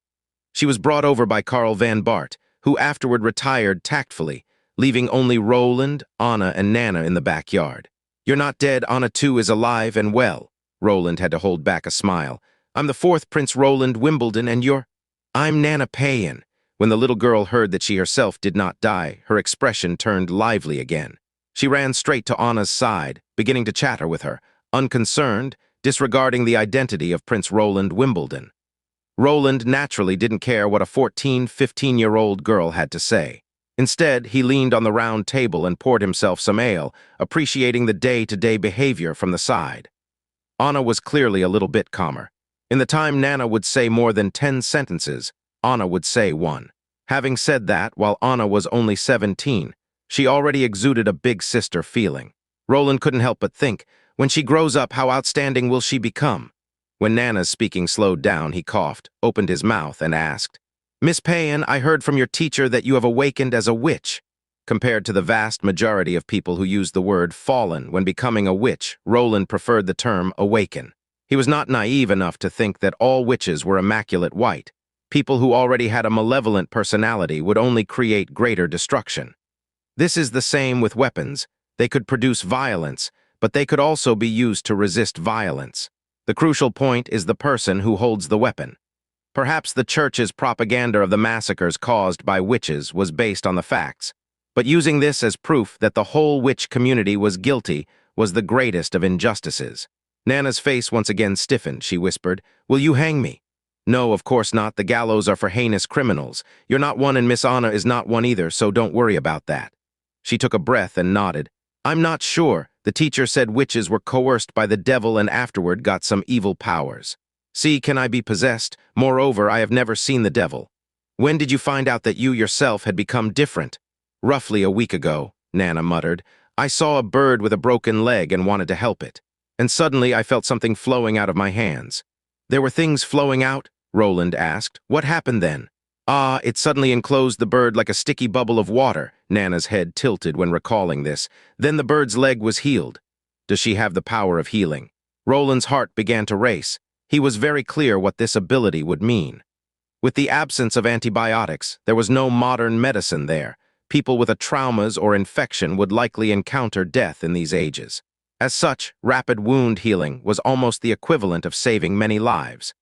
Speaker 1: She was brought over by Carl Van Bart, who afterward retired tactfully, leaving only Roland, Anna, and Nana in the backyard. "You're not dead, Anna too is alive and well." Roland had to hold back a smile. "I'm the 4th Prince Roland Wimbledon, and I'm Nana Payan." When the little girl heard that she herself did not die, her expression turned lively again. She ran straight to Anna's side, beginning to chatter with her, unconcerned, disregarding the identity of Prince Roland Wimbledon. Roland naturally didn't care what a 14, 15-year-old girl had to say. Instead, he leaned on the round table and poured himself some ale, appreciating the day-to-day behavior from the side. Anna was clearly a little bit calmer. In the time Nana would say more than 10 sentences, Anna would say 1. Having said that, while Anna was only 17, she already exuded a big sister feeling. Roland couldn't help but think, when she grows up, how outstanding will she become? When Nana's speaking slowed down, he coughed, opened his mouth, and asked, "Miss Payan, I heard from your teacher that you have awakened as a witch." Compared to the vast majority of people who use the word fallen when becoming a witch, Roland preferred the term awaken. He was not naive enough to think that all witches were immaculate white. People who already had a malevolent personality would only create greater destruction. This is the same with weapons. They could produce violence, but they could also be used to resist violence. The crucial point is the person who holds the weapon. Perhaps the church's propaganda of the massacres caused by witches was based on the facts, but using this as proof that the whole witch community was guilty was the greatest of injustices. Nana's face once again stiffened. She whispered, "Will you hang me?" "No, of course not. The gallows are for heinous criminals. You're not one and Miss Anna is not one either, so don't worry about that." She took a breath and nodded. "I'm not sure. The teacher said witches were coerced by the devil and afterward got some evil powers. See, can I be possessed? Moreover, I have never seen the devil." "When did you find out that you yourself had become different?" "Roughly a week ago," Nana muttered. "I saw a bird with a broken leg and wanted to help it. And suddenly I felt something flowing out of my hands." "There were things flowing out?" Roland asked. "What happened then?" "Ah, it suddenly enclosed the bird like a sticky bubble of water." Nana's head tilted when recalling this. "Then the bird's leg was healed." "Does she have the power of healing?" Roland's heart began to race. He was very clear what this ability would mean. With the absence of antibiotics, there was no modern medicine there. People with a traumas or infection would likely encounter death in these ages. As such, rapid wound healing was almost the equivalent of saving many lives.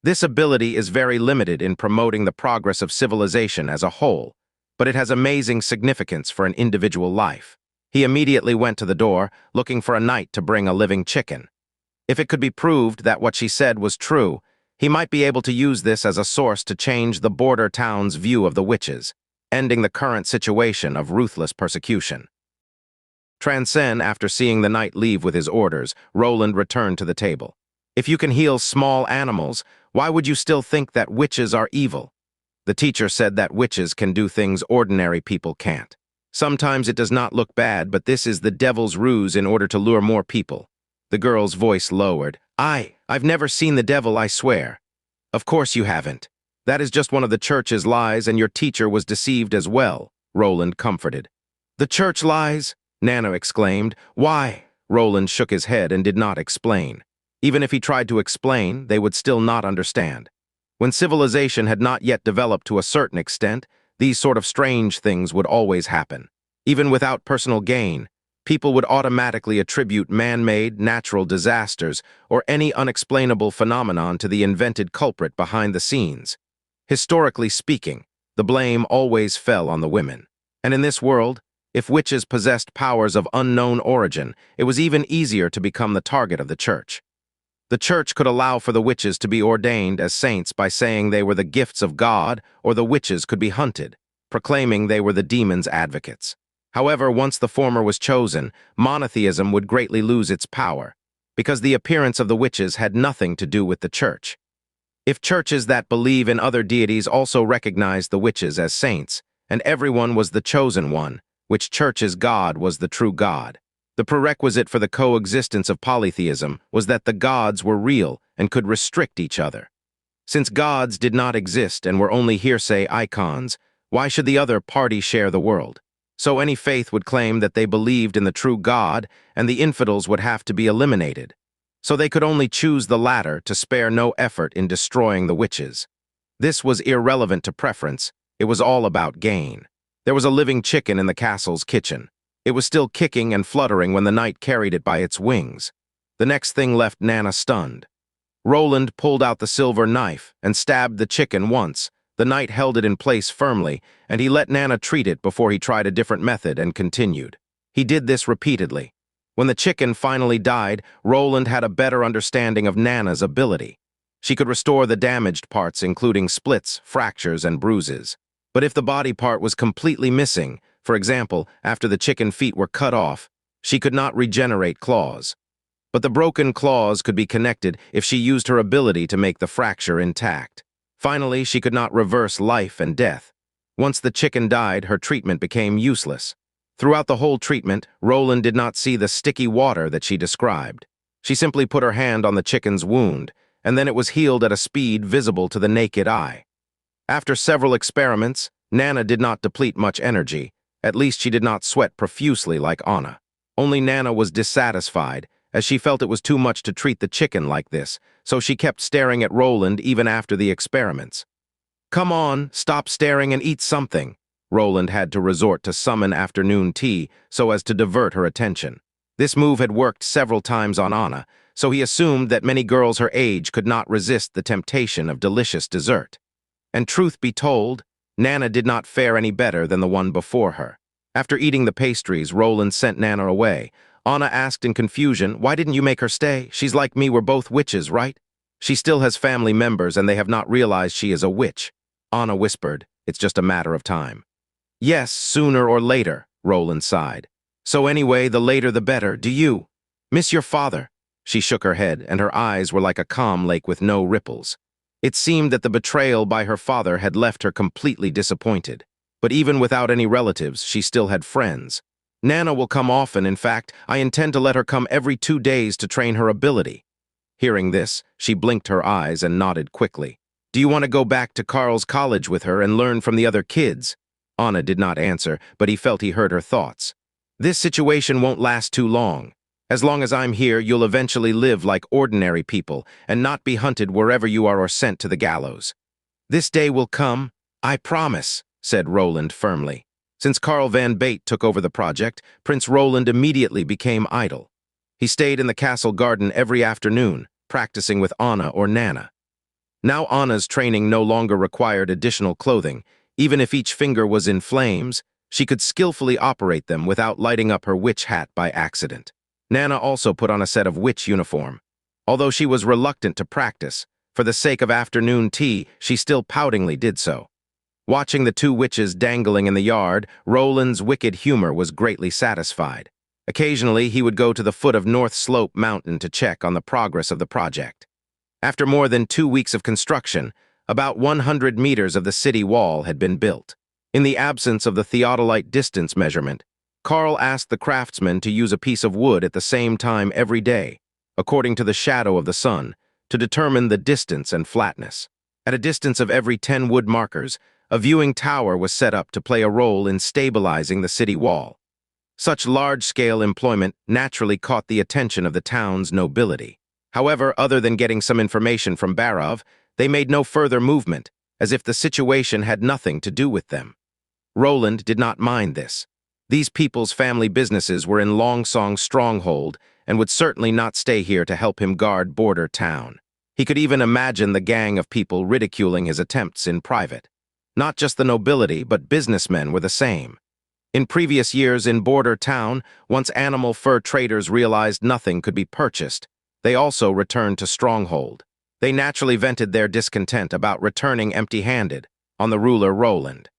Speaker 1: This ability is very limited in promoting the progress of civilization as a whole, but it has amazing significance for an individual life. He immediately went to the door, looking for a knight to bring a living chicken. If it could be proved that what she said was true, he might be able to use this as a source to change the border town's view of the witches, ending the current situation of ruthless persecution. Transcend, after seeing the knight leave with his orders, Roland returned to the table. "If you can heal small animals, why would you still think that witches are evil?" "The teacher said that witches can do things ordinary people can't." Sometimes it does not look bad, but this is the devil's ruse in order to lure more people. The girl's voice lowered. I've never seen the devil, I swear. Of course you haven't. That is just one of the church's lies, and your teacher was deceived as well, Roland comforted. The church lies? Nana exclaimed. Why? Roland shook his head and did not explain. Even if he tried to explain, they would still not understand. When civilization had not yet developed to a certain extent, these sort of strange things would always happen. Even without personal gain, people would automatically attribute man-made, natural disasters or any unexplainable phenomenon to the invented culprit behind the scenes. Historically speaking, the blame always fell on the women. And in this world, if witches possessed powers of unknown origin, it was even easier to become the target of the church. The church could allow for the witches to be ordained as saints by saying they were the gifts of God, or the witches could be hunted, proclaiming they were the demon's advocates. However, once the former was chosen, monotheism would greatly lose its power, because the appearance of the witches had nothing to do with the church. If churches that believe in other deities also recognized the witches as saints, and everyone was the chosen one, which church's God was the true God. The prerequisite for the coexistence of polytheism was that the gods were real and could restrict each other. Since gods did not exist and were only hearsay icons, why should the other party share the world? So any faith would claim that they believed in the true God, and the infidels would have to be eliminated. So they could only choose the latter to spare no effort in destroying the witches. This was irrelevant to preference. It was all about gain. There was a living chicken in the castle's kitchen. It was still kicking and fluttering when the knight carried it by its wings. The next thing left Nana stunned. Roland pulled out the silver knife and stabbed the chicken once. The knight held it in place firmly, and he let Nana treat it before he tried a different method and continued. He did this repeatedly. When the chicken finally died, Roland had a better understanding of Nana's ability. She could restore the damaged parts, including splits, fractures, and bruises. But if the body part was completely missing, for example, after the chicken feet were cut off, she could not regenerate claws. But the broken claws could be connected if she used her ability to make the fracture intact. Finally, she could not reverse life and death. Once the chicken died, her treatment became useless. Throughout the whole treatment, Roland did not see the sticky water that she described. She simply put her hand on the chicken's wound, and then it was healed at a speed visible to the naked eye. After several experiments, Nana did not deplete much energy. At least she did not sweat profusely like Anna. Only Nana was dissatisfied, as she felt it was too much to treat the chicken like this, so she kept staring at Roland even after the experiments. Come on, stop staring and eat something. Roland had to resort to summon afternoon tea so as to divert her attention. This move had worked several times on Anna, so he assumed that many girls her age could not resist the temptation of delicious dessert. And truth be told, Nana did not fare any better than the one before her. After eating the pastries, Roland sent Nana away. Anna asked in confusion, "Why didn't you make her stay? She's like me, we're both witches, right?" She still has family members and they have not realized she is a witch. Anna whispered, "It's just a matter of time." "Yes, sooner or later," Roland sighed. "So anyway, the later the better. Do you miss your father?" She shook her head, and her eyes were like a calm lake with no ripples. It seemed that the betrayal by her father had left her completely disappointed. But even without any relatives, she still had friends. "Nana will come often. In fact, I intend to let her come every 2 days to train her ability." Hearing this, she blinked her eyes and nodded quickly. "Do you want to go back to Carl's college with her and learn from the other kids?" Anna did not answer, but he felt he heard her thoughts. "This situation won't last too long. As long as I'm here, you'll eventually live like ordinary people and not be hunted wherever you are or sent to the gallows." "This day will come, I promise," said Roland firmly. Since Carl Van Bate took over the project, Prince Roland immediately became idle. He stayed in the castle garden every afternoon, practicing with Anna or Nana. Now Anna's training no longer required additional clothing. Even if each finger was in flames, she could skillfully operate them without lighting up her witch hat by accident. Nana also put on a set of witch uniform. Although she was reluctant to practice, for the sake of afternoon tea, she still poutingly did so. Watching the two witches dangling in the yard, Roland's wicked humor was greatly satisfied. Occasionally, he would go to the foot of North Slope Mountain to check on the progress of the project. After more than 2 weeks of construction, about 100 meters of the city wall had been built. In the absence of the theodolite distance measurement, Carl asked the craftsman to use a piece of wood at the same time every day, according to the shadow of the sun, to determine the distance and flatness. At a distance of every 10 wood markers, a viewing tower was set up to play a role in stabilizing the city wall. Such large-scale employment naturally caught the attention of the town's nobility. However, other than getting some information from Barov, they made no further movement, as if the situation had nothing to do with them. Roland did not mind this. These people's family businesses were in Longsong's stronghold and would certainly not stay here to help him guard border town. He could even imagine the gang of people ridiculing his attempts in private. Not just the nobility, but businessmen were the same. In previous years in border town, once animal fur traders realized nothing could be purchased, they also returned to stronghold. They naturally vented their discontent about returning empty-handed on the ruler Roland.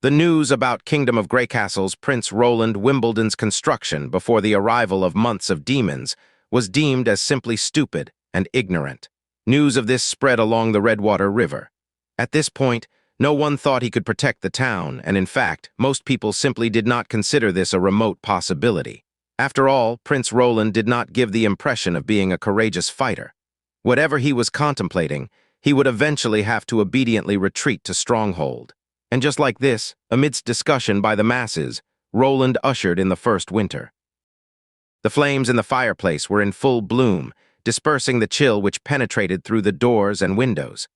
Speaker 1: The news about Kingdom of Greycastle's Prince Roland Wimbledon's construction before the arrival of months of demons was deemed as simply stupid and ignorant. News of this spread along the Redwater River. At this point, no one thought he could protect the town, and in fact, most people simply did not consider this a remote possibility. After all, Prince Roland did not give the impression of being a courageous fighter. Whatever he was contemplating, he would eventually have to obediently retreat to stronghold. And just like this, amidst discussion by the masses, Roland ushered in the first winter. The flames in the fireplace were in full bloom, dispersing the chill which penetrated through the doors and windows.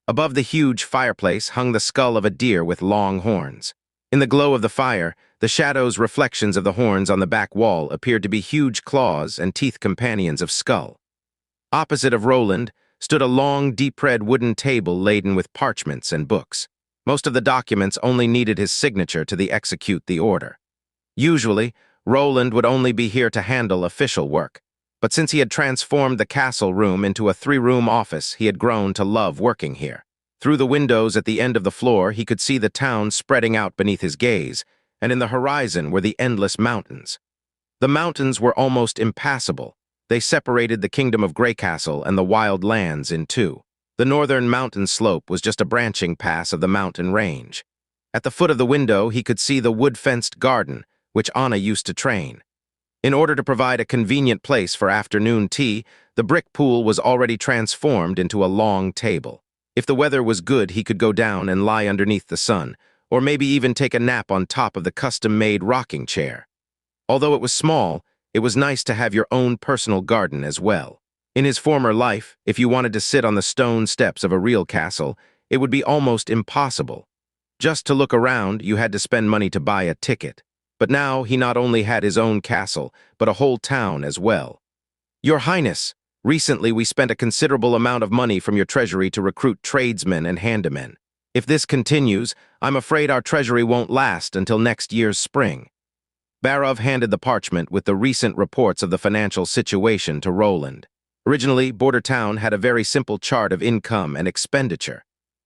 Speaker 1: Above the huge fireplace hung the skull of a deer with long horns. In the glow of the fire, the shadows' reflections of the horns on the back wall appeared to be huge claws and teeth companions of skull. Opposite of Roland stood a long, deep-red wooden table laden with parchments and books. Most of the documents only needed his signature to execute the order. Usually, Roland would only be here to handle official work, but since he had transformed the castle room into a 3-room office, he had grown to love working here. Through the windows at the end of the floor, he could see the town spreading out beneath his gaze, and in the horizon were the endless mountains. The mountains were almost impassable. They separated the Kingdom of Greycastle and the wild lands in two. The northern mountain slope was just a branching pass of the mountain range. At the foot of the window, he could see the wood-fenced garden, which Anna used to train. In order to provide a convenient place for afternoon tea, the brick pool was already transformed into a long table. If the weather was good, he could go down and lie underneath the sun, or maybe even take a nap on top of the custom-made rocking chair. Although it was small, it was nice to have your own personal garden as well. In his former life, if you wanted to sit on the stone steps of a real castle, it would be almost impossible. Just to look around, you had to spend money to buy a ticket. But now he not only had his own castle, but a whole town as well. Your Highness, recently we spent a considerable amount of money from your treasury to recruit tradesmen and handymen. If this continues, I'm afraid our treasury won't last until next year's spring. Barov handed the parchment with the recent reports of the financial situation to Roland. Originally, Border Town had a very simple chart of income and expenditure.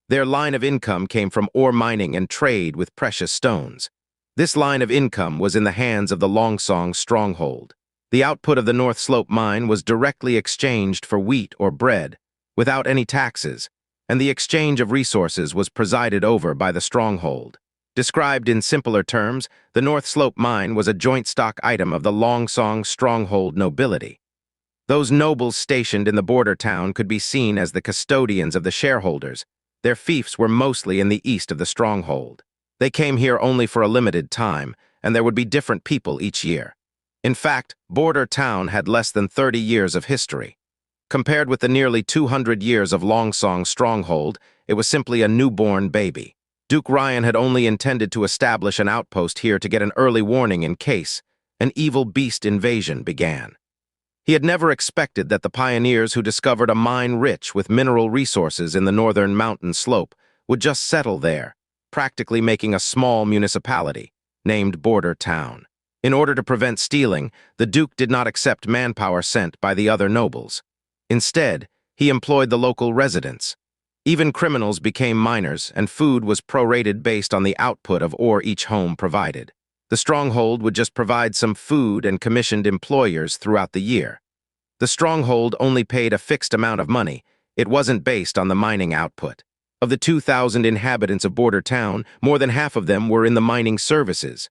Speaker 1: Their line of income came from ore mining and trade with precious stones. This line of income was in the hands of the Longsong stronghold. The output of the North Slope mine was directly exchanged for wheat or bread, without any taxes, and the exchange of resources was presided over by the stronghold. Described in simpler terms, the North Slope mine was a joint stock item of the Longsong stronghold nobility. Those nobles stationed in the border town could be seen as the custodians of the shareholders. Their fiefs were mostly in the east of the stronghold. They came here only for a limited time, and there would be different people each year. In fact, border town had less than 30 years of history. Compared with the nearly 200 years of Longsong stronghold, it was simply a newborn baby. Duke Ryan had only intended to establish an outpost here to get an early warning in case an evil beast invasion began. He had never expected that the pioneers who discovered a mine rich with mineral resources in the northern mountain slope would just settle there, practically making a small municipality, named Border Town. In order to prevent stealing, the Duke did not accept manpower sent by the other nobles. Instead, he employed the local residents. Even criminals became miners, and food was prorated based on the output of ore each home provided. The stronghold would just provide some food and commissioned employers throughout the year. The stronghold only paid a fixed amount of money. It wasn't based on the mining output. Of the 2,000 inhabitants of Border Town, more than half of them were in the mining services.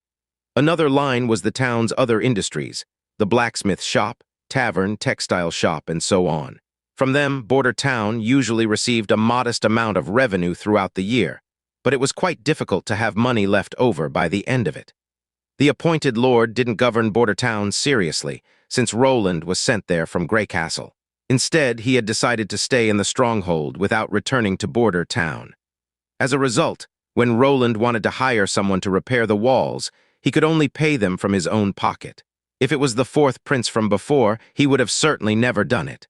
Speaker 1: Another line was the town's other industries, the blacksmith shop, tavern, textile shop, and so on. From them, Border Town usually received a modest amount of revenue throughout the year, but it was quite difficult to have money left over by the end of it. The appointed lord didn't govern Border Town seriously, since Roland was sent there from Greycastle. Instead, he had decided to stay in the stronghold without returning to Border Town. As a result, when Roland wanted to hire someone to repair the walls, he could only pay them from his own pocket. If it was the fourth prince from before, he would have certainly never done it.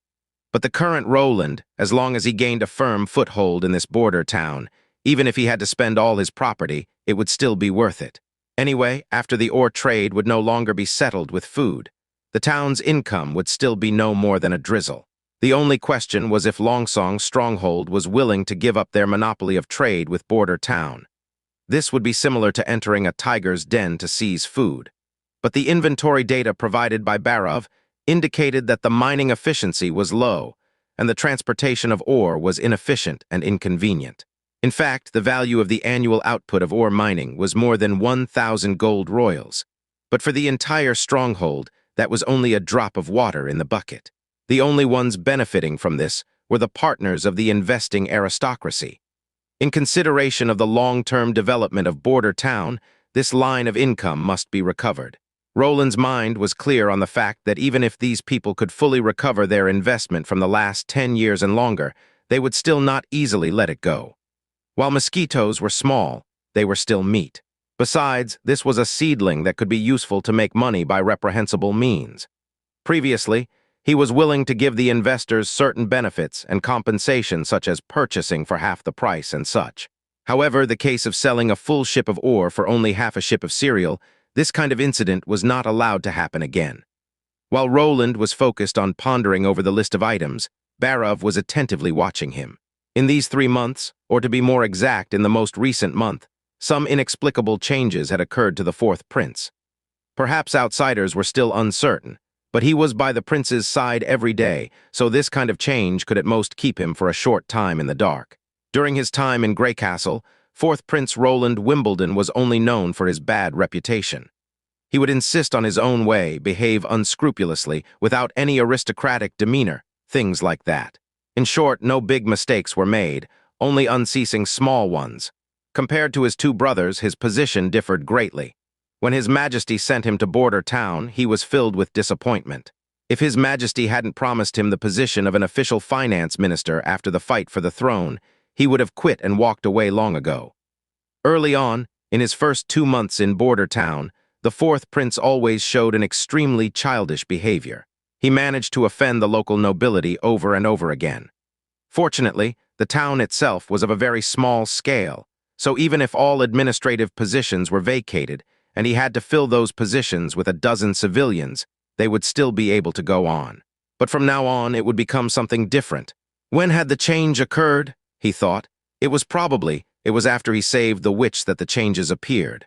Speaker 1: But the current Roland, as long as he gained a firm foothold in this border town, even if he had to spend all his property, it would still be worth it. Anyway, after the ore trade would no longer be settled with food, the town's income would still be no more than a drizzle. The only question was if Longsong's stronghold was willing to give up their monopoly of trade with Border Town. This would be similar to entering a tiger's den to seize food. But the inventory data provided by Barov indicated that the mining efficiency was low, and the transportation of ore was inefficient and inconvenient. In fact, the value of the annual output of ore mining was more than 1,000 gold royals. But for the entire stronghold, that was only a drop of water in the bucket. The only ones benefiting from this were the partners of the investing aristocracy. In consideration of the long-term development of Border Town, this line of income must be recovered. Roland's mind was clear on the fact that even if these people could fully recover their investment from the last 10 years and longer, they would still not easily let it go. While mosquitoes were small, they were still meat. Besides, this was a seedling that could be useful to make money by reprehensible means. Previously, he was willing to give the investors certain benefits and compensation such as purchasing for half the price and such. However, the case of selling a full ship of ore for only half a ship of cereal, this kind of incident was not allowed to happen again. While Roland was focused on pondering over the list of items, Barov was attentively watching him. In these 3 months, or to be more exact, in the most recent month, some inexplicable changes had occurred to the fourth prince. Perhaps outsiders were still uncertain, but he was by the prince's side every day, so this kind of change could at most keep him for a short time in the dark. During his time in Greycastle, fourth Prince Roland Wimbledon was only known for his bad reputation. He would insist on his own way, behave unscrupulously, without any aristocratic demeanor, things like that. In short, no big mistakes were made, only unceasing small ones. Compared to his two brothers, his position differed greatly. When His Majesty sent him to Border Town, he was filled with disappointment. If His Majesty hadn't promised him the position of an official finance minister after the fight for the throne, he would have quit and walked away long ago. Early on, in his first 2 months in Border Town, the fourth prince always showed an extremely childish behavior. He managed to offend the local nobility over and over again. Fortunately, the town itself was of a very small scale, so even if all administrative positions were vacated, and he had to fill those positions with a dozen civilians, they would still be able to go on. But from now on, it would become something different. When had the change occurred? He thought. It was after he saved the witch that the changes appeared.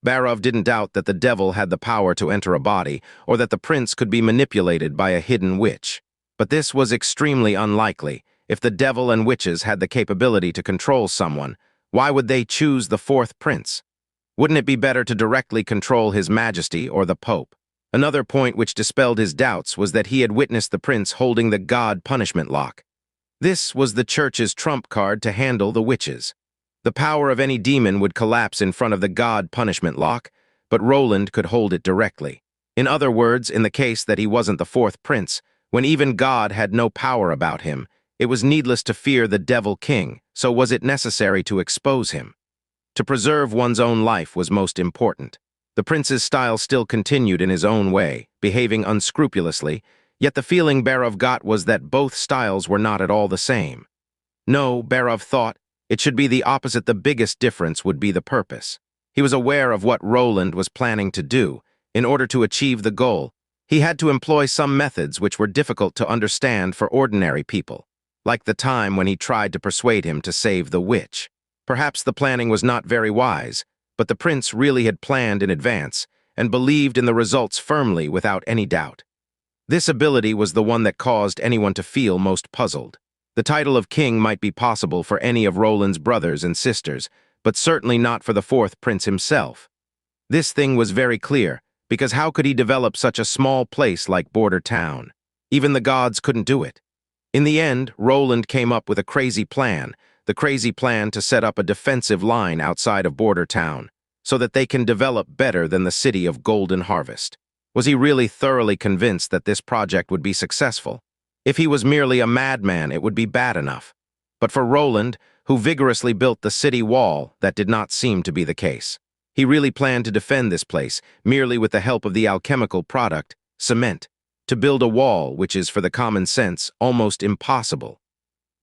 Speaker 1: Barov didn't doubt that the devil had the power to enter a body, or that the prince could be manipulated by a hidden witch. But this was extremely unlikely. If the devil and witches had the capability to control someone, why would they choose the fourth prince? Wouldn't it be better to directly control His Majesty or the Pope? Another point which dispelled his doubts was that he had witnessed the prince holding the God punishment lock. This was the church's trump card to handle the witches. The power of any demon would collapse in front of the God punishment lock, but Roland could hold it directly. In other words, in the case that he wasn't the fourth prince, when even God had no power about him, it was needless to fear the Devil King, so was it necessary to expose him? To preserve one's own life was most important. The prince's style still continued in his own way, behaving unscrupulously, yet the feeling Barov got was that both styles were not at all the same. No, Barov thought, it should be the opposite. The biggest difference would be the purpose. He was aware of what Roland was planning to do. In order to achieve the goal, he had to employ some methods which were difficult to understand for ordinary people, like the time when he tried to persuade him to save the witch. Perhaps the planning was not very wise, but the prince really had planned in advance and believed in the results firmly without any doubt. This ability was the one that caused anyone to feel most puzzled. The title of king might be possible for any of Roland's brothers and sisters, but certainly not for the fourth prince himself. This thing was very clear, because how could he develop such a small place like Border Town? Even the gods couldn't do it. In the end, Roland came up with a crazy plan, the crazy plan to set up a defensive line outside of Border Town, so that they can develop better than the city of Golden Harvest. Was he really thoroughly convinced that this project would be successful? If he was merely a madman, it would be bad enough. But for Roland, who vigorously built the city wall, that did not seem to be the case. He really planned to defend this place, merely with the help of the alchemical product, cement, to build a wall which is, for the common sense, almost impossible.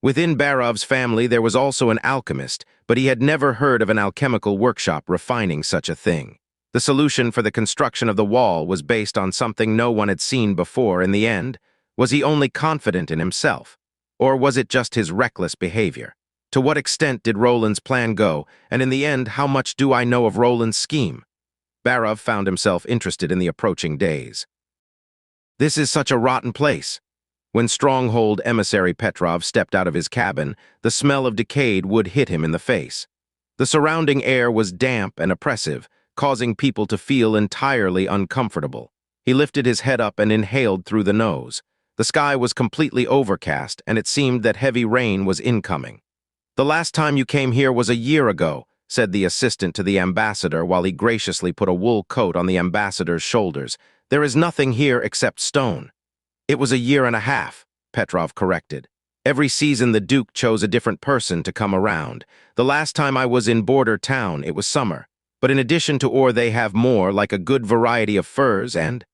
Speaker 1: Within Barov's family there was also an alchemist, but he had never heard of an alchemical workshop refining such a thing. The solution for the construction of the wall was based on something no one had seen before. In the end, was he only confident in himself? Or was it just his reckless behavior? To what extent did Roland's plan go, and in the end, how much do I know of Roland's scheme? Barov found himself interested in the approaching days. This is such a rotten place. When Stronghold emissary Petrov stepped out of his cabin, the smell of decayed wood hit him in the face. The surrounding air was damp and oppressive, causing people to feel entirely uncomfortable. He lifted his head up and inhaled through the nose. The sky was completely overcast, and it seemed that heavy rain was incoming. "The last time you came here was a year ago," said the assistant to the ambassador while he graciously put a wool coat on the ambassador's shoulders. "There is nothing here except stone." "It was a year and a half," Petrov corrected. "Every season the Duke chose a different person to come around. The last time I was in Border Town, it was summer. But in addition to ore they have more, like a good variety of furs and—"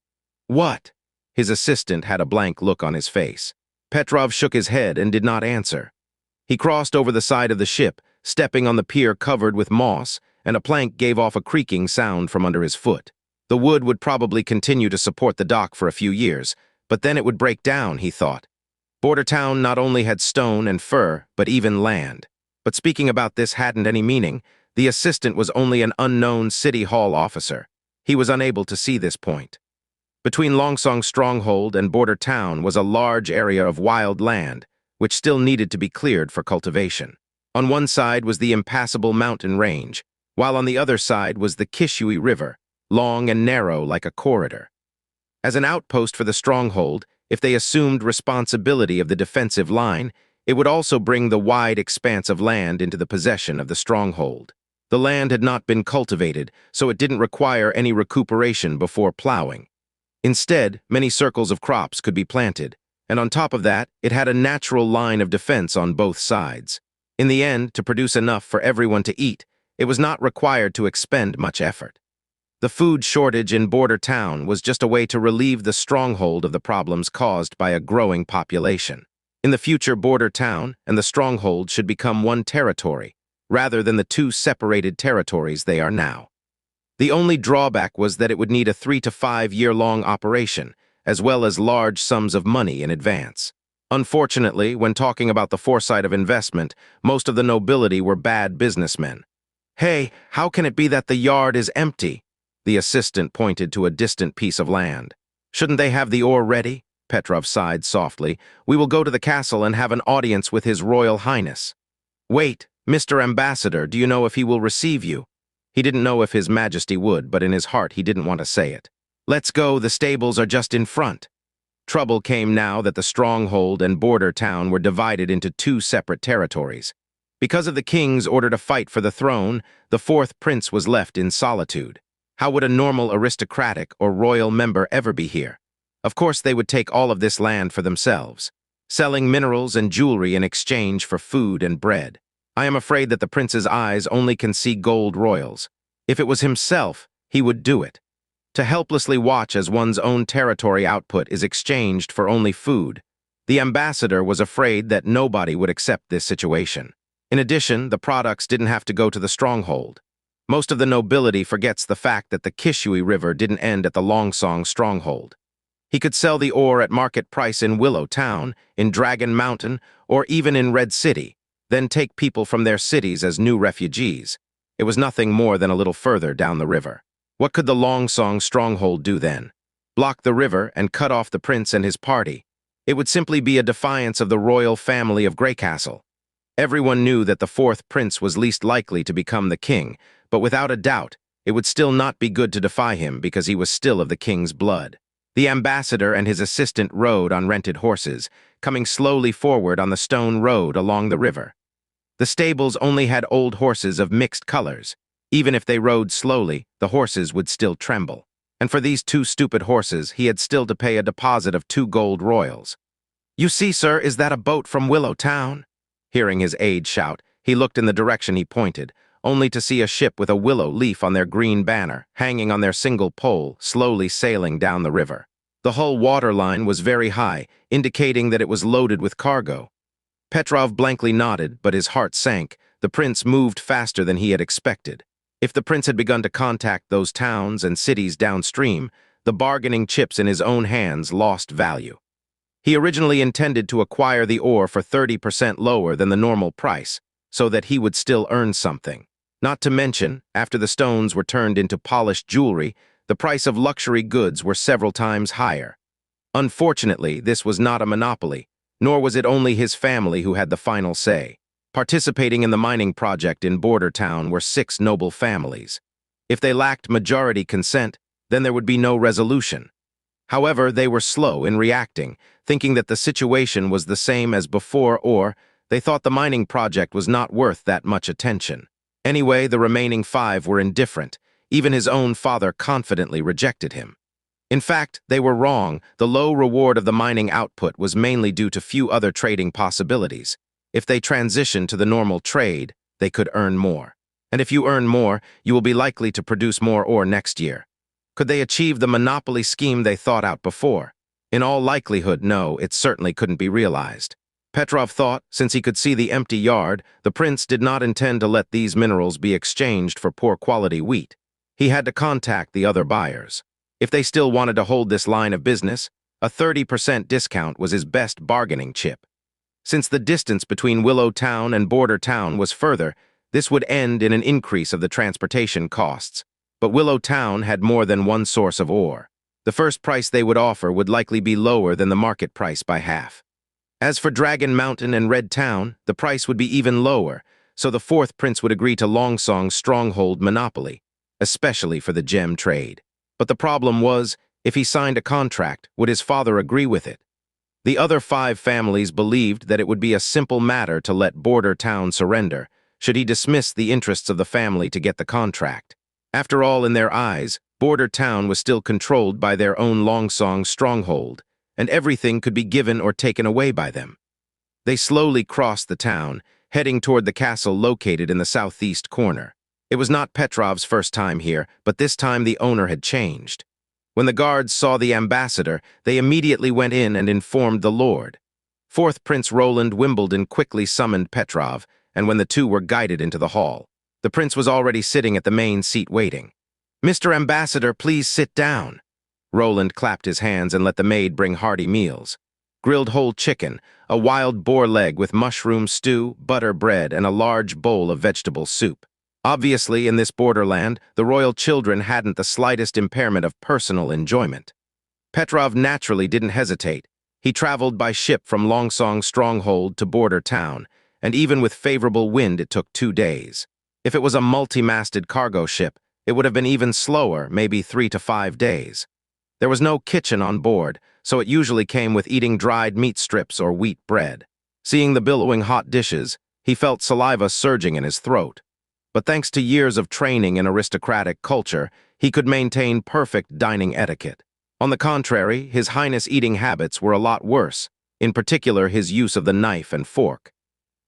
Speaker 1: "What?" His assistant had a blank look on his face. Petrov shook his head and did not answer. He crossed over the side of the ship, stepping on the pier covered with moss, and a plank gave off a creaking sound from under his foot. The wood would probably continue to support the dock for a few years, but then it would break down, he thought. Border Town not only had stone and fur, but even land. But speaking about this hadn't any meaning. The assistant was only an unknown city hall officer. He was unable to see this point. Between Longsong Stronghold and Border Town was a large area of wild land, which still needed to be cleared for cultivation. On one side was the impassable mountain range, while on the other side was the Kishui River, long and narrow like a corridor. As an outpost for the stronghold, if they assumed responsibility of the defensive line, it would also bring the wide expanse of land into the possession of the stronghold. The land had not been cultivated, so it didn't require any recuperation before plowing. Instead, many circles of crops could be planted, and on top of that, it had a natural line of defense on both sides. In the end, to produce enough for everyone to eat, it was not required to expend much effort. The food shortage in Border Town was just a way to relieve the stronghold of the problems caused by a growing population. In the future, Border Town and the stronghold should become one territory, rather than the two separated territories they are now. The only drawback was that it would need a 3 to 5 year-long operation, as well as large sums of money in advance. Unfortunately, when talking about the foresight of investment, most of the nobility were bad businessmen. "Hey, how can it be that the yard is empty?" The assistant pointed to a distant piece of land. "Shouldn't they have the ore ready?" Petrov sighed softly. "We will go to the castle and have an audience with His Royal Highness." "Wait, Mr. Ambassador, do you know if he will receive you?" He didn't know if His Majesty would, but in his heart he didn't want to say it. "Let's go, the stables are just in front." Trouble came now that the stronghold and Border Town were divided into two separate territories. Because of the king's order to fight for the throne, the fourth prince was left in solitude. How would a normal aristocratic or royal member ever be here? Of course they would take all of this land for themselves, selling minerals and jewelry in exchange for food and bread. I am afraid that the prince's eyes only can see gold royals. If it was himself, he would do it. To helplessly watch as one's own territory output is exchanged for only food. The ambassador was afraid that nobody would accept this situation. In addition, the products didn't have to go to the stronghold. Most of the nobility forgets the fact that the Kishui River didn't end at the Longsong stronghold. He could sell the ore at market price in Willow Town, in Dragon Mountain, or even in Red City, then take people from their cities as new refugees. It was nothing more than a little further down the river. What could the Longsong stronghold do then? Block the river and cut off the prince and his party. It would simply be a defiance of the royal family of Greycastle. Everyone knew that the fourth prince was least likely to become the king, but without a doubt, it would still not be good to defy him because he was still of the king's blood. The ambassador and his assistant rode on rented horses, coming slowly forward on the stone road along the river. The stables only had old horses of mixed colors. Even if they rode slowly, the horses would still tremble. And for these 2 stupid horses, he had still to pay a deposit of 2 gold royals. "You see, sir, is that a boat from Willow Town?" Hearing his aide shout, he looked in the direction he pointed, only to see a ship with a willow leaf on their green banner, hanging on their single pole, slowly sailing down the river. The hull waterline was very high, indicating that it was loaded with cargo. Petrov blankly nodded, but his heart sank. The prince moved faster than he had expected. If the prince had begun to contact those towns and cities downstream, the bargaining chips in his own hands lost value. He originally intended to acquire the ore for 30% lower than the normal price, so that he would still earn something. Not to mention, after the stones were turned into polished jewelry, the price of luxury goods were several times higher. Unfortunately, this was not a monopoly, nor was it only his family who had the final say. Participating in the mining project in Border Town were 6 noble families. If they lacked majority consent, then there would be no resolution. However, they were slow in reacting, thinking that the situation was the same as before, or they thought the mining project was not worth that much attention. Anyway, the remaining 5 were indifferent. Even his own father confidently rejected him. In fact, they were wrong. The low reward of the mining output was mainly due to few other trading possibilities. If they transitioned to the normal trade, they could earn more. And if you earn more, you will be likely to produce more ore next year. Could they achieve the monopoly scheme they thought out before? In all likelihood, no, it certainly couldn't be realized. Petrov thought, since he could see the empty yard, the prince did not intend to let these minerals be exchanged for poor-quality wheat. He had to contact the other buyers. If they still wanted to hold this line of business, a 30% discount was his best bargaining chip. Since the distance between Willow Town and Border Town was further, this would end in an increase of the transportation costs. But Willow Town had more than one source of ore. The first price they would offer would likely be lower than the market price by half. As for Dragon Mountain and Red Town, the price would be even lower, so the fourth prince would agree to Longsong's stronghold monopoly, especially for the gem trade. But the problem was, if he signed a contract, would his father agree with it? The other 5 families believed that it would be a simple matter to let Border Town surrender, should he dismiss the interests of the family to get the contract. After all, in their eyes, Border Town was still controlled by their own Longsong stronghold, and everything could be given or taken away by them. They slowly crossed the town, heading toward the castle located in the southeast corner. It was not Petrov's first time here, but this time the owner had changed. When the guards saw the ambassador, they immediately went in and informed the lord. Fourth Prince Roland Wimbledon quickly summoned Petrov, and when the 2 were guided into the hall, the prince was already sitting at the main seat waiting. "Mr. Ambassador, please sit down." Roland clapped his hands and let the maid bring hearty meals. Grilled whole chicken, a wild boar leg with mushroom stew, butter bread, and a large bowl of vegetable soup. Obviously, in this borderland, the royal children hadn't the slightest impairment of personal enjoyment. Petrov naturally didn't hesitate. He traveled by ship from Longsong's stronghold to Border Town, and even with favorable wind it took 2 days. If it was a multi-masted cargo ship, it would have been even slower, maybe 3 to 5 days. There was no kitchen on board, so it usually came with eating dried meat strips or wheat bread. Seeing the billowing hot dishes, he felt saliva surging in his throat. But thanks to years of training in aristocratic culture, he could maintain perfect dining etiquette. On the contrary, His Highness' eating habits were a lot worse, in particular his use of the knife and fork.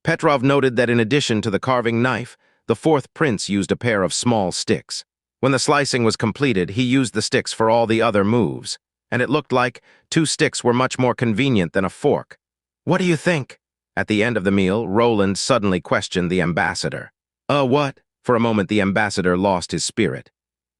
Speaker 1: Petrov noted that in addition to the carving knife, the fourth prince used a pair of small sticks. When the slicing was completed, he used the sticks for all the other moves, and it looked like 2 sticks were much more convenient than a fork. "What do you think?" At the end of the meal, Roland suddenly questioned the ambassador. What?" For a moment the ambassador lost his spirit.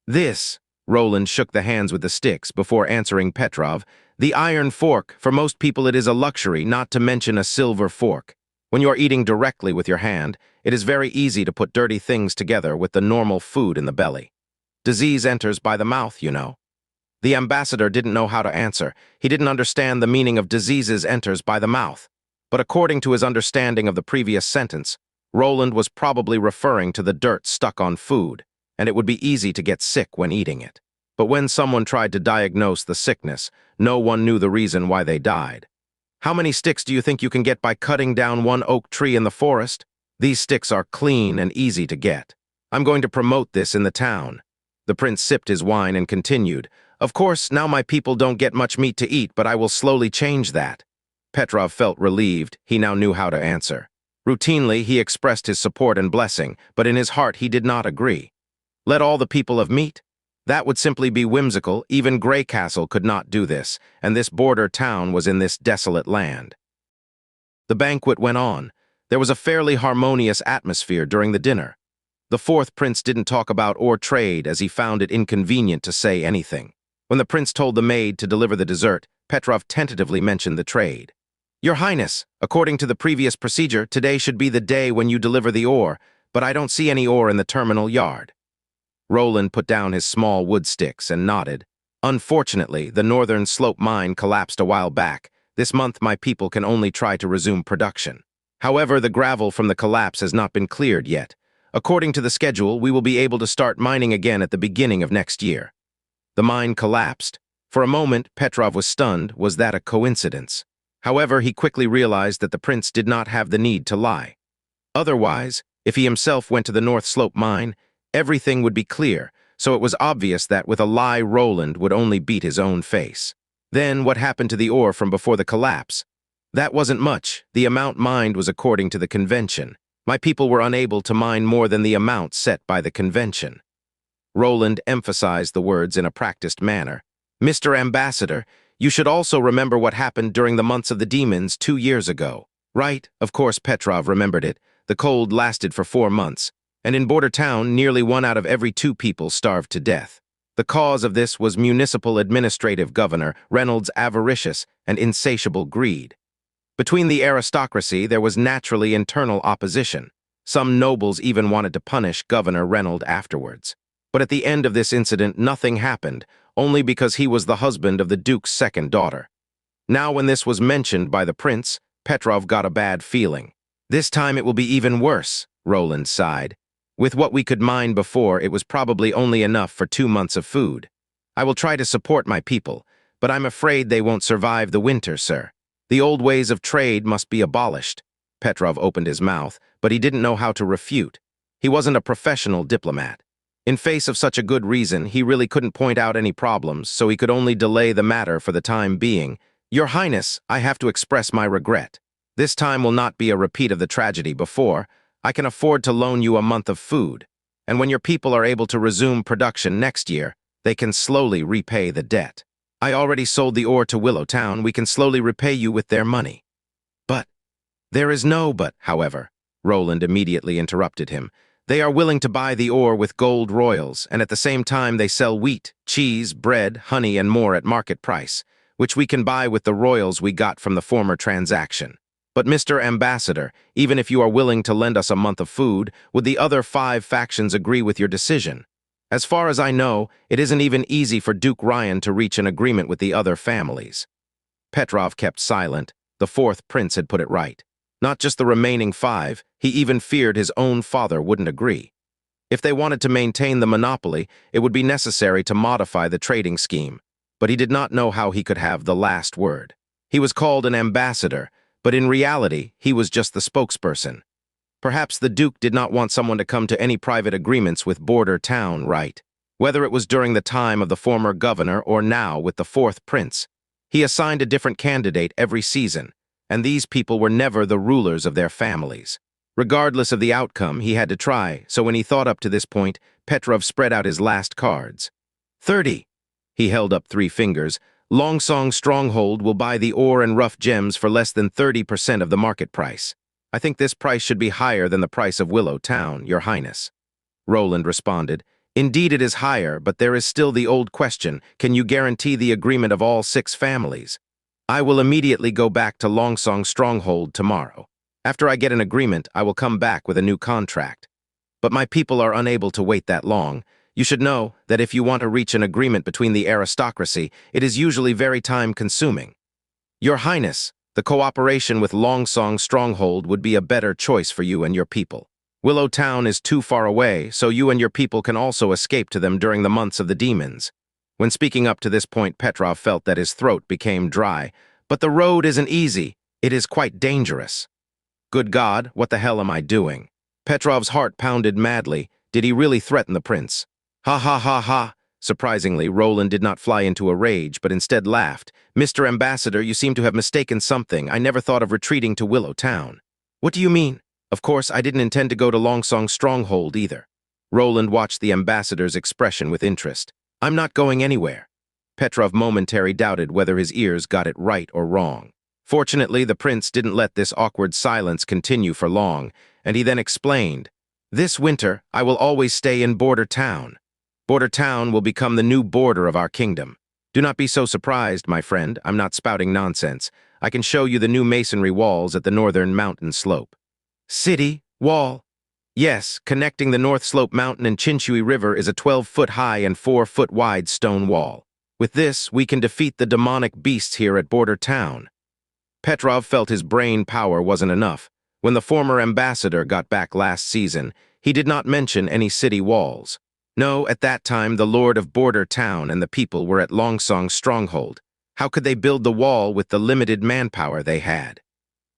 Speaker 1: "This." Roland shook the hands with the sticks before answering Petrov. "The iron fork, for most people it is a luxury, not to mention a silver fork. When you are eating directly with your hand, it is very easy to put dirty things together with the normal food in the belly. Disease enters by the mouth, you know." The ambassador didn't know how to answer. He didn't understand the meaning of diseases enters by the mouth. But according to his understanding of the previous sentence, Roland was probably referring to the dirt stuck on food, and it would be easy to get sick when eating it. But when someone tried to diagnose the sickness, no one knew the reason why they died. How many sticks do you think you can get by cutting down one oak tree in the forest? These sticks are clean and easy to get. I'm going to promote this in the town. The prince sipped his wine and continued, Of course, now my people don't get much meat to eat, but I will slowly change that. Petrov felt relieved. He now knew how to answer. Routinely, he expressed his support and blessing, but in his heart he did not agree. Let all the people have meat? That would simply be whimsical. Even Grey Castle could not do this, and this border town was in this desolate land. The banquet went on. There was a fairly harmonious atmosphere during the dinner. The fourth prince didn't talk about or trade as he found it inconvenient to say anything. When the prince told the maid to deliver the dessert, Petrov tentatively mentioned the trade. Your Highness, according to the previous procedure, today should be the day when you deliver the ore, but I don't see any ore in the terminal yard. Roland put down his small wood sticks and nodded. Unfortunately, the Northern Slope mine collapsed a while back. This month my people can only try to resume production. However, the gravel from the collapse has not been cleared yet. According to the schedule, we will be able to start mining again at the beginning of next year. The mine collapsed. For a moment, Petrov was stunned. Was that a coincidence? However, he quickly realized that the prince did not have the need to lie. Otherwise, if he himself went to the North Slope mine, everything would be clear, so it was obvious that with a lie Roland would only beat his own face. Then, what happened to the ore from before the collapse? That wasn't much. The amount mined was according to the convention. My people were unable to mine more than the amount set by the convention. Roland emphasized the words in a practiced manner. Mr. Ambassador, you should also remember what happened during the months of the demons 2 years ago. Right, of course Petrov remembered it. The cold lasted for 4 months, and in Border Town, nearly 1 out of every 2 people starved to death. The cause of this was Municipal Administrative Governor Reynolds' avaricious and insatiable greed. Between the aristocracy, there was naturally internal opposition. Some nobles even wanted to punish Governor Reynolds afterwards. But at the end of this incident, nothing happened, only because he was the husband of the Duke's second daughter. Now when this was mentioned by the prince, Petrov got a bad feeling. This time it will be even worse, Roland sighed. With what we could mine before, it was probably only enough for 2 months of food. I will try to support my people, but I'm afraid they won't survive the winter, sir. The old ways of trade must be abolished. Petrov opened his mouth, but he didn't know how to refute. He wasn't a professional diplomat. In face of such a good reason, he really couldn't point out any problems, so he could only delay the matter for the time being. Your Highness, I have to express my regret. This time will not be a repeat of the tragedy before. I can afford to loan you a month of food, and when your people are able to resume production next year, they can slowly repay the debt. I already sold the ore to Willow Town. We can slowly repay you with their money. But there is no but, however. Roland immediately interrupted him. They are willing to buy the ore with gold royals, and at the same time they sell wheat, cheese, bread, honey, and more at market price, which we can buy with the royals we got from the former transaction. But Mr. Ambassador, even if you are willing to lend us a month of food, would the other 5 factions agree with your decision? As far as I know, it isn't even easy for Duke Ryan to reach an agreement with the other families. Petrov kept silent. The fourth prince had put it right. Not just the remaining 5, he even feared his own father wouldn't agree. If they wanted to maintain the monopoly, it would be necessary to modify the trading scheme. But he did not know how he could have the last word. He was called an ambassador, but in reality, he was just the spokesperson. Perhaps the Duke did not want someone to come to any private agreements with Border Town, right? Whether it was during the time of the former governor or now with the fourth prince. He assigned a different candidate every season, and these people were never the rulers of their families. Regardless of the outcome, he had to try, so when he thought up to this point, Petrov spread out his last cards. 30. He held up 3 fingers. Longsong Stronghold will buy the ore and rough gems for less than 30% of the market price. I think this price should be higher than the price of Willow Town, Your Highness. Roland responded, Indeed it is higher, but there is still the old question, can you guarantee the agreement of all 6 families? I will immediately go back to Longsong Stronghold tomorrow. After I get an agreement, I will come back with a new contract. But my people are unable to wait that long. You should know that if you want to reach an agreement between the aristocracy, it is usually very time-consuming. Your Highness, the cooperation with Longsong Stronghold would be a better choice for you and your people. Willow Town is too far away, so you and your people can also escape to them during the months of the demons. When speaking up to this point, Petrov felt that his throat became dry. But the road isn't easy. It is quite dangerous. Good God, what the hell am I doing? Petrov's heart pounded madly. Did he really threaten the prince? Ha ha ha ha. Surprisingly, Roland did not fly into a rage, but instead laughed. Mr. Ambassador, you seem to have mistaken something. I never thought of retreating to Willow Town. What do you mean? Of course, I didn't intend to go to Longsong Stronghold either. Roland watched the ambassador's expression with interest. I'm not going anywhere. Petrov momentarily doubted whether his ears got it right or wrong. Fortunately, the prince didn't let this awkward silence continue for long, and he then explained, "This winter, I will always stay in Border Town. Border Town will become the new border of our kingdom. Do not be so surprised, my friend. I'm not spouting nonsense. I can show you the new masonry walls at the northern mountain slope." City wall? Yes, connecting the North Slope Mountain and Chinshui River is a 12-foot-high and 4-foot-wide stone wall. With this, we can defeat the demonic beasts here at Border Town. Petrov felt his brain power wasn't enough. When the former ambassador got back last season, he did not mention any city walls. No, at that time, the lord of Border Town and the people were at Longsong Stronghold. How could they build the wall with the limited manpower they had?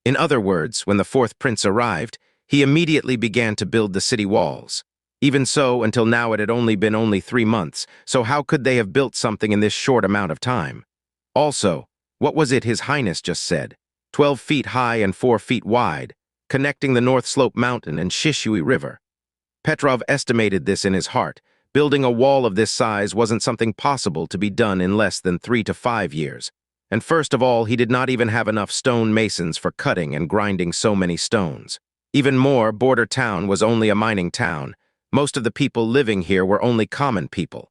Speaker 1: In other words, when the fourth prince arrived, he immediately began to build the city walls. Even so, until now it had only been 3 months, so how could they have built something in this short amount of time? Also, what was it His Highness just said? 12 feet high and 4 feet wide, connecting the North Slope Mountain and Chinshui River. Petrov estimated this in his heart. Building a wall of this size wasn't something possible to be done in less than 3 to 5 years. And first of all, he did not even have enough stone masons for cutting and grinding so many stones. Even more, Border Town was only a mining town. Most of the people living here were only common people.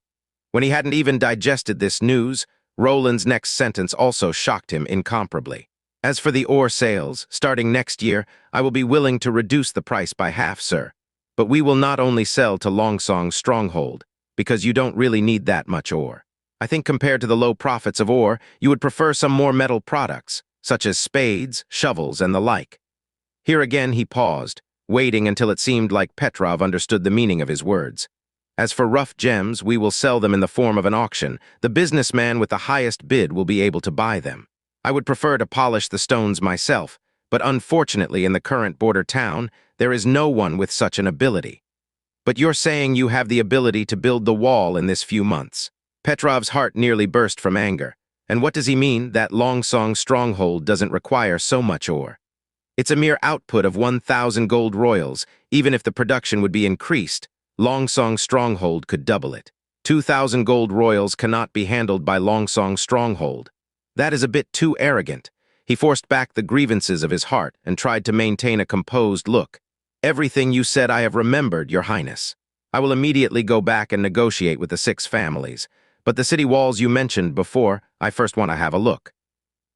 Speaker 1: When he hadn't even digested this news, Roland's next sentence also shocked him incomparably. As for the ore sales, starting next year, I will be willing to reduce the price by half, sir. But we will not only sell to Longsong Stronghold, because you don't really need that much ore. I think compared to the low profits of ore, you would prefer some more metal products, such as spades, shovels, and the like. Here again he paused, waiting until it seemed like Petrov understood the meaning of his words. As for rough gems, we will sell them in the form of an auction. The businessman with the highest bid will be able to buy them. I would prefer to polish the stones myself, but unfortunately in the current Border Town, there is no one with such an ability. But you're saying you have the ability to build the wall in this few months. Petrov's heart nearly burst from anger. And what does he mean that Longsong Stronghold doesn't require so much ore? It's a mere output of 1,000 gold royals. Even if the production would be increased, Longsong Stronghold could double it. 2,000 gold royals cannot be handled by Longsong Stronghold. That is a bit too arrogant. He forced back the grievances of his heart and tried to maintain a composed look. Everything you said I have remembered, Your Highness. I will immediately go back and negotiate with the 6 families. But the city walls you mentioned before, I first want to have a look.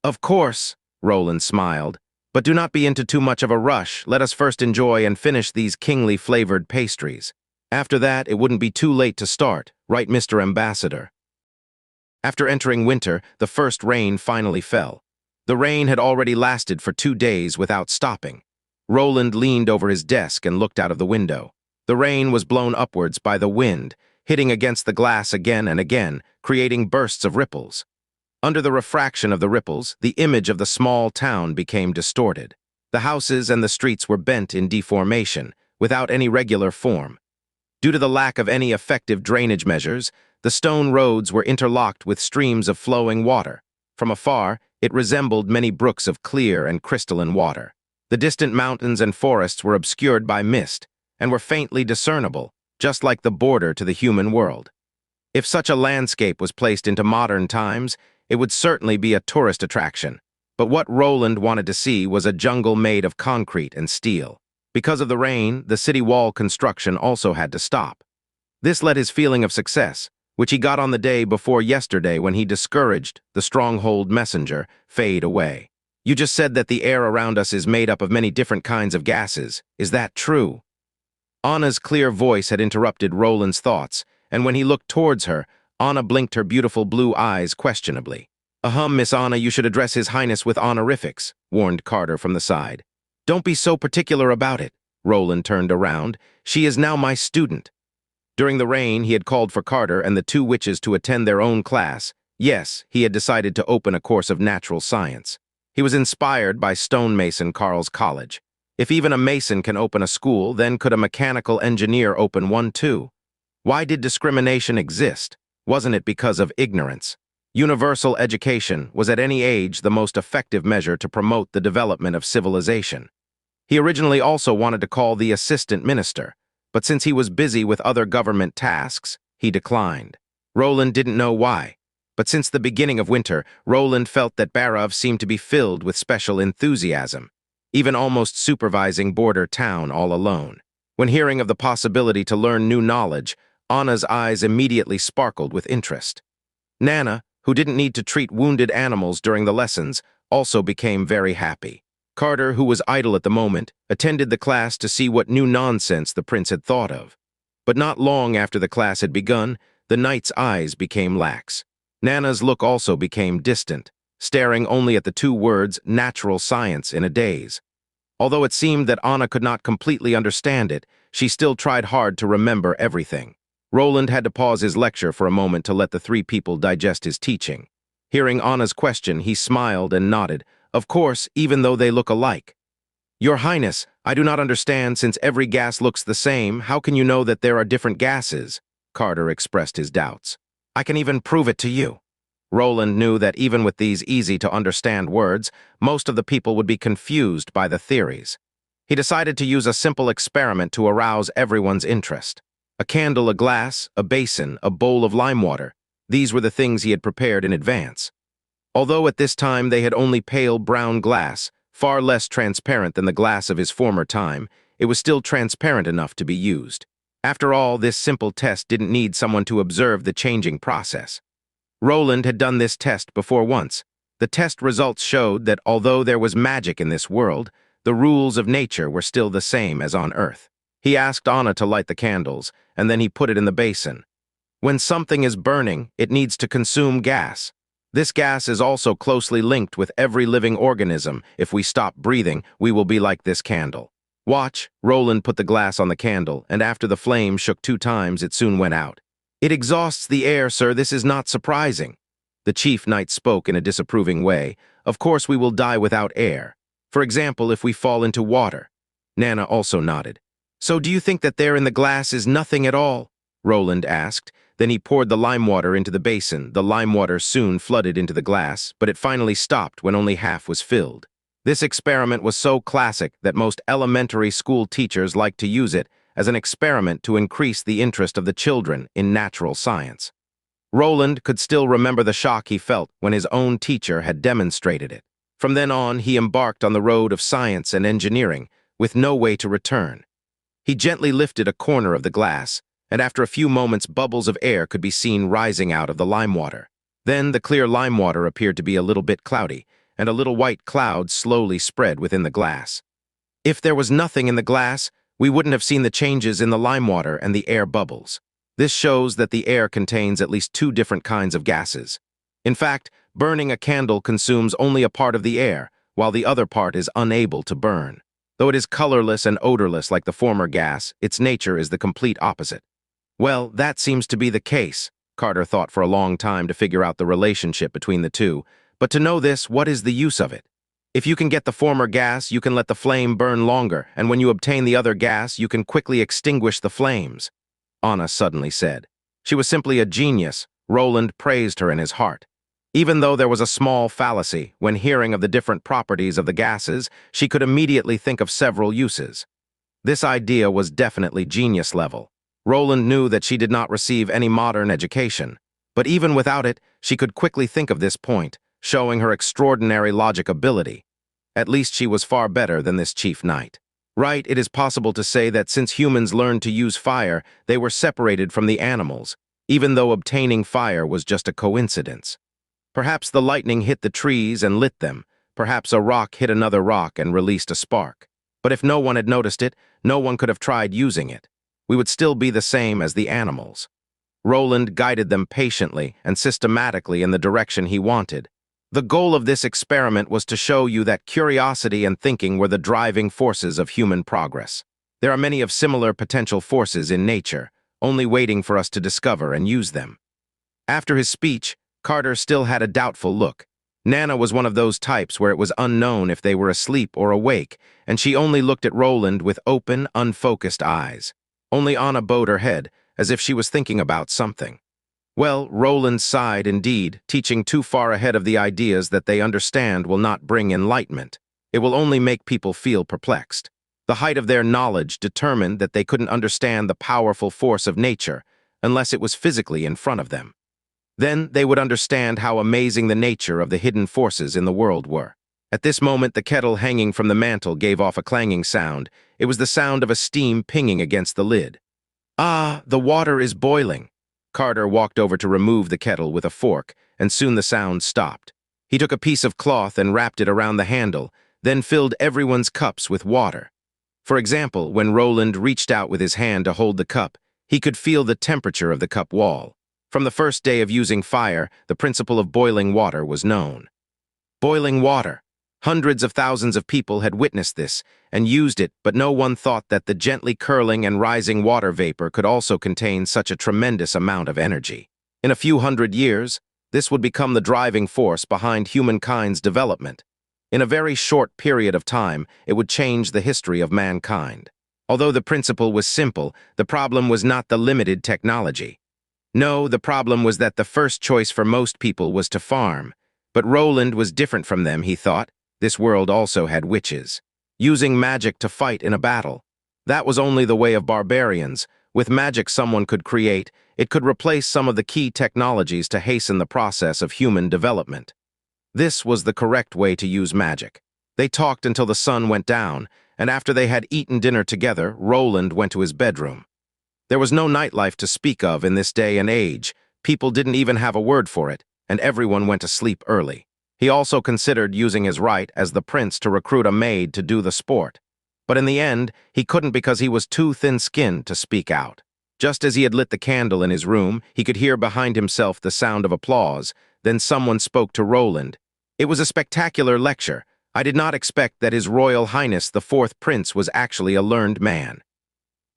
Speaker 1: Of course, Roland smiled. But do not be into too much of a rush. Let us first enjoy and finish these kingly flavored pastries. After that, it wouldn't be too late to start, right, Mr. Ambassador? After entering winter, the first rain finally fell. The rain had already lasted for 2 days without stopping. Roland leaned over his desk and looked out of the window. The rain was blown upwards by the wind, hitting against the glass again and again, creating bursts of ripples. Under the refraction of the ripples, the image of the small town became distorted. The houses and the streets were bent in deformation, without any regular form. Due to the lack of any effective drainage measures, the stone roads were interlocked with streams of flowing water. From afar, it resembled many brooks of clear and crystalline water. The distant mountains and forests were obscured by mist, and were faintly discernible, just like the border to the human world. If such a landscape was placed into modern times, it would certainly be a tourist attraction. But what Roland wanted to see was a jungle made of concrete and steel. Because of the rain, the city wall construction also had to stop. This let his feeling of success, which he got on the day before yesterday when he discouraged the stronghold messenger, fade away. You just said that the air around us is made up of many different kinds of gases. Is that true? Anna's clear voice had interrupted Roland's thoughts, and when he looked towards her, Anna blinked her beautiful blue eyes questionably. Miss Anna, you should address His Highness with honorifics," warned Carter from the side. "Don't be so particular about it." Roland turned around. "She is now my student." During the rain, he had called for Carter and the two witches to attend their own class. Yes, he had decided to open a course of natural science. He was inspired by stonemason Carl's college. If even a mason can open a school, then could a mechanical engineer open one too? Why did discrimination exist? Wasn't it because of ignorance? Universal education was at any age the most effective measure to promote the development of civilization. He originally also wanted to call the assistant minister, but since he was busy with other government tasks, he declined. Roland didn't know why, but since the beginning of winter, Roland felt that Barov seemed to be filled with special enthusiasm, even almost supervising border town all alone. When hearing of the possibility to learn new knowledge, Anna's eyes immediately sparkled with interest. Nana, who didn't need to treat wounded animals during the lessons, also became very happy. Carter, who was idle at the moment, attended the class to see what new nonsense the prince had thought of. But not long after the class had begun, the knight's eyes became lax. Nana's look also became distant, staring only at the two words natural science in a daze. Although it seemed that Anna could not completely understand it, she still tried hard to remember everything. Roland had to pause his lecture for a moment to let the three people digest his teaching. Hearing Anna's question, he smiled and nodded. "Of course, even though they look alike." "Your Highness, I do not understand, since every gas looks the same, how can you know that there are different gases?" Carter expressed his doubts. "I can even prove it to you." Roland knew that even with these easy-to-understand words, most of the people would be confused by the theories. He decided to use a simple experiment to arouse everyone's interest. A candle, a glass, a basin, a bowl of lime water. These were the things he had prepared in advance. Although at this time they had only pale brown glass, far less transparent than the glass of his former time, it was still transparent enough to be used. After all, this simple test didn't need someone to observe the changing process. Roland had done this test before once. The test results showed that although there was magic in this world, the rules of nature were still the same as on Earth. He asked Anna to light the candles, and then he put it in the basin. When something is burning, it needs to consume gas. This gas is also closely linked with every living organism. If we stop breathing, we will be like this candle. Watch. Roland put the glass on the candle, and after the flame shook 2 times, it soon went out. "It exhausts the air, sir. This is not surprising." The chief knight spoke in a disapproving way. "Of course we will die without air. For example, if we fall into water." Nana also nodded. "So do you think that there in the glass is nothing at all?" Roland asked. Then he poured the lime water into the basin. The lime water soon flooded into the glass, but it finally stopped when only half was filled. This experiment was so classic that most elementary school teachers liked to use it as an experiment to increase the interest of the children in natural science. Roland could still remember the shock he felt when his own teacher had demonstrated it. From then on, he embarked on the road of science and engineering, with no way to return. He gently lifted a corner of the glass, and after a few moments bubbles of air could be seen rising out of the lime water. Then the clear lime water appeared to be a little bit cloudy, and a little white cloud slowly spread within the glass. If there was nothing in the glass, we wouldn't have seen the changes in the lime water and the air bubbles. This shows that the air contains at least 2 different kinds of gases. In fact, burning a candle consumes only a part of the air, while the other part is unable to burn. Though it is colorless and odorless like the former gas, its nature is the complete opposite. Well, that seems to be the case. Carter thought for a long time to figure out the relationship between the two. But to know this, what is the use of it? If you can get the former gas, you can let the flame burn longer, and when you obtain the other gas, you can quickly extinguish the flames, Anna suddenly said. She was simply a genius. Roland praised her in his heart. Even though there was a small fallacy, when hearing of the different properties of the gases, she could immediately think of several uses. This idea was definitely genius level. Roland knew that she did not receive any modern education, but even without it, she could quickly think of this point, showing her extraordinary logic ability. At least she was far better than this chief knight. Right, it is possible to say that since humans learned to use fire, they were separated from the animals, even though obtaining fire was just a coincidence. Perhaps the lightning hit the trees and lit them. Perhaps a rock hit another rock and released a spark. But if no one had noticed it, no one could have tried using it. We would still be the same as the animals. Roland guided them patiently and systematically in the direction he wanted. The goal of this experiment was to show you that curiosity and thinking were the driving forces of human progress. There are many of similar potential forces in nature, only waiting for us to discover and use them. After his speech, Carter still had a doubtful look. Nana was one of those types where it was unknown if they were asleep or awake, and she only looked at Roland with open, unfocused eyes. Only Anna bowed her head, as if she was thinking about something. Well, Roland sighed indeed, teaching too far ahead of the ideas that they understand will not bring enlightenment. It will only make people feel perplexed. The height of their knowledge determined that they couldn't understand the powerful force of nature unless it was physically in front of them. Then they would understand how amazing the nature of the hidden forces in the world were. At this moment, the kettle hanging from the mantel gave off a clanging sound. It was the sound of a steam pinging against the lid. "Ah, the water is boiling." Carter walked over to remove the kettle with a fork, and soon the sound stopped. He took a piece of cloth and wrapped it around the handle, then filled everyone's cups with water. For example, when Roland reached out with his hand to hold the cup, he could feel the temperature of the cup wall. From the first day of using fire, the principle of boiling water was known. Boiling water. Hundreds of thousands of people had witnessed this and used it, but no one thought that the gently curling and rising water vapor could also contain such a tremendous amount of energy. In a few hundred years, this would become the driving force behind humankind's development. In a very short period of time, it would change the history of mankind. Although the principle was simple, the problem was not the limited technology. No, the problem was that the first choice for most people was to farm. But Roland was different from them, he thought. This world also had witches. Using magic to fight in a battle. That was only the way of barbarians. With magic someone could create, it could replace some of the key technologies to hasten the process of human development. This was the correct way to use magic. They talked until the sun went down, and after they had eaten dinner together, Roland went to his bedroom. There was no nightlife to speak of in this day and age. People didn't even have a word for it, and everyone went to sleep early. He also considered using his right as the prince to recruit a maid to do the sport. But in the end, he couldn't because he was too thin-skinned to speak out. Just as he had lit the candle in his room, he could hear behind himself the sound of applause. Then someone spoke to Roland. It was a spectacular lecture. I did not expect that His Royal Highness the Fourth Prince was actually a learned man.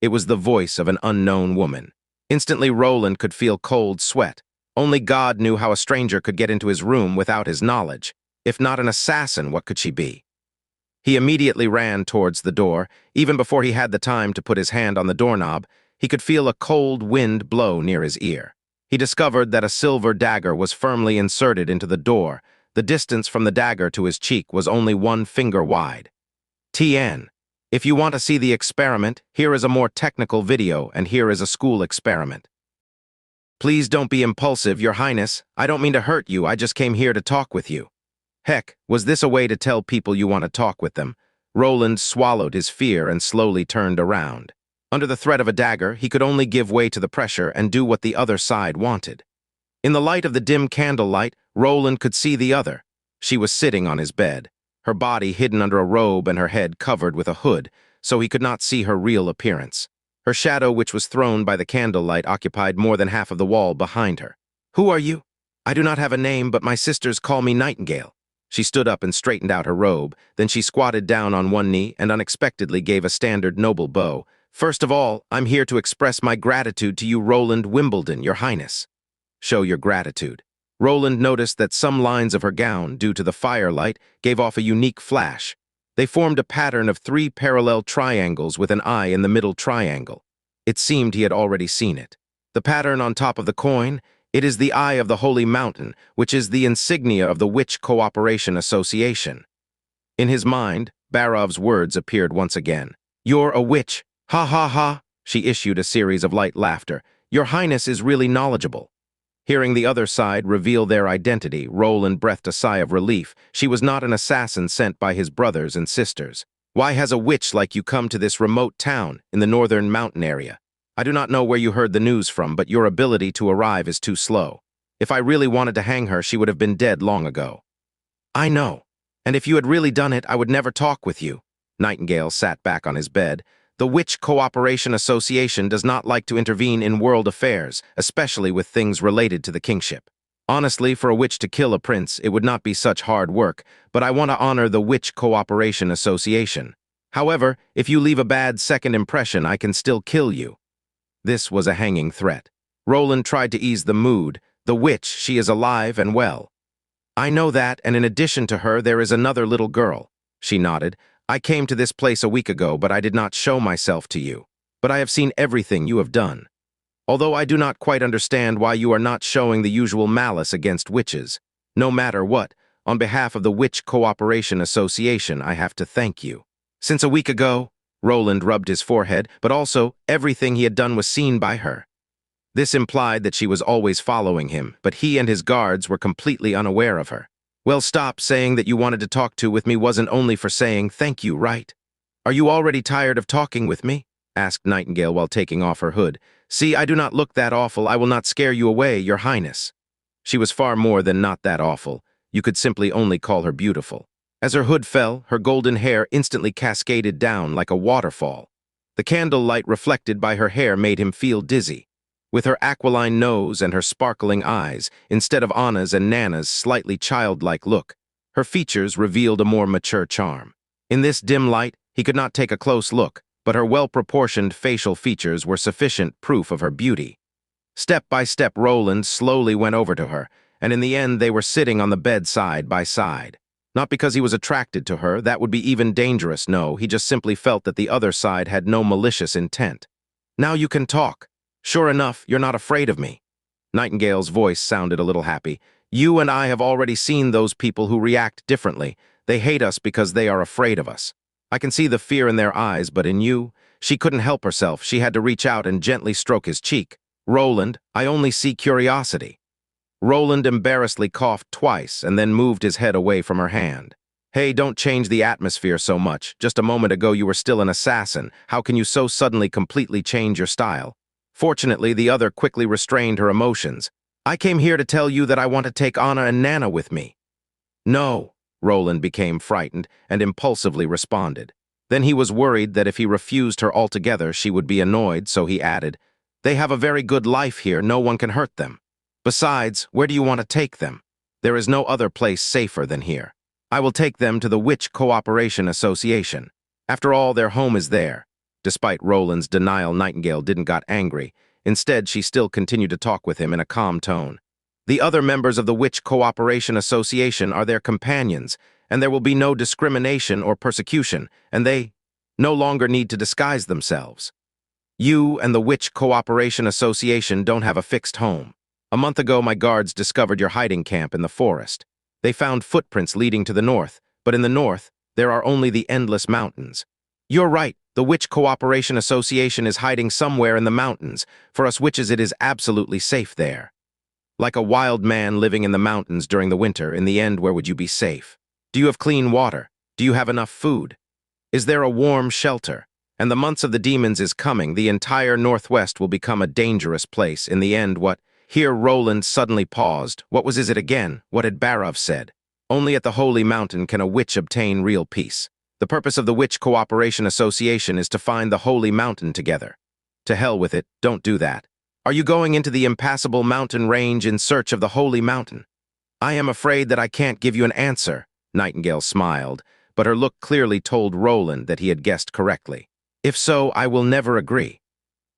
Speaker 1: It was the voice of an unknown woman. Instantly, Roland could feel cold sweat. Only God knew how a stranger could get into his room without his knowledge. If not an assassin, what could she be? He immediately ran towards the door. Even before he had the time to put his hand on the doorknob, he could feel a cold wind blow near his ear. He discovered that a silver dagger was firmly inserted into the door. The distance from the dagger to his cheek was only 1 finger wide. TN. If you want to see the experiment, here is a more technical video, and here is a school experiment. Please don't be impulsive, Your Highness. I don't mean to hurt you, I just came here to talk with you. Heck, was this a way to tell people you want to talk with them? Roland swallowed his fear and slowly turned around. Under the threat of a dagger, he could only give way to the pressure and do what the other side wanted. In the light of the dim candlelight, Roland could see the other. She was sitting on his bed, her body hidden under a robe and her head covered with a hood, so he could not see her real appearance. Her shadow, which was thrown by the candlelight, occupied more than half of the wall behind her. "Who are you?" "I do not have a name, but my sisters call me Nightingale." She stood up and straightened out her robe. Then she squatted down on one knee and unexpectedly gave a standard noble bow. "First of all, I'm here to express my gratitude to you, Roland Wimbledon, Your Highness." "Show your gratitude." Roland noticed that some lines of her gown, due to the firelight, gave off a unique flash. They formed a pattern of 3 parallel triangles with an eye in the middle triangle. It seemed he had already seen it. The pattern on top of the coin, it is the eye of the Holy Mountain, which is the insignia of the Witch Cooperation Association. In his mind, Barov's words appeared once again. "You're a witch. Ha ha ha." She issued a series of light laughter. "Your Highness is really knowledgeable." Hearing the other side reveal their identity, Roland breathed a sigh of relief. She was not an assassin sent by his brothers and sisters. "Why has a witch like you come to this remote town in the northern mountain area? I do not know where you heard the news from, but your ability to arrive is too slow. If I really wanted to hang her, she would have been dead long ago." "I know. And if you had really done it, I would never talk with you." Nightingale sat back on his bed. The Witch Cooperation Association does not like to intervene in world affairs, especially with things related to the kingship. Honestly, for a witch to kill a prince, it would not be such hard work, but I want to honor the Witch Cooperation Association. However, if you leave a bad second impression, I can still kill you. This was a hanging threat. Roland tried to ease the mood. The witch, she is alive and well. I know that, and in addition to her, there is another little girl. She nodded. I came to this place a week ago, but I did not show myself to you. But I have seen everything you have done. Although I do not quite understand why you are not showing the usual malice against witches. No matter what, on behalf of the Witch Cooperation Association, I have to thank you. Since a week ago, Roland rubbed his forehead, but also everything he had done was seen by her. This implied that she was always following him, but he and his guards were completely unaware of her. Well, stop saying that you wanted to talk with me wasn't only for saying thank you, right? Are you already tired of talking with me? Asked Nightingale while taking off her hood. See, I do not look that awful. I will not scare you away, your highness. She was far more than not that awful. You could simply only call her beautiful. As her hood fell, her golden hair instantly cascaded down like a waterfall. The candlelight reflected by her hair made him feel dizzy. With her aquiline nose and her sparkling eyes, instead of Anna's and Nana's slightly childlike look, her features revealed a more mature charm. In this dim light, he could not take a close look, but her well-proportioned facial features were sufficient proof of her beauty. Step by step, Roland slowly went over to her, and in the end they were sitting on the bed side by side. Not because he was attracted to her, that would be even dangerous, no, he just simply felt that the other side had no malicious intent. Now you can talk. Sure enough, you're not afraid of me. Nightingale's voice sounded a little happy. You and I have already seen those people who react differently. They hate us because they are afraid of us. I can see the fear in their eyes, but in you, she couldn't help herself. She had to reach out and gently stroke his cheek. Roland, I only see curiosity. Roland embarrassedly coughed twice and then moved his head away from her hand. Hey, don't change the atmosphere so much. Just a moment ago you were still an assassin. How can you so suddenly completely change your style? Fortunately, the other quickly restrained her emotions. I came here to tell you that I want to take Anna and Nana with me. No, Roland became frightened and impulsively responded. Then he was worried that if he refused her altogether, she would be annoyed, so he added, They have a very good life here. No one can hurt them. Besides, where do you want to take them? There is no other place safer than here. I will take them to the Witch Cooperation Association. After all, their home is there. Despite Roland's denial, Nightingale didn't get angry. Instead, she still continued to talk with him in a calm tone. The other members of the Witch Cooperation Association are their companions, and there will be no discrimination or persecution, and they no longer need to disguise themselves. You and the Witch Cooperation Association don't have a fixed home. A month ago, my guards discovered your hiding camp in the forest. They found footprints leading to the north, but in the north, there are only the endless mountains. You're right, the Witch Cooperation Association is hiding somewhere in the mountains. For us witches, it is absolutely safe there. Like a wild man living in the mountains during the winter, in the end, where would you be safe? Do you have clean water? Do you have enough food? Is there a warm shelter? And the months of the demons is coming. The entire Northwest will become a dangerous place. In the end, what? Here Roland suddenly paused. What was it again? What had Barov said? Only at the Holy Mountain can a witch obtain real peace. The purpose of the Witch Cooperation Association is to find the Holy Mountain together. To hell with it, don't do that. Are you going into the impassable mountain range in search of the Holy Mountain? I am afraid that I can't give you an answer, Nightingale smiled, but her look clearly told Roland that he had guessed correctly. If so, I will never agree.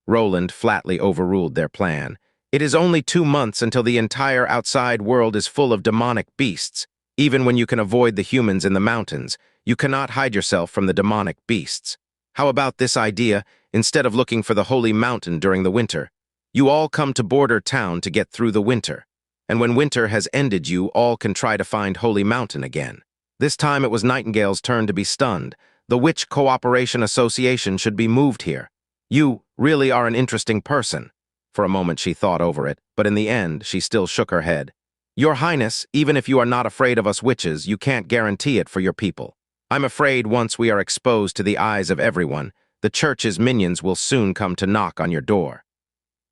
Speaker 1: Roland flatly overruled their plan. It is only 2 months until the entire outside world is full of demonic beasts. Even when you can avoid the humans in the mountains, you cannot hide yourself from the demonic beasts. How about this idea? Instead of looking for the Holy Mountain during the winter, you all come to Border Town to get through the winter. And when winter has ended, you all can try to find Holy Mountain again. This time it was Nightingale's turn to be stunned. The Witch Cooperation Association should be moved here. You really are an interesting person. For a moment she thought over it, but in the end she still shook her head. Your Highness, even if you are not afraid of us witches, you can't guarantee it for your people. I'm afraid once we are exposed to the eyes of everyone, the church's minions will soon come to knock on your door.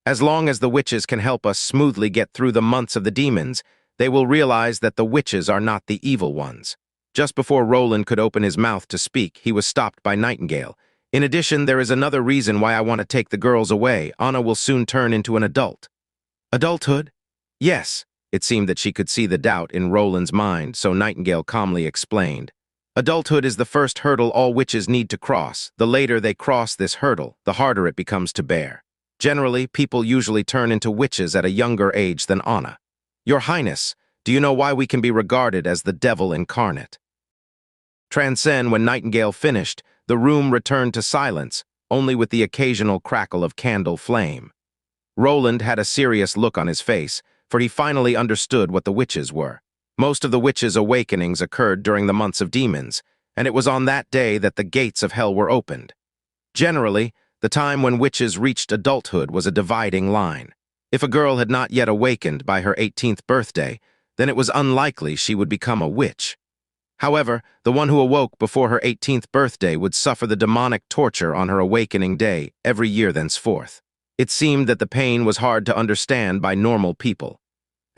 Speaker 1: As long as the witches can help us smoothly get through the months of the demons, they will realize that the witches are not the evil ones. Just before Roland could open his mouth to speak, he was stopped by Nightingale. In addition, there is another reason why I want to take the girls away. Anna will soon turn into an adult. Adulthood? Yes. It seemed that she could see the doubt in Roland's mind, so Nightingale calmly explained. Adulthood is the first hurdle all witches need to cross. The later they cross this hurdle, the harder it becomes to bear. Generally, people usually turn into witches at a younger age than Anna. Your Highness, do you know why we can be regarded as the devil incarnate? Transcend, when Nightingale finished, the room returned to silence, only with the occasional crackle of candle flame. Roland had a serious look on his face, for he finally understood what the witches were. Most of the witches' awakenings occurred during the months of demons, and it was on that day that the gates of hell were opened. Generally, the time when witches reached adulthood was a dividing line. If a girl had not yet awakened by her 18th birthday, then it was unlikely she would become a witch. However, the one who awoke before her 18th birthday would suffer the demonic torture on her awakening day every year thenceforth. It seemed that the pain was hard to understand by normal people.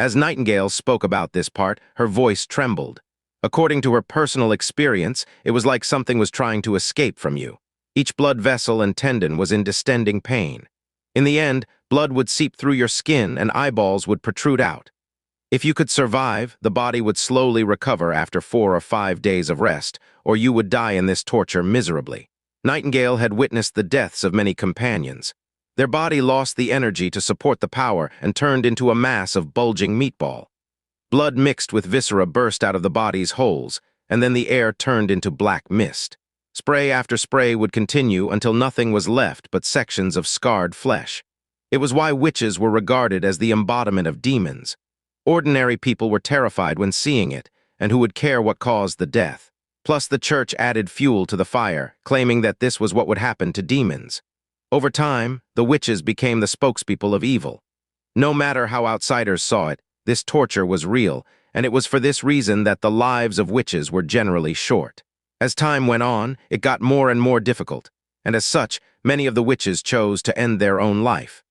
Speaker 1: As Nightingale spoke about this part, her voice trembled. According to her personal experience, it was like something was trying to escape from you. Each blood vessel and tendon was in distending pain. In the end, blood would seep through your skin and eyeballs would protrude out. If you could survive, the body would slowly recover after 4 or 5 days of rest, or you would die in this torture miserably. Nightingale had witnessed the deaths of many companions. Their body lost the energy to support the power and turned into a mass of bulging meatball. Blood mixed with viscera burst out of the body's holes, and then the air turned into black mist. Spray after spray would continue until nothing was left but sections of scarred flesh. It was why witches were regarded as the embodiment of demons. Ordinary people were terrified when seeing it, and who would care what caused the death. Plus, the church added fuel to the fire, claiming that this was what would happen to demons. Over time, the witches became the spokespeople of evil. No matter how outsiders saw it, this torture was real, and it was for this reason that the lives of witches were generally short. As time went on, it got more and more difficult, and as such, many of the witches chose to end their own life.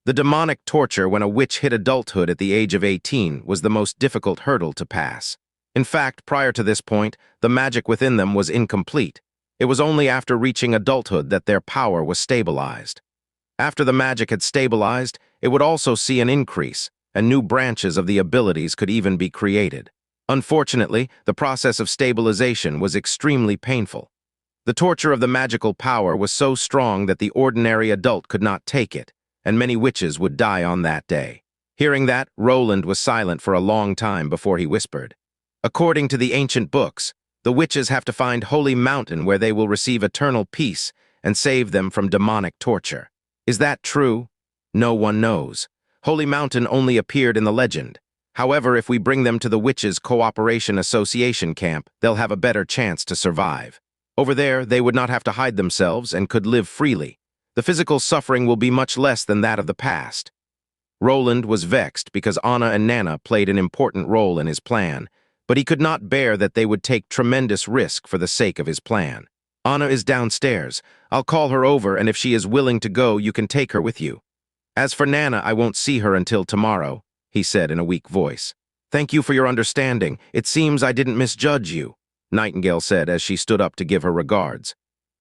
Speaker 1: The demonic torture when a witch hit adulthood at the age of 18 was the most difficult hurdle to pass. In fact, prior to this point, the magic within them was incomplete. It was only after reaching adulthood that their power was stabilized. After the magic had stabilized, it would also see an increase, and new branches of the abilities could even be created. Unfortunately, the process of stabilization was extremely painful. The torture of the magical power was so strong that the ordinary adult could not take it, and many witches would die on that day. Hearing that, Roland was silent for a long time before he whispered. According to the ancient books, the witches have to find Holy Mountain where they will receive eternal peace and save them from demonic torture. Is that true? No one knows. Holy Mountain only appeared in the legend. However, if we bring them to the Witches' Cooperation Association camp, they'll have a better chance to survive. Over there, they would not have to hide themselves and could live freely. The physical suffering will be much less than that of the past. Roland was vexed because Anna and Nana played an important role in his plan, but he could not bear that they would take tremendous risk for the sake of his plan. Anna is downstairs. I'll call her over, and if she is willing to go, you can take her with you. As for Nana, I won't see her until tomorrow, he said in a weak voice. Thank you for your understanding. It seems I didn't misjudge you, Nightingale said as she stood up to give her regards.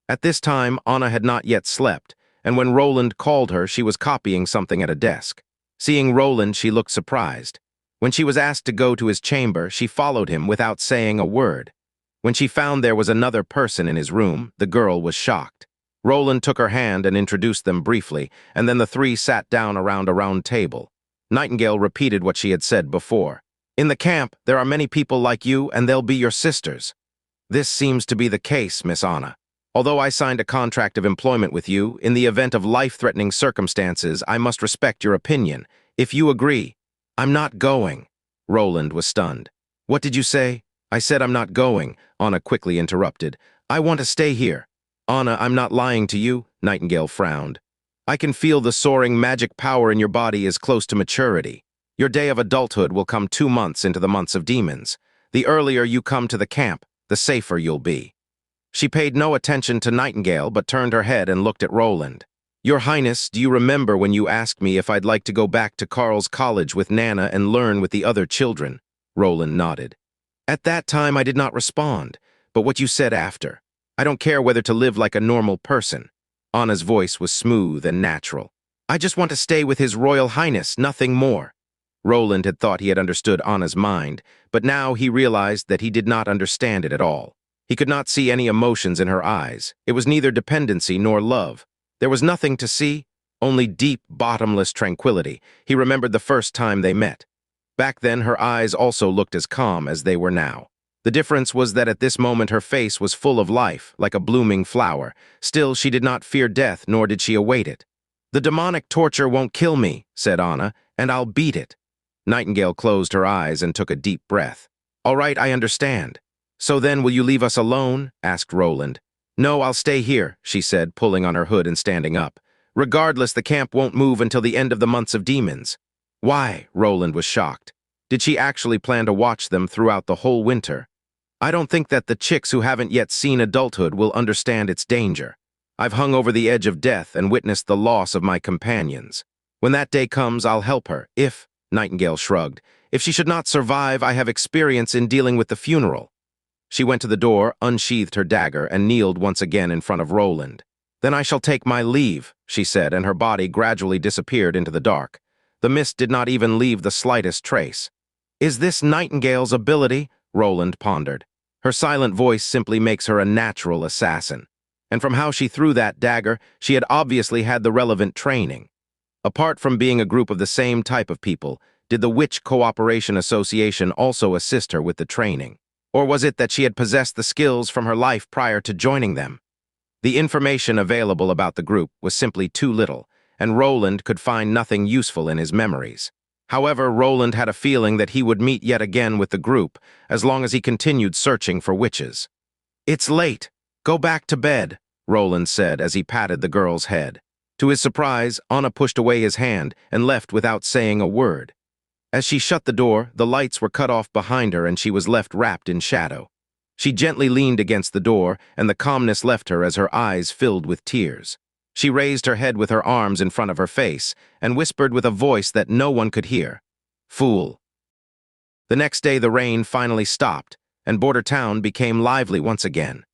Speaker 1: At this time, Anna had not yet slept, and when Roland called her, she was copying something at a desk. Seeing Roland, she looked surprised. When she was asked to go to his chamber, she followed him without saying a word. When she found there was another person in his room, the girl was shocked. Roland took her hand and introduced them briefly, and then the three sat down around a round table. Nightingale repeated what she had said before. In the camp, there are many people like you, and they'll be your sisters. This seems to be the case, Miss Anna. Although I signed a contract of employment with you, in the event of life-threatening circumstances, I must respect your opinion. If you agree, I'm not going. Roland was stunned. What did you say? I said I'm not going, Anna quickly interrupted. I want to stay here. Anna, I'm not lying to you, Nightingale frowned. I can feel the soaring magic power in your body is close to maturity. Your day of adulthood will come 2 months into the months of demons. The earlier you come to the camp, the safer you'll be. She paid no attention to Nightingale but turned her head and looked at Roland. Your Highness, do you remember when you asked me if I'd like to go back to Carl's college with Nana and learn with the other children? Roland nodded. At that time I did not respond, but what you said after. I don't care whether to live like a normal person. Anna's voice was smooth and natural. I just want to stay with His Royal Highness, nothing more. Roland had thought he had understood Anna's mind, but now he realized that he did not understand it at all. He could not see any emotions in her eyes. It was neither dependency nor love. There was nothing to see, only deep, bottomless tranquility. He remembered the first time they met. Back then, her eyes also looked as calm as they were now. The difference was that at this moment her face was full of life, like a blooming flower. Still, she did not fear death, nor did she await it. The demonic torture won't kill me, said Anna, and I'll beat it. Nightingale closed her eyes and took a deep breath. All right, I understand. So then, will you leave us alone? Asked Roland. No, I'll stay here, she said, pulling on her hood and standing up. Regardless, the camp won't move until the end of the months of demons. Why? Roland was shocked. Did she actually plan to watch them throughout the whole winter? I don't think that the chicks who haven't yet seen adulthood will understand its danger. I've hung over the edge of death and witnessed the loss of my companions. When that day comes, I'll help her, if, Nightingale shrugged, if she should not survive, I have experience in dealing with the funeral. She went to the door, unsheathed her dagger, and kneeled once again in front of Roland. Then I shall take my leave, she said, and her body gradually disappeared into the dark. The mist did not even leave the slightest trace. Is this Nightingale's ability? Roland pondered. Her silent voice simply makes her a natural assassin. And from how she threw that dagger, she had obviously had the relevant training. Apart from being a group of the same type of people, did the Witch Cooperation Association also assist her with the training? Or was it that she had possessed the skills from her life prior to joining them? The information available about the group was simply too little, and Roland could find nothing useful in his memories. However, Roland had a feeling that he would meet yet again with the group, as long as he continued searching for witches. It's late. Go back to bed, Roland said as he patted the girl's head. To his surprise, Anna pushed away his hand and left without saying a word. As she shut the door, the lights were cut off behind her and she was left wrapped in shadow. She gently leaned against the door, and the calmness left her as her eyes filled with tears. She raised her head with her arms in front of her face and whispered with a voice that no one could hear. Fool. The next day the rain finally stopped, and Border Town became lively once again.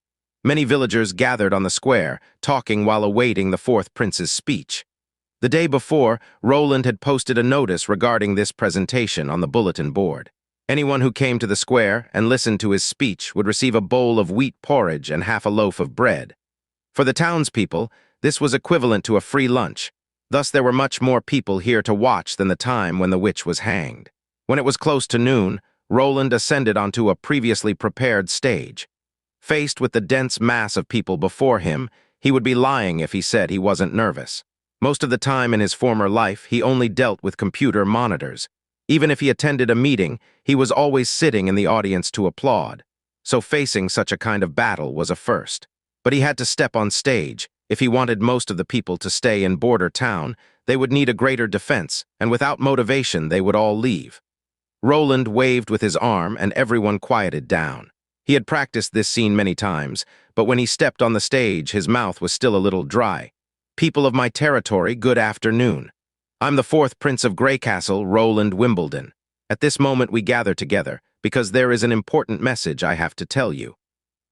Speaker 1: Many villagers gathered on the square, talking while awaiting the fourth prince's speech. The day before, Roland had posted a notice regarding this presentation on the bulletin board. Anyone who came to the square and listened to his speech would receive a bowl of wheat porridge and half a loaf of bread. For the townspeople, this was equivalent to a free lunch. Thus there were much more people here to watch than the time when the witch was hanged. When it was close to noon, Roland ascended onto a previously prepared stage. Faced with the dense mass of people before him, he would be lying if he said he wasn't nervous. Most of the time in his former life, he only dealt with computer monitors. Even if he attended a meeting, he was always sitting in the audience to applaud. So facing such a kind of battle was a first. But he had to step on stage. If he wanted most of the people to stay in Border Town, they would need a greater defense, and without motivation they would all leave. Roland waved with his arm, and everyone quieted down. He had practiced this scene many times, but when he stepped on the stage, his mouth was still a little dry. People of my territory, good afternoon. I'm the fourth Prince of Greycastle, Roland Wimbledon. At this moment we gather together, because there is an important message I have to tell you.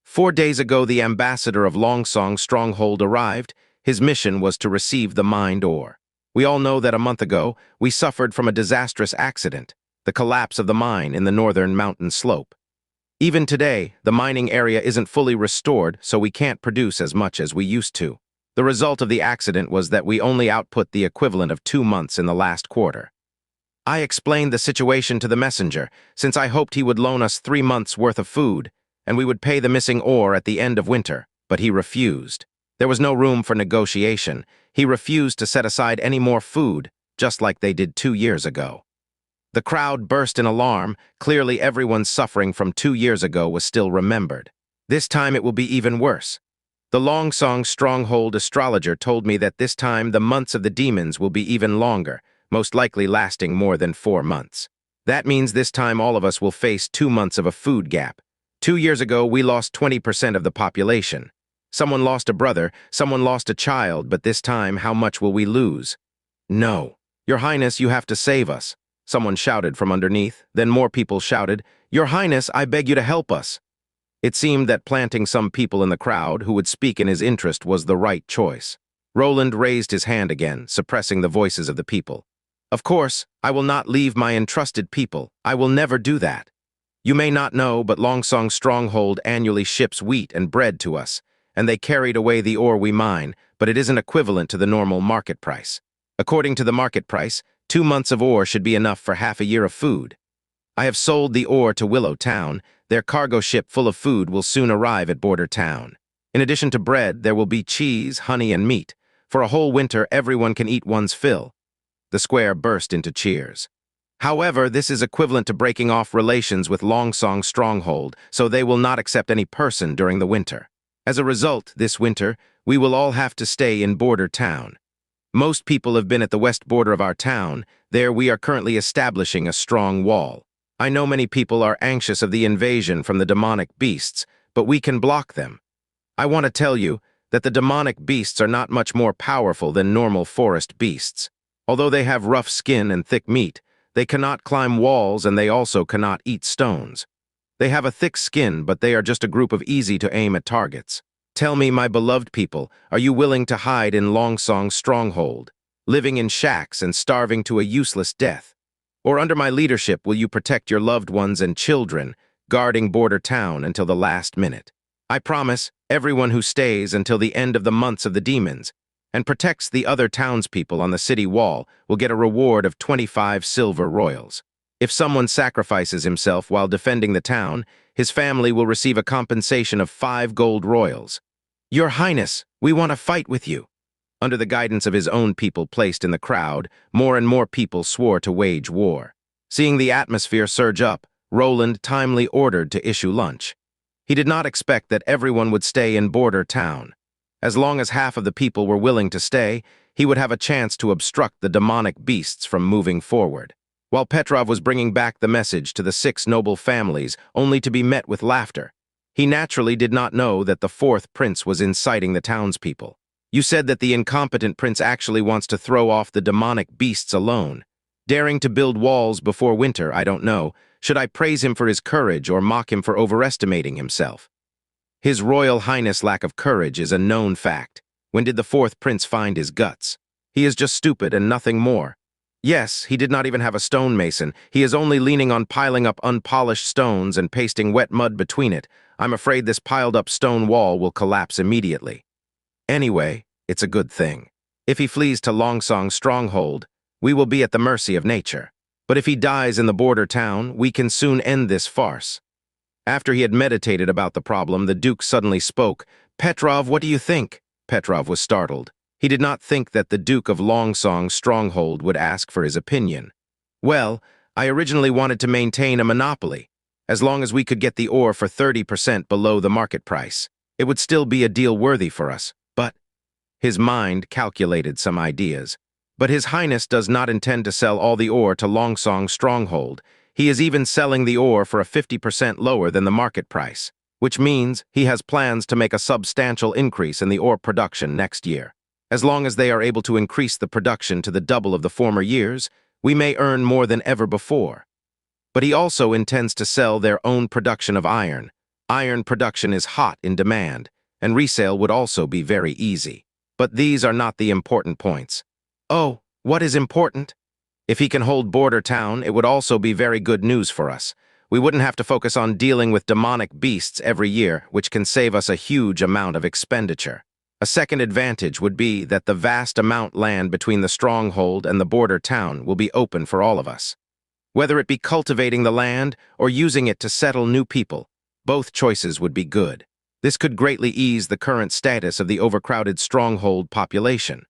Speaker 1: 4 days ago the ambassador of Longsong Stronghold arrived. His mission was to receive the mined ore. We all know that a month ago, we suffered from a disastrous accident, the collapse of the mine in the northern mountain slope. Even today, the mining area isn't fully restored, so we can't produce as much as we used to. The result of the accident was that we only output the equivalent of 2 months in the last quarter. I explained the situation to the messenger, since I hoped he would loan us 3 months' worth of food, and we would pay the missing ore at the end of winter, but he refused. There was no room for negotiation. He refused to set aside any more food, just like they did 2 years ago. The crowd burst in alarm. Clearly everyone's suffering from 2 years ago was still remembered. This time it will be even worse. The Longsong Stronghold astrologer told me that this time the months of the demons will be even longer, most likely lasting more than 4 months. That means this time all of us will face 2 months of a food gap. 2 years ago, we lost 20% of the population. Someone lost a brother, someone lost a child, but this time, how much will we lose? No. Your Highness, you have to save us. Someone shouted from underneath. Then more people shouted, Your Highness, I beg you to help us. It seemed that planting some people in the crowd who would speak in his interest was the right choice. Roland raised his hand again, suppressing the voices of the people. Of course, I will not leave my entrusted people. I will never do that. You may not know, but Longsong's stronghold annually ships wheat and bread to us, and they carried away the ore we mine, but it isn't equivalent to the normal market price. According to the market price, 2 months of ore should be enough for half a year of food. I have sold the ore to Willow Town. Their cargo ship full of food will soon arrive at Border Town. In addition to bread, there will be cheese, honey, and meat. For a whole winter, everyone can eat one's fill. The square burst into cheers. However, this is equivalent to breaking off relations with Longsong's stronghold, so they will not accept any person during the winter. As a result, this winter, we will all have to stay in Border Town. Most people have been at the west border of our town. There we are currently establishing a strong wall. I know many people are anxious of the invasion from the demonic beasts, but we can block them. I want to tell you that the demonic beasts are not much more powerful than normal forest beasts. Although they have rough skin and thick meat, they cannot climb walls and they also cannot eat stones. They have a thick skin, but they are just a group of easy-to-aim-at targets. Tell me, my beloved people, are you willing to hide in Longsong's stronghold, living in shacks and starving to a useless death? Or under my leadership will you protect your loved ones and children, guarding Border Town until the last minute? I promise, everyone who stays until the end of the months of the demons and protects the other townspeople on the city wall will get a reward of 25 silver royals. If someone sacrifices himself while defending the town, his family will receive a compensation of 5 gold royals. Your Highness, we want to fight with you. Under the guidance of his own people placed in the crowd, more and more people swore to wage war. Seeing the atmosphere surge up, Roland timely ordered to issue lunch. He did not expect that everyone would stay in Border Town. As long as half of the people were willing to stay, he would have a chance to obstruct the demonic beasts from moving forward. While Petrov was bringing back the message to the 6 noble families, only to be met with laughter, he naturally did not know that the 4th prince was inciting the townspeople. You said that the incompetent prince actually wants to throw off the demonic beasts alone. Daring to build walls before winter, I don't know. Should I praise him for his courage or mock him for overestimating himself? His Royal Highness' lack of courage is a known fact. When did the 4th prince find his guts? He is just stupid and nothing more. Yes, he did not even have a stonemason. He is only leaning on piling up unpolished stones and pasting wet mud between it. I'm afraid this piled-up stone wall will collapse immediately. Anyway, it's a good thing. If he flees to Longsong's stronghold, we will be at the mercy of nature. But if he dies in the Border Town, we can soon end this farce. After he had meditated about the problem, the Duke suddenly spoke. Petrov, what do you think? Petrov was startled. He did not think that the Duke of Longsong's stronghold would ask for his opinion. Well, I originally wanted to maintain a monopoly. As long as we could get the ore for 30% below the market price, it would still be a deal worthy for us. But his mind calculated some ideas. But His Highness does not intend to sell all the ore to Longsong's stronghold. He is even selling the ore for a 50% lower than the market price, which means he has plans to make a substantial increase in the ore production next year. As long as they are able to increase the production to the double of the former years, we may earn more than ever before. But he also intends to sell their own production of iron. Iron production is hot in demand, and resale would also be very easy. But these are not the important points. Oh, what is important? If he can hold Border Town, it would also be very good news for us. We wouldn't have to focus on dealing with demonic beasts every year, which can save us a huge amount of expenditure. A second advantage would be that the vast amount land between the stronghold and the Border Town will be open for all of us. Whether it be cultivating the land or using it to settle new people, both choices would be good. This could greatly ease the current status of the overcrowded stronghold population.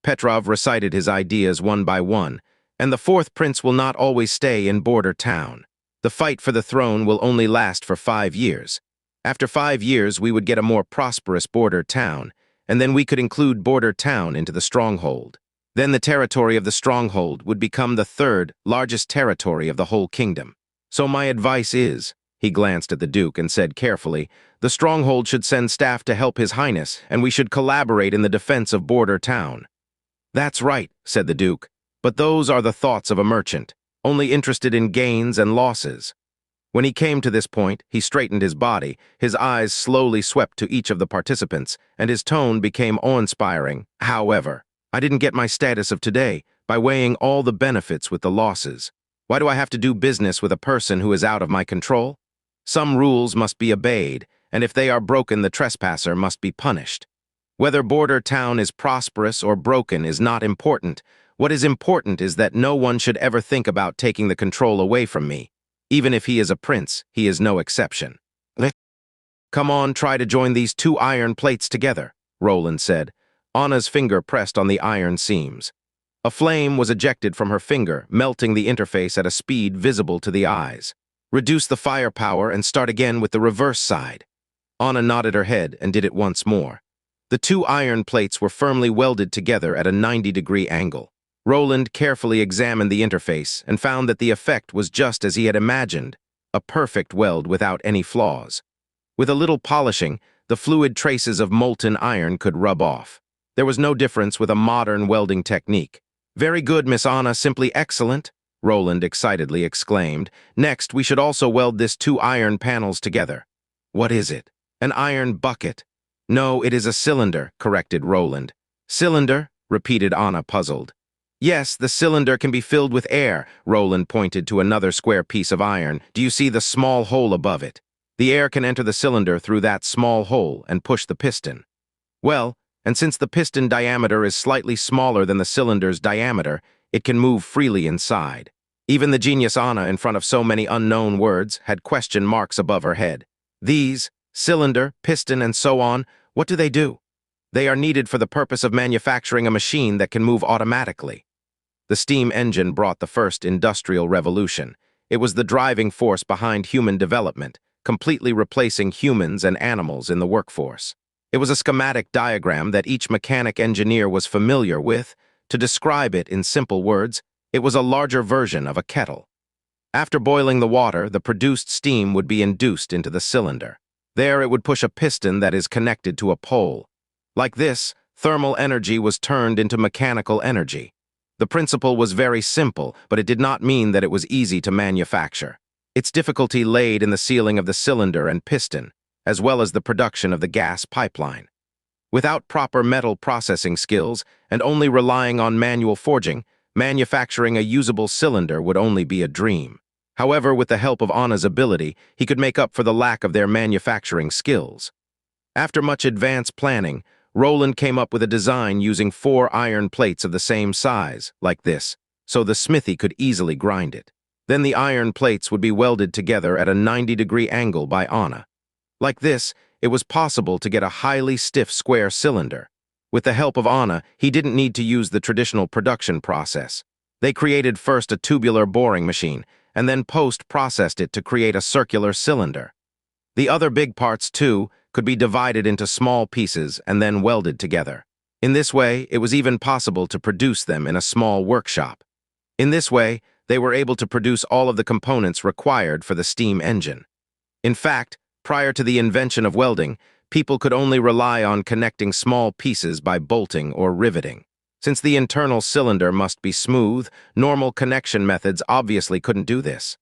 Speaker 1: Petrov recited his ideas one by one, and the 4th prince will not always stay in Border Town. The fight for the throne will only last for 5 years. After 5 years, we would get a more prosperous Border Town, and then we could include Border Town into the stronghold. Then the territory of the stronghold would become the 3rd largest territory of the whole kingdom. So my advice is, he glanced at the Duke and said carefully, the stronghold should send staff to help His Highness, and we should collaborate in the defense of Border Town. That's right, said the Duke. But those are the thoughts of a merchant, only interested in gains and losses. When he came to this point, he straightened his body, his eyes slowly swept to each of the participants, and his tone became awe-inspiring. However, I didn't get my status of today by weighing all the benefits with the losses. Why do I have to do business with a person who is out of my control? Some rules must be obeyed, and if they are broken, the trespasser must be punished. Whether border town is prosperous or broken is not important. What is important is that no one should ever think about taking the control away from me. Even if he is a prince, he is no exception. Come on, try to join these two iron plates together, Roland said. Anna's finger pressed on the iron seams. A flame was ejected from her finger, melting the interface at a speed visible to the eyes. Reduce the firepower and start again with the reverse side. Anna nodded her head and did it once more. The two iron plates were firmly welded together at a 90-degree angle. Roland carefully examined the interface and found that the effect was just as he had imagined, a perfect weld without any flaws. With a little polishing, the fluid traces of molten iron could rub off. There was no difference with a modern welding technique. "Very good, Miss Anna, simply excellent," Roland excitedly exclaimed. "Next, we should also weld this two iron panels together." "What is it?" "An iron bucket." "No, it is a cylinder," corrected Roland. "Cylinder?" repeated Anna, puzzled. "Yes, the cylinder can be filled with air." Roland pointed to another square piece of iron. "Do you see the small hole above it? The air can enter the cylinder through that small hole and push the piston. Well, and since the piston diameter is slightly smaller than the cylinder's diameter, it can move freely inside." Even the genius Anna, in front of so many unknown words, had question marks above her head. "These, cylinder, piston, and so on, what do they do?" "They are needed for the purpose of manufacturing a machine that can move automatically." The steam engine brought the first industrial revolution. It was the driving force behind human development, completely replacing humans and animals in the workforce. It was a schematic diagram that each mechanic engineer was familiar with. To describe it in simple words, it was a larger version of a kettle. After boiling the water, the produced steam would be induced into the cylinder. There it would push a piston that is connected to a pole. Like this, thermal energy was turned into mechanical energy. The principle was very simple, but it did not mean that it was easy to manufacture. Its difficulty laid in the sealing of the cylinder and piston, as well as the production of the gas pipeline. Without proper metal processing skills, and only relying on manual forging, manufacturing a usable cylinder would only be a dream. However, with the help of Anna's ability, he could make up for the lack of their manufacturing skills. After much advanced planning, Roland came up with a design using 4 iron plates of the same size, like this, so the smithy could easily grind it. Then the iron plates would be welded together at a 90-degree angle by Anna. Like this, it was possible to get a highly stiff square cylinder. With the help of Anna, he didn't need to use the traditional production process. They created first a tubular boring machine, and then post-processed it to create a circular cylinder. The other big parts, too, could be divided into small pieces and then welded together. In this way, it was even possible to produce them in a small workshop. In this way, they were able to produce all of the components required for the steam engine. In fact, prior to the invention of welding, people could only rely on connecting small pieces by bolting or riveting. Since the internal cylinder must be smooth, normal connection methods obviously couldn't do this.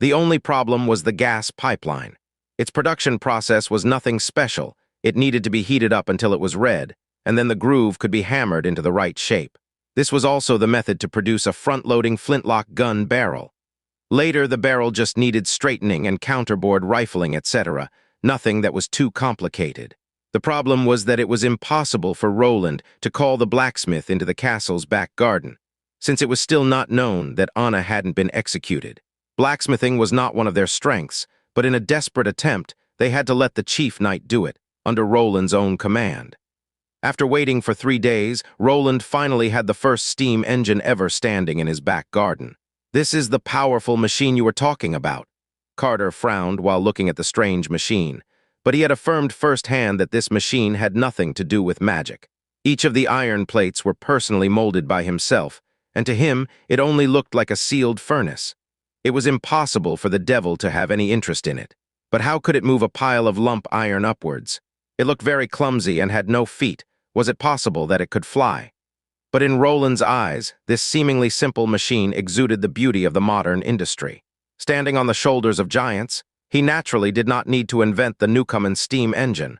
Speaker 1: The only problem was the gas pipeline. Its production process was nothing special. It needed to be heated up until it was red, and then the groove could be hammered into the right shape. This was also the method to produce a front-loading flintlock gun barrel. Later, the barrel just needed straightening and counterboard rifling, etc., nothing that was too complicated. The problem was that it was impossible for Roland to call the blacksmith into the castle's back garden, since it was still not known that Anna hadn't been executed. Blacksmithing was not one of their strengths, but in a desperate attempt, they had to let the chief knight do it, under Roland's own command. After waiting for 3 days, Roland finally had the first steam engine ever standing in his back garden. "This is the powerful machine you were talking about." Carter frowned while looking at the strange machine, but he had affirmed firsthand that this machine had nothing to do with magic. Each of the iron plates were personally molded by himself, and to him it only looked like a sealed furnace. It was impossible for the devil to have any interest in it. But how could it move a pile of lump iron upwards? It looked very clumsy and had no feet. Was it possible that it could fly? But in Roland's eyes, this seemingly simple machine exuded the beauty of the modern industry. Standing on the shoulders of giants, he naturally did not need to invent the Newcomen steam engine,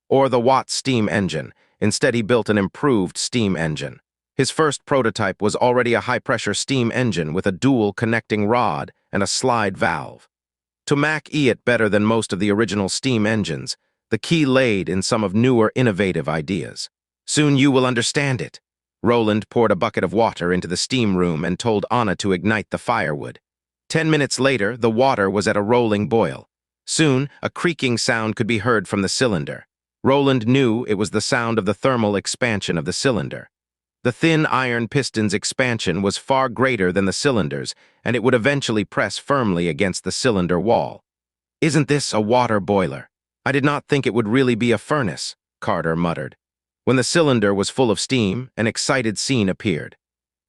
Speaker 1: or the Watt steam engine. Instead, he built an improved steam engine. His first prototype was already a high-pressure steam engine with a dual connecting rod and a slide valve. To make it better than most of the original steam engines, the key laid in some of newer, innovative ideas. Soon you will understand it. Roland poured a bucket of water into the steam room and told Anna to ignite the firewood. 10 minutes later, the water was at a rolling boil. Soon, a creaking sound could be heard from the cylinder. Roland knew it was the sound of the thermal expansion of the cylinder. The thin iron piston's expansion was far greater than the cylinder's, and it would eventually press firmly against the cylinder wall. "Isn't this a water boiler? I did not think it would really be a furnace," Carter muttered. When the cylinder was full of steam, an excited scene appeared.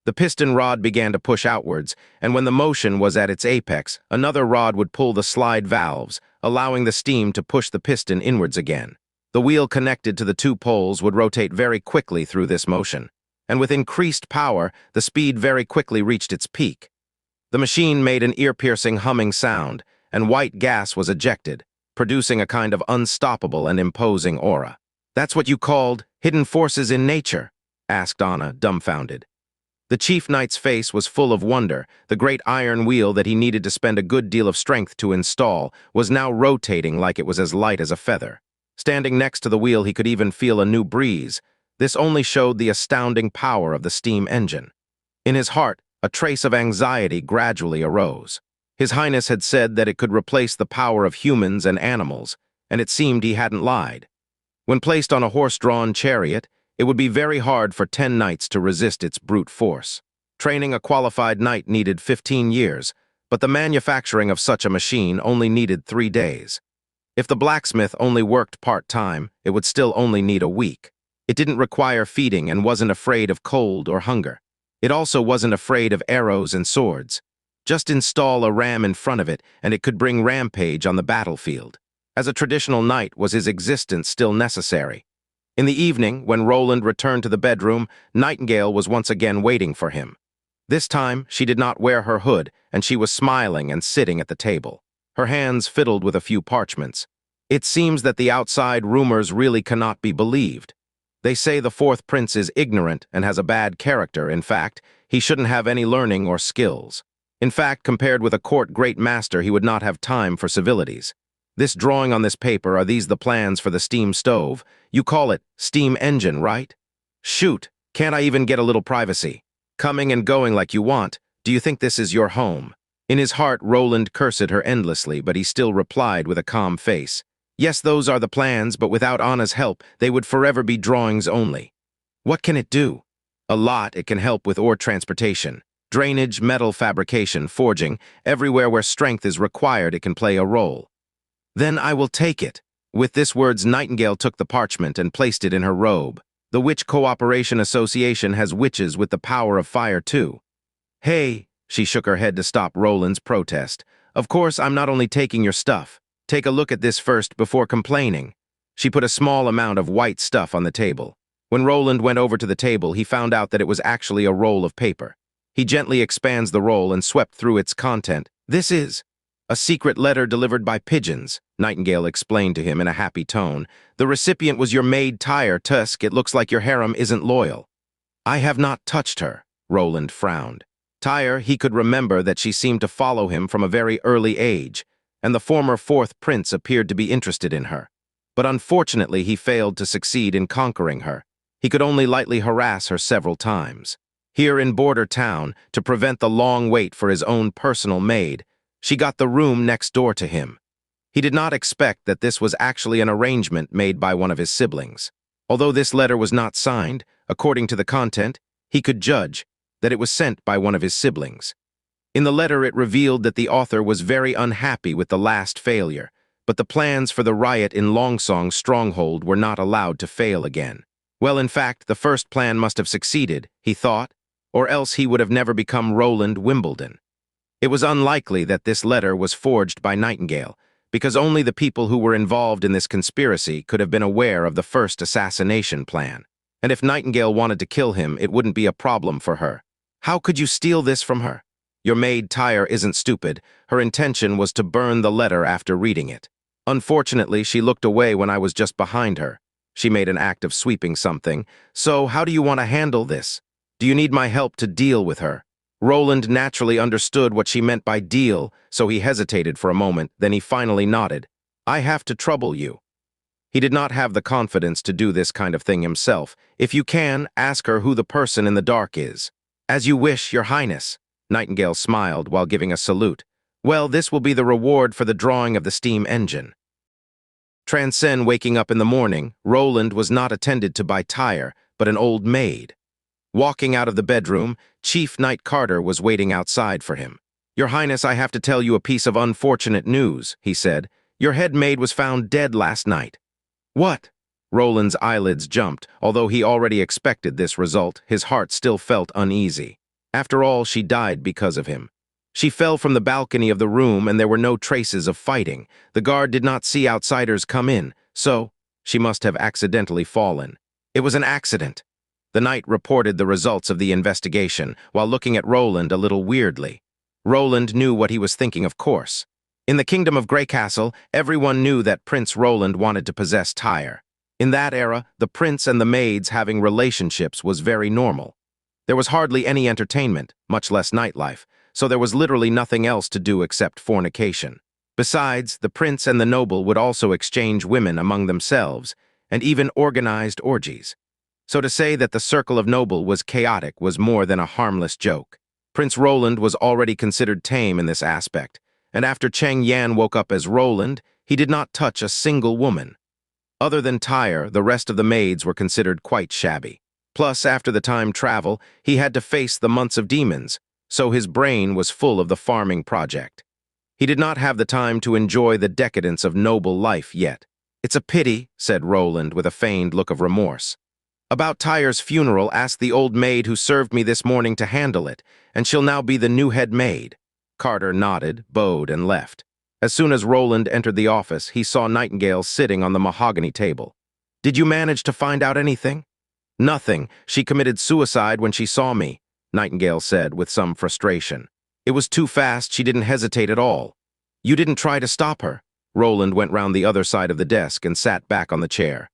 Speaker 1: The piston rod began to push outwards, and when the motion was at its apex, another rod would pull the slide valves, allowing the steam to push the piston inwards again. The wheel connected to the two poles would rotate very quickly through this motion, and with increased power, the speed very quickly reached its peak. The machine made an ear-piercing humming sound, and white gas was ejected, producing a kind of unstoppable and imposing aura. "That's what you called hidden forces in nature?" asked Anna, dumbfounded. The chief knight's face was full of wonder. The great iron wheel that he needed to spend a good deal of strength to install was now rotating like it was as light as a feather. Standing next to the wheel, he could even feel a new breeze. This only showed the astounding power of the steam engine. In his heart, a trace of anxiety gradually arose. His Highness had said that it could replace the power of humans and animals, and it seemed he hadn't lied. When placed on a horse-drawn chariot, it would be very hard for 10 knights to resist its brute force. Training a qualified knight needed 15 years, but the manufacturing of such a machine only needed 3 days. If the blacksmith only worked part-time, it would still only need a week. It didn't require feeding and wasn't afraid of cold or hunger. It also wasn't afraid of arrows and swords. Just install a ram in front of it, and it could bring rampage on the battlefield. As a traditional knight, was his existence still necessary? In the evening, when Roland returned to the bedroom, Nightingale was once again waiting for him. This time, she did not wear her hood, and she was smiling and sitting at the table. Her hands fiddled with a few parchments. "It seems that the outside rumors really cannot be believed. They say the fourth prince is ignorant and has a bad character. In fact, he shouldn't have any learning or skills. In fact, compared with a court great master, he would not have time for civilities. This drawing on this paper, are these the plans for the steam stove? You call it steam engine, right? Shoot, can't I even get a little privacy? Coming and going like you want, do you think this is your home?" In his heart, Roland cursed her endlessly, but he still replied with a calm face. "Yes, those are the plans, but without Anna's help, they would forever be drawings only." "What can it do?" "A lot. It can help with ore transportation, drainage, metal fabrication, forging. Everywhere where strength is required, it can play a role." "Then I will take it." With this words, Nightingale took the parchment and placed it in her robe. The Witch Cooperation Association has witches with the power of fire too. "Hey," she shook her head to stop Roland's protest. "Of course, I'm not only taking your stuff. Take a look at this first before complaining." She put a small amount of white stuff on the table. When Roland went over to the table, he found out that it was actually a roll of paper. He gently expands the roll and swept through its content. "This is a secret letter delivered by pigeons," Nightingale explained to him in a happy tone. "The recipient was your maid Tyre Tusk. It looks like your harem isn't loyal." "I have not touched her," Roland frowned. Tyre, he could remember that she seemed to follow him from a very early age, and the former fourth prince appeared to be interested in her. But unfortunately, he failed to succeed in conquering her. He could only lightly harass her several times. Here in Border Town, to prevent the long wait for his own personal maid, she got the room next door to him. He did not expect that this was actually an arrangement made by one of his siblings. Although this letter was not signed, according to the content, he could judge that it was sent by one of his siblings. In the letter, it revealed that the author was very unhappy with the last failure, but the plans for the riot in Longsong's stronghold were not allowed to fail again. Well, in fact, the first plan must have succeeded, he thought, or else he would have never become Roland Wimbledon. It was unlikely that this letter was forged by Nightingale, because only the people who were involved in this conspiracy could have been aware of the first assassination plan. And if Nightingale wanted to kill him, it wouldn't be a problem for her. How could you steal this from her? Your maid Tyre isn't stupid. Her intention was to burn the letter after reading it. Unfortunately, she looked away when I was just behind her. She made an act of sweeping something. So, how do you want to handle this? Do you need my help to deal with her? Roland naturally understood what she meant by deal, so he hesitated for a moment, then he finally nodded. I have to trouble you. He did not have the confidence to do this kind of thing himself. If you can, ask her who the person in the dark is. As you wish, Your Highness. Nightingale smiled while giving a salute. Well, this will be the reward for the drawing of the steam engine. Transcend waking up in the morning, Roland was not attended to by Tyre, but an old maid. Walking out of the bedroom, Chief Knight Carter was waiting outside for him. Your Highness, I have to tell you a piece of unfortunate news, he said. Your head maid was found dead last night. What? Roland's eyelids jumped. Although he already expected this result, his heart still felt uneasy. After all, she died because of him. She fell from the balcony of the room and there were no traces of fighting. The guard did not see outsiders come in, so she must have accidentally fallen. It was an accident. The knight reported the results of the investigation while looking at Roland a little weirdly. Roland knew what he was thinking, of course. In the kingdom of Greycastle, everyone knew that Prince Roland wanted to possess Tyre. In that era, the prince and the maids having relationships was very normal. There was hardly any entertainment, much less nightlife, so there was literally nothing else to do except fornication. Besides, the prince and the noble would also exchange women among themselves, and even organized orgies. So to say that the circle of noble was chaotic was more than a harmless joke. Prince Roland was already considered tame in this aspect, and after Cheng Yan woke up as Roland, he did not touch a single woman. Other than Tyre, the rest of the maids were considered quite shabby. Plus, after the time travel, he had to face the months of demons, so his brain was full of the farming project. He did not have the time to enjoy the decadence of noble life yet. It's a pity, said Roland with a feigned look of remorse. About Tyre's funeral, ask the old maid who served me this morning to handle it, and she'll now be the new head maid. Carter nodded, bowed, and left. As soon as Roland entered the office, he saw Nightingale sitting on the mahogany table. Did you manage to find out anything? Nothing. She committed suicide when she saw me, Nightingale said with some frustration. It was too fast, she didn't hesitate at all. You didn't try to stop her. Roland went round the other side of the desk and sat back on the chair.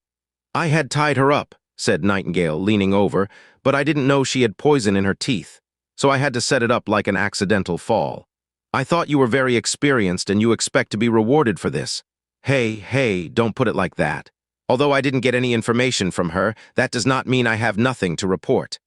Speaker 1: I had tied her up, said Nightingale, leaning over, but I didn't know she had poison in her teeth, so I had to set it up like an accidental fall. I thought you were very experienced and you expect to be rewarded for this. Hey, don't put it like that. Although I didn't get any information from her, that does not mean I have nothing to report.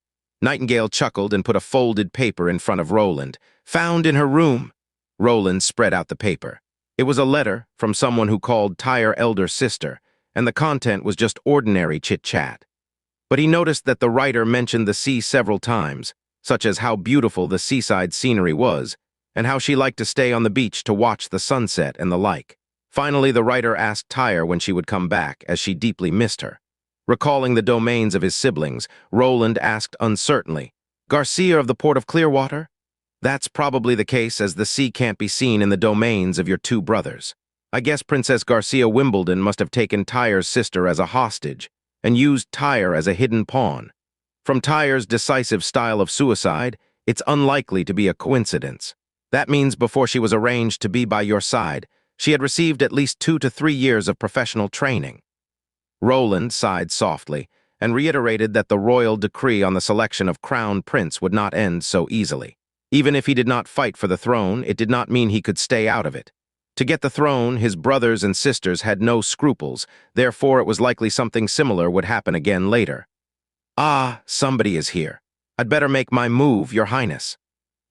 Speaker 1: Nightingale chuckled and put a folded paper in front of Roland. Found in her room. Roland spread out the paper. It was a letter from someone who called Tyre elder sister, and the content was just ordinary chit-chat. But he noticed that the writer mentioned the sea several times, such as how beautiful the seaside scenery was, and how she liked to stay on the beach to watch the sunset and the like. Finally, the writer asked Tyre when she would come back, as she deeply missed her. Recalling the domains of his siblings, Roland asked uncertainly, Garcia of the port of Clearwater? That's probably the case, as the sea can't be seen in the domains of your two brothers. I guess Princess Garcia Wimbledon must have taken Tyre's sister as a hostage, and used Tyre as a hidden pawn. From Tyre's decisive style of suicide, it's unlikely to be a coincidence. That means before she was arranged to be by your side, she had received at least 2 to 3 years of professional training. Roland sighed softly and reiterated that the royal decree on the selection of crown prince would not end so easily. Even if he did not fight for the throne, it did not mean he could stay out of it. To get the throne, his brothers and sisters had no scruples, therefore it was likely something similar would happen again later. Ah, somebody is here. I'd better make my move, Your Highness.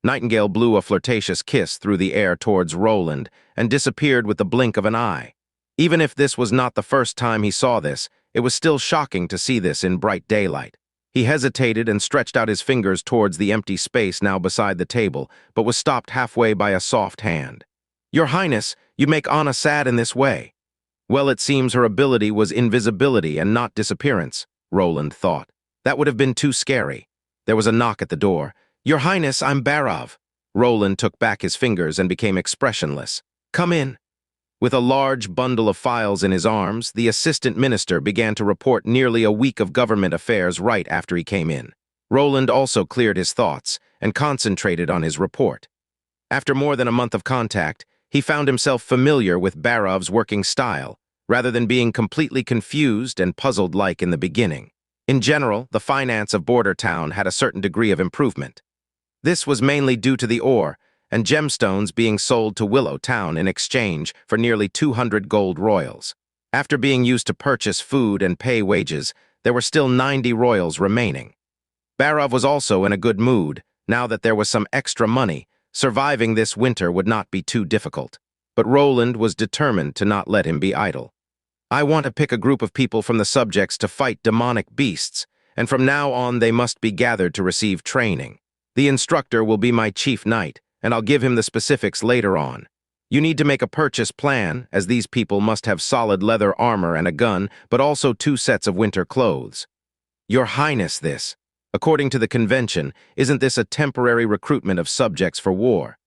Speaker 1: Nightingale blew a flirtatious kiss through the air towards Roland and disappeared with the blink of an eye. Even if this was not the first time he saw this, it was still shocking to see this in bright daylight. He hesitated and stretched out his fingers towards the empty space now beside the table, but was stopped halfway by a soft hand. Your Highness, you make Anna sad in this way. Well, it seems her ability was invisibility and not disappearance, Roland thought. That would have been too scary. There was a knock at the door. Your Highness, I'm Barav. Roland took back his fingers and became expressionless. Come in. With a large bundle of files in his arms, the assistant minister began to report nearly a week of government affairs right after he came in. Roland also cleared his thoughts and concentrated on his report. After more than a month of contact, he found himself familiar with Barov's working style, rather than being completely confused and puzzled-like in the beginning. In general, the finance of Border Town had a certain degree of improvement. This was mainly due to the ore and gemstones being sold to Willow Town in exchange for nearly 200 gold royals. After being used to purchase food and pay wages, there were still 90 royals remaining. Barov was also in a good mood. Now that there was some extra money, surviving this winter would not be too difficult. But Roland was determined to not let him be idle. I want to pick a group of people from the subjects to fight demonic beasts, and from now on they must be gathered to receive training. The instructor will be my chief knight, and I'll give him the specifics later on. You need to make a purchase plan, as these people must have solid leather armor and a gun, but also 2 sets of winter clothes. Your Highness, this, according to the convention, isn't this a temporary recruitment of subjects for war?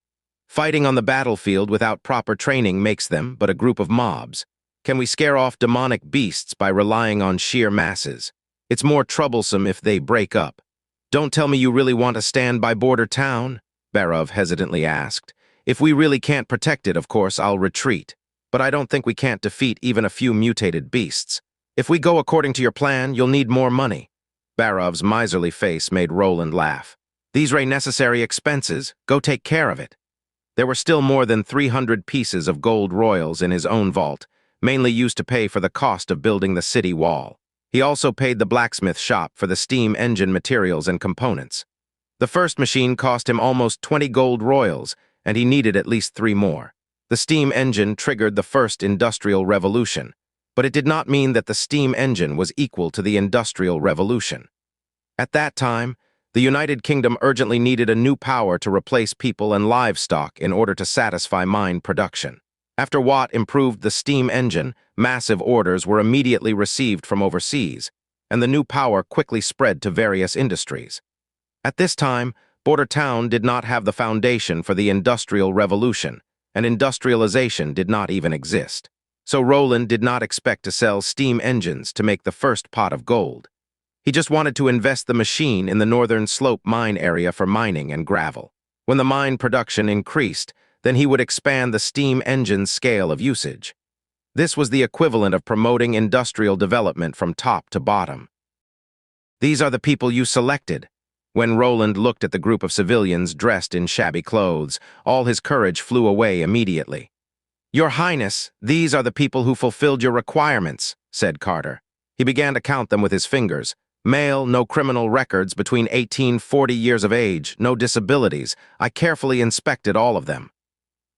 Speaker 1: Fighting on the battlefield without proper training makes them but a group of mobs. Can we scare off demonic beasts by relying on sheer masses? It's more troublesome if they break up. Don't tell me you really want to stand by Border Town? Barov hesitantly asked. If we really can't protect it, of course, I'll retreat. But I don't think we can't defeat even a few mutated beasts. If we go according to your plan, you'll need more money. Barov's miserly face made Roland laugh. These are necessary expenses. Go take care of it. There were still more than 300 pieces of gold royals in his own vault, mainly used to pay for the cost of building the city wall. He also paid the blacksmith shop for the steam engine materials and components. The first machine cost him almost 20 gold royals, and he needed at least 3 more. The steam engine triggered the first industrial revolution, but it did not mean that the steam engine was equal to the industrial revolution. At that time, the United Kingdom urgently needed a new power to replace people and livestock in order to satisfy mine production. After Watt improved the steam engine, massive orders were immediately received from overseas, and the new power quickly spread to various industries. At this time, Border Town did not have the foundation for the Industrial Revolution, and industrialization did not even exist. So Roland did not expect to sell steam engines to make the first pot of gold. He just wanted to invest the machine in the Northern Slope mine area for mining and gravel. When the mine production increased, then he would expand the steam engine's scale of usage. This was the equivalent of promoting industrial development from top to bottom. These are the people you selected. When Roland looked at the group of civilians dressed in shabby clothes, all his courage flew away immediately. Your Highness, these are the people who fulfilled your requirements, said Carter. He began to count them with his fingers. Male, no criminal records, between 18 and 40 years of age, no disabilities. I carefully inspected all of them.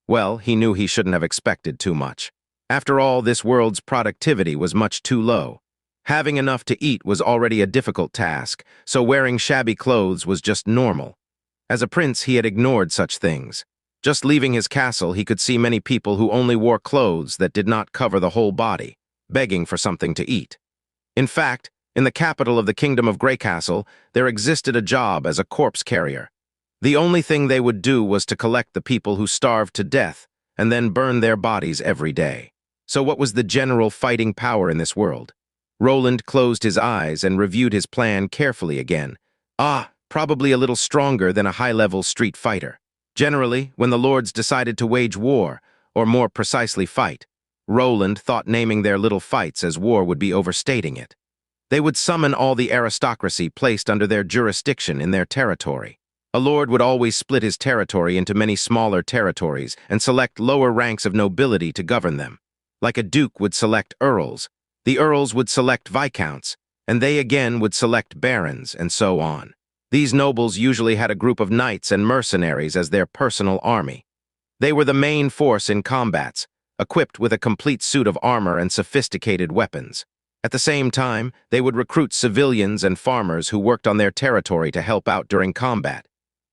Speaker 1: Well, he knew he shouldn't have expected too much. After all, this world's productivity was much too low. Having enough to eat was already a difficult task, so wearing shabby clothes was just normal. As a prince, he had ignored such things. Just leaving his castle, he could see many people who only wore clothes that did not cover the whole body, begging for something to eat. In fact, in the capital of the Kingdom of Greycastle, there existed a job as a corpse carrier. The only thing they would do was to collect the people who starved to death and then burn their bodies every day. So what was the general fighting power in this world? Roland closed his eyes and reviewed his plan carefully again. Probably a little stronger than a high-level street fighter. Generally, when the lords decided to wage war, or more precisely fight, Roland thought naming their little fights as war would be overstating it. They would summon all the aristocracy placed under their jurisdiction in their territory. A lord would always split his territory into many smaller territories and select lower ranks of nobility to govern them. Like a duke would select earls, the earls would select viscounts, and they again would select barons, and so on. These nobles usually had a group of knights and mercenaries as their personal army. They were the main force in combats, equipped with a complete suit of armor and sophisticated weapons. At the same time, they would recruit civilians and farmers who worked on their territory to help out during combat.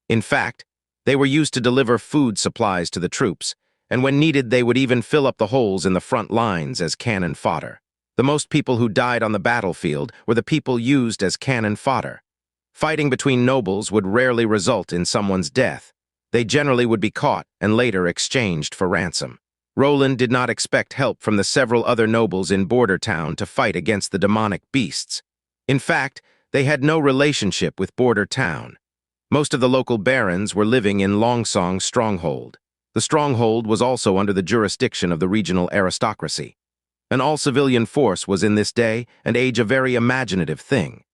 Speaker 1: In fact, they were used to deliver food supplies to the troops, and when needed they would even fill up the holes in the front lines as cannon fodder. The most people who died on the battlefield were the people used as cannon fodder. Fighting between nobles would rarely result in someone's death. They generally would be caught and later exchanged for ransom. Roland did not expect help from the several other nobles in Border Town to fight against the demonic beasts. In fact, they had no relationship with Border Town. Most of the local barons were living in Longsong's stronghold. The stronghold was also under the jurisdiction of the regional aristocracy. An all-civilian force was in this day and age a very imaginative thing.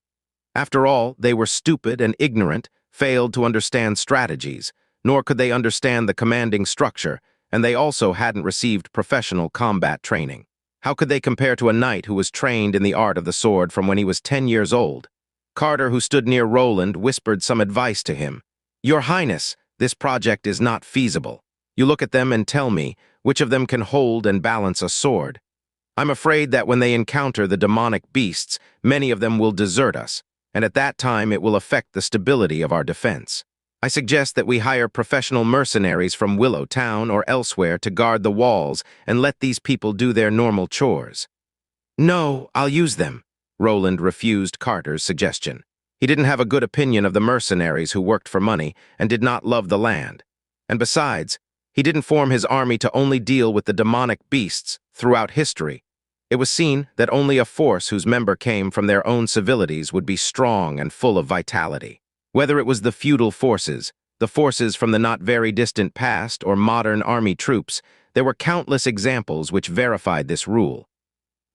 Speaker 1: After all, they were stupid and ignorant, failed to understand strategies, nor could they understand the commanding structure, and they also hadn't received professional combat training. How could they compare to a knight who was trained in the art of the sword from when he was 10 years old? Carter, who stood near Roland, whispered some advice to him. "Your Highness, this project is not feasible. You look at them and tell me, which of them can hold and balance a sword? I'm afraid that when they encounter the demonic beasts, many of them will desert us, and at that time it will affect the stability of our defense. I suggest that we hire professional mercenaries from Willow Town or elsewhere to guard the walls and let these people do their normal chores." "No, I'll use them." Roland refused Carter's suggestion. He didn't have a good opinion of the mercenaries who worked for money and did not love the land. And besides, he didn't form his army to only deal with the demonic beasts. Throughout history, it was seen that only a force whose member came from their own civilities would be strong and full of vitality. Whether it was the feudal forces, the forces from the not very distant past, or modern army troops, there were countless examples which verified this rule.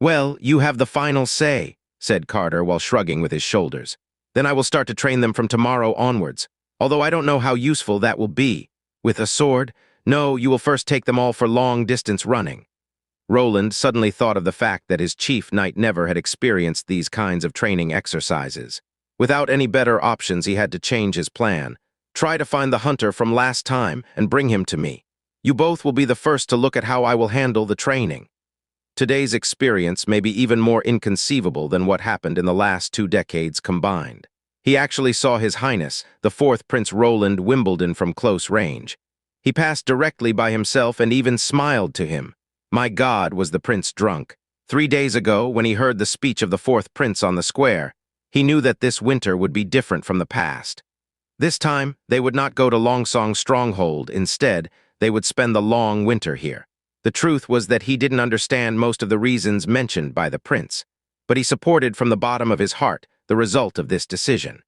Speaker 1: "Well, you have the final say," said Carter while shrugging with his shoulders. "Then I will start to train them from tomorrow onwards, although I don't know how useful that will be. With a sword? No, you will first take them all for long-distance running." Roland suddenly thought of the fact that his chief knight never had experienced these kinds of training exercises. Without any better options, he had to change his plan. "Try to find the hunter from last time and bring him to me. You both will be the first to look at how I will handle the training." Today's experience may be even more inconceivable than what happened in the last 2 decades combined. He actually saw His Highness, the 4th Prince Roland Wimbledon, from close range. He passed directly by himself and even smiled to him. My God, was the prince drunk. 3 days ago, when he heard the speech of the 4th Prince on the square, he knew that this winter would be different from the past. This time, they would not go to Longsong's stronghold. Instead, they would spend the long winter here. The truth was that he didn't understand most of the reasons mentioned by the prince, but he supported from the bottom of his heart the result of this decision.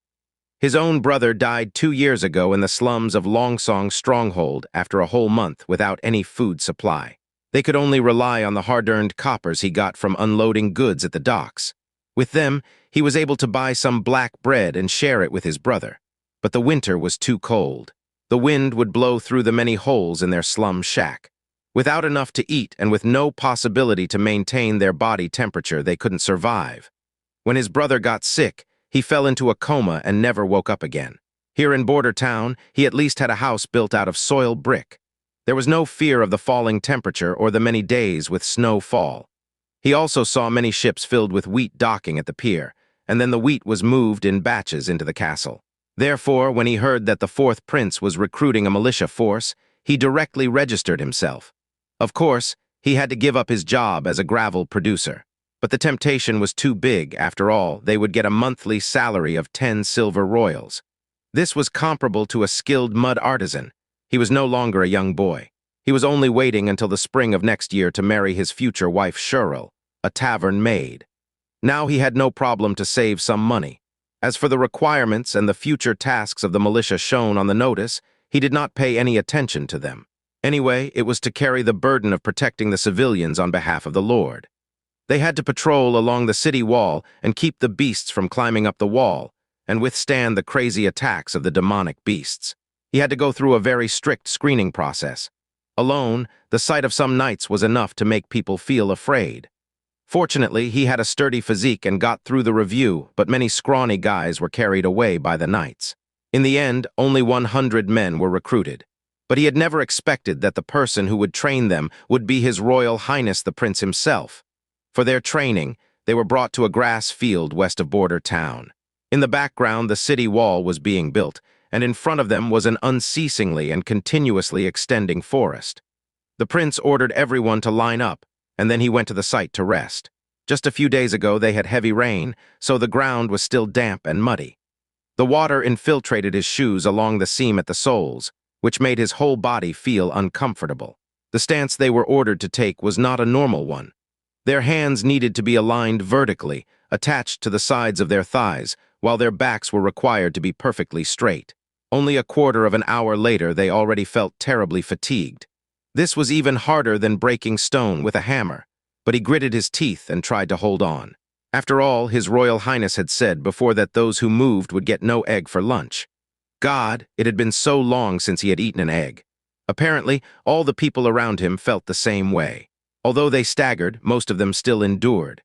Speaker 1: His own brother died 2 years ago in the slums of Longsong's stronghold after a whole month without any food supply. They could only rely on the hard-earned coppers he got from unloading goods at the docks. With them, he was able to buy some black bread and share it with his brother. But the winter was too cold. The wind would blow through the many holes in their slum shack. Without enough to eat and with no possibility to maintain their body temperature, they couldn't survive. When his brother got sick, he fell into a coma and never woke up again. Here in Border Town, he at least had a house built out of soil brick. There was no fear of the falling temperature or the many days with snow fall. He also saw many ships filled with wheat docking at the pier, and then the wheat was moved in batches into the castle. Therefore, when he heard that the 4th Prince was recruiting a militia force, he directly registered himself. Of course, he had to give up his job as a gravel producer. But the temptation was too big. After all, they would get a monthly salary of 10 silver royals. This was comparable to a skilled mud artisan. He was no longer a young boy. He was only waiting until the spring of next year to marry his future wife Cheryl, a tavern maid. Now he had no problem to save some money. As for the requirements and the future tasks of the militia shown on the notice, he did not pay any attention to them. Anyway, it was to carry the burden of protecting the civilians on behalf of the Lord. They had to patrol along the city wall and keep the beasts from climbing up the wall, and withstand the crazy attacks of the demonic beasts. He had to go through a very strict screening process. Alone, the sight of some knights was enough to make people feel afraid. Fortunately, he had a sturdy physique and got through the review, but many scrawny guys were carried away by the knights. In the end, only 100 men were recruited. But he had never expected that the person who would train them would be His Royal Highness the Prince himself. For their training, they were brought to a grass field west of Border Town. In the background, the city wall was being built, and in front of them was an unceasingly and continuously extending forest. The prince ordered everyone to line up, and then he went to the site to rest. Just a few days ago, they had heavy rain, so the ground was still damp and muddy. The water infiltrated his shoes along the seam at the soles, which made his whole body feel uncomfortable. The stance they were ordered to take was not a normal one. Their hands needed to be aligned vertically, attached to the sides of their thighs, while their backs were required to be perfectly straight. Only a quarter of an hour later, they already felt terribly fatigued. This was even harder than breaking stone with a hammer, but he gritted his teeth and tried to hold on. After all, His Royal Highness had said before that those who moved would get no egg for lunch. God, it had been so long since he had eaten an egg. Apparently, all the people around him felt the same way. Although they staggered, most of them still endured.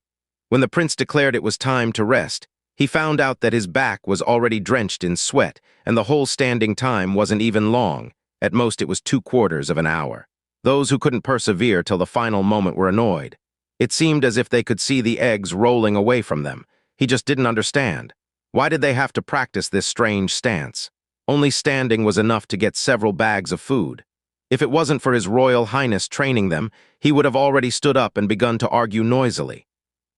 Speaker 1: When the prince declared it was time to rest, he found out that his back was already drenched in sweat, and the whole standing time wasn't even long. At most, it was 2/4 of an hour. Those who couldn't persevere till the final moment were annoyed. It seemed as if they could see the eggs rolling away from them. He just didn't understand. Why did they have to practice this strange stance? Only standing was enough to get several bags of food. If it wasn't for His Royal Highness training them, he would have already stood up and begun to argue noisily.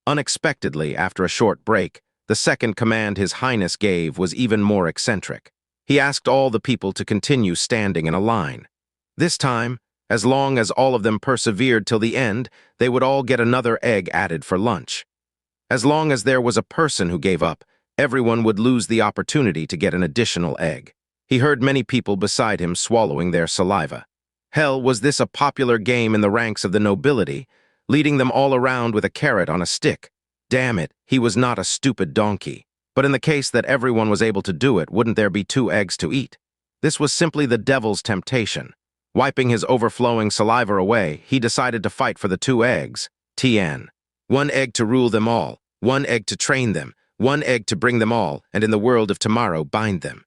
Speaker 1: Unexpectedly, after a short break, the second command His Highness gave was even more eccentric. He asked all the people to continue standing in a line. This time, as long as all of them persevered till the end, they would all get another egg added for lunch. As long as there was a person who gave up, everyone would lose the opportunity to get an additional egg. He heard many people beside him swallowing their saliva. Hell, was this a popular game in the ranks of the nobility, leading them all around with a carrot on a stick? Damn it, he was not a stupid donkey. But in the case that everyone was able to do it, wouldn't there be 2 eggs to eat? This was simply the devil's temptation. Wiping his overflowing saliva away, he decided to fight for the 2 eggs. TN. 1 egg to rule them all, 1 egg to train them, 1 egg to bring them all, and in the world of tomorrow bind them.